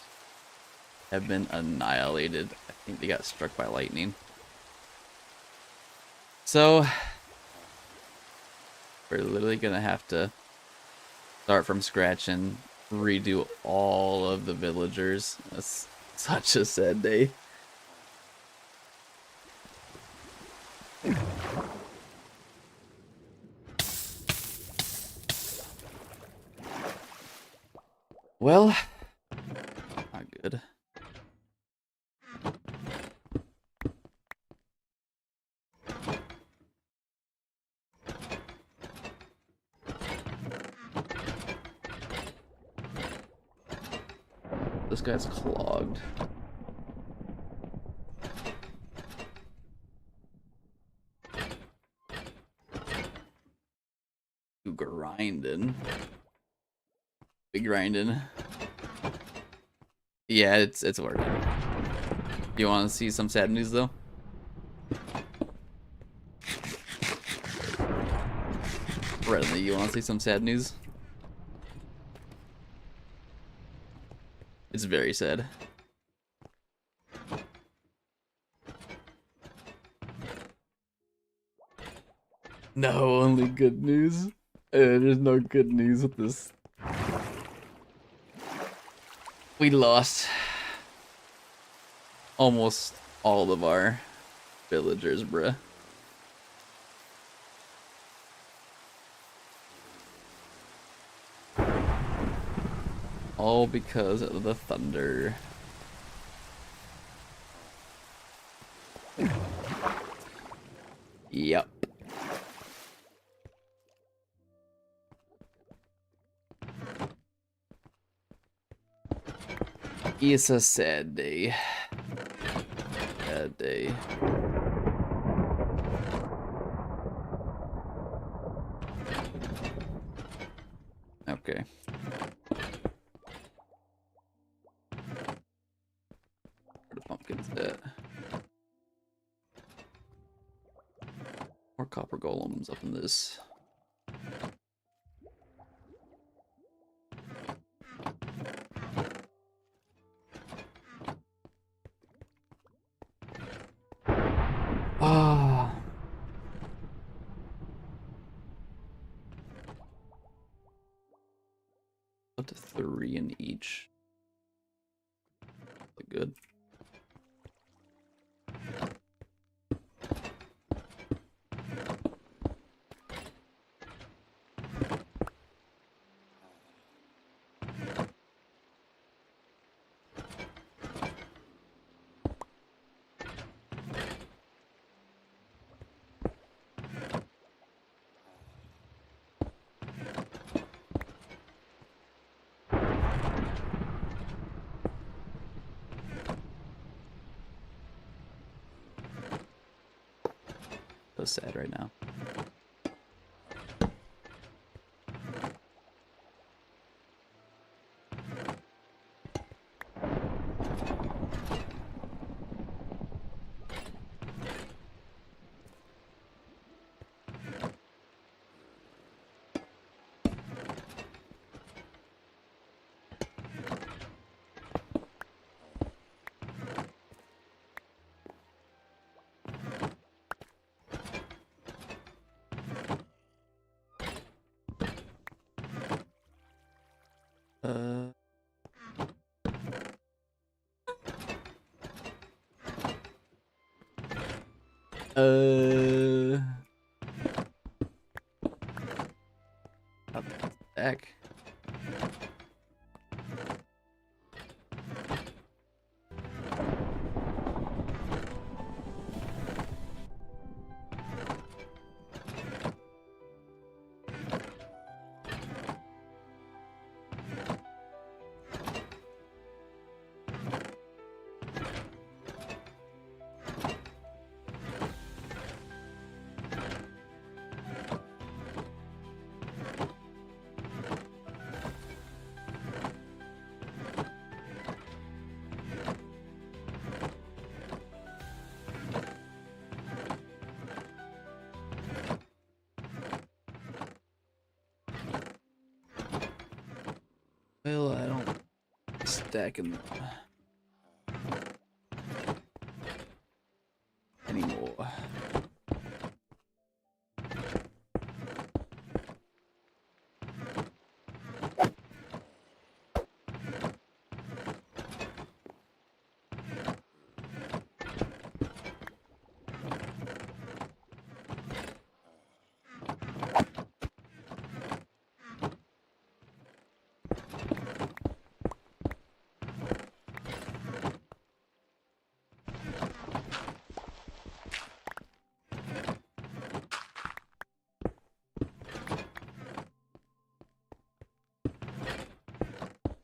have been annihilated. I think they got struck by lightning. So we're literally gonna have to start from scratch and redo all of the villagers. That's such a sad day. Well, not good. This guy's clogged. You grinding. Big grinding. Yeah, it's working. You want to see some sad news though? Bradley, you want to see some sad news? It's very sad. No, only good news. There's no good news with this. We lost almost all of our villagers, bruh. All because of the thunder. Yep. It's a sad day. bad day. Okay. Where the pumpkins at? More copper golems up in this. Ah. Up to 3 in each. Look good. So sad right now. Uh, uh, Up the stack. Well, I don't stacking them anymore.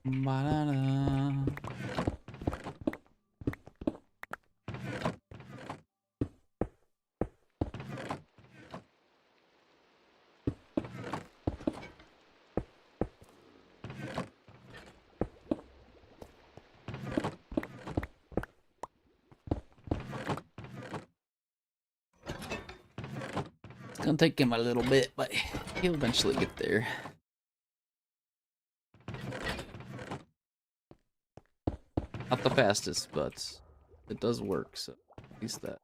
Banana. It's gonna take him a little bit, but he'll eventually get there. Not the fastest, but it does work, so at least that.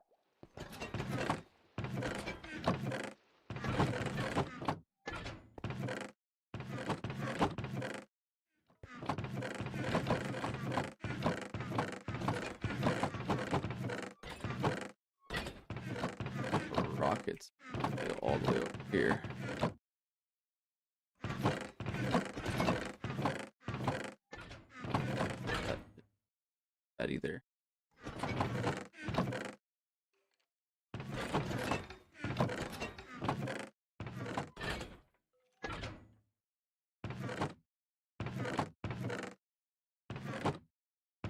Rockets go all the way over here. That either.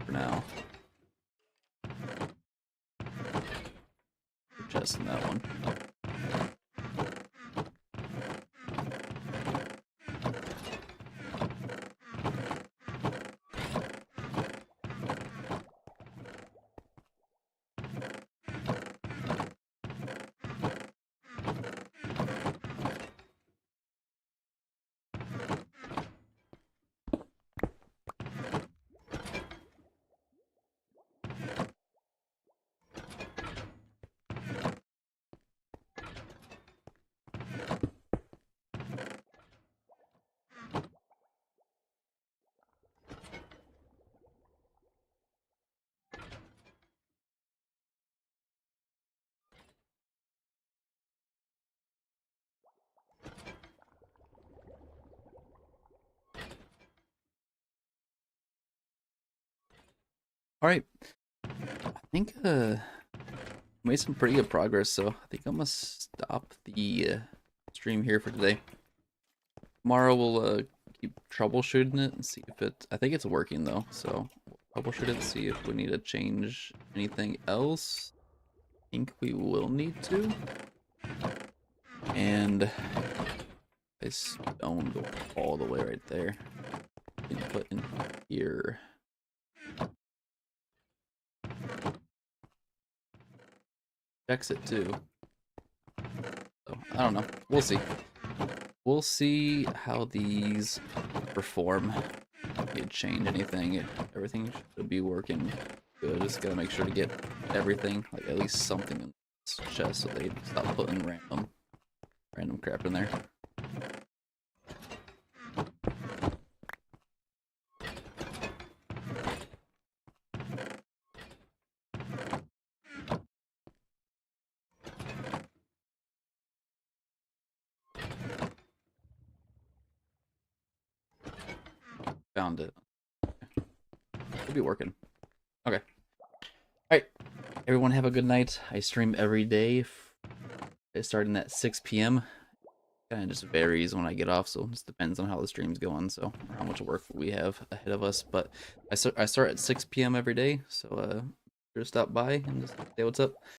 For now. chest in that one. All right, I think made some pretty good progress, so I think I'm gonna stop the stream here for today. Tomorrow we'll keep troubleshooting it and see if it. I think it's working though, so we'll troubleshoot it and see if we need to change anything else. I think we will need to. And this stone go all the way right there. Can put in here. Exit too. So I don't know. We'll see. We'll see how these perform. If you change anything, everything should be working good. Just gotta make sure to get everything, like at least something in this chest, so they stop putting random crap in there. Found it. Should be working. Okay. Alright. Everyone have a good night. I stream every day. It's starting at 6 p.m. Kind of just varies when I get off, so it just depends on how the stream's going, so how much work we have ahead of us. But I start at 6 p.m. every day, so sure to stop by and just say what's up.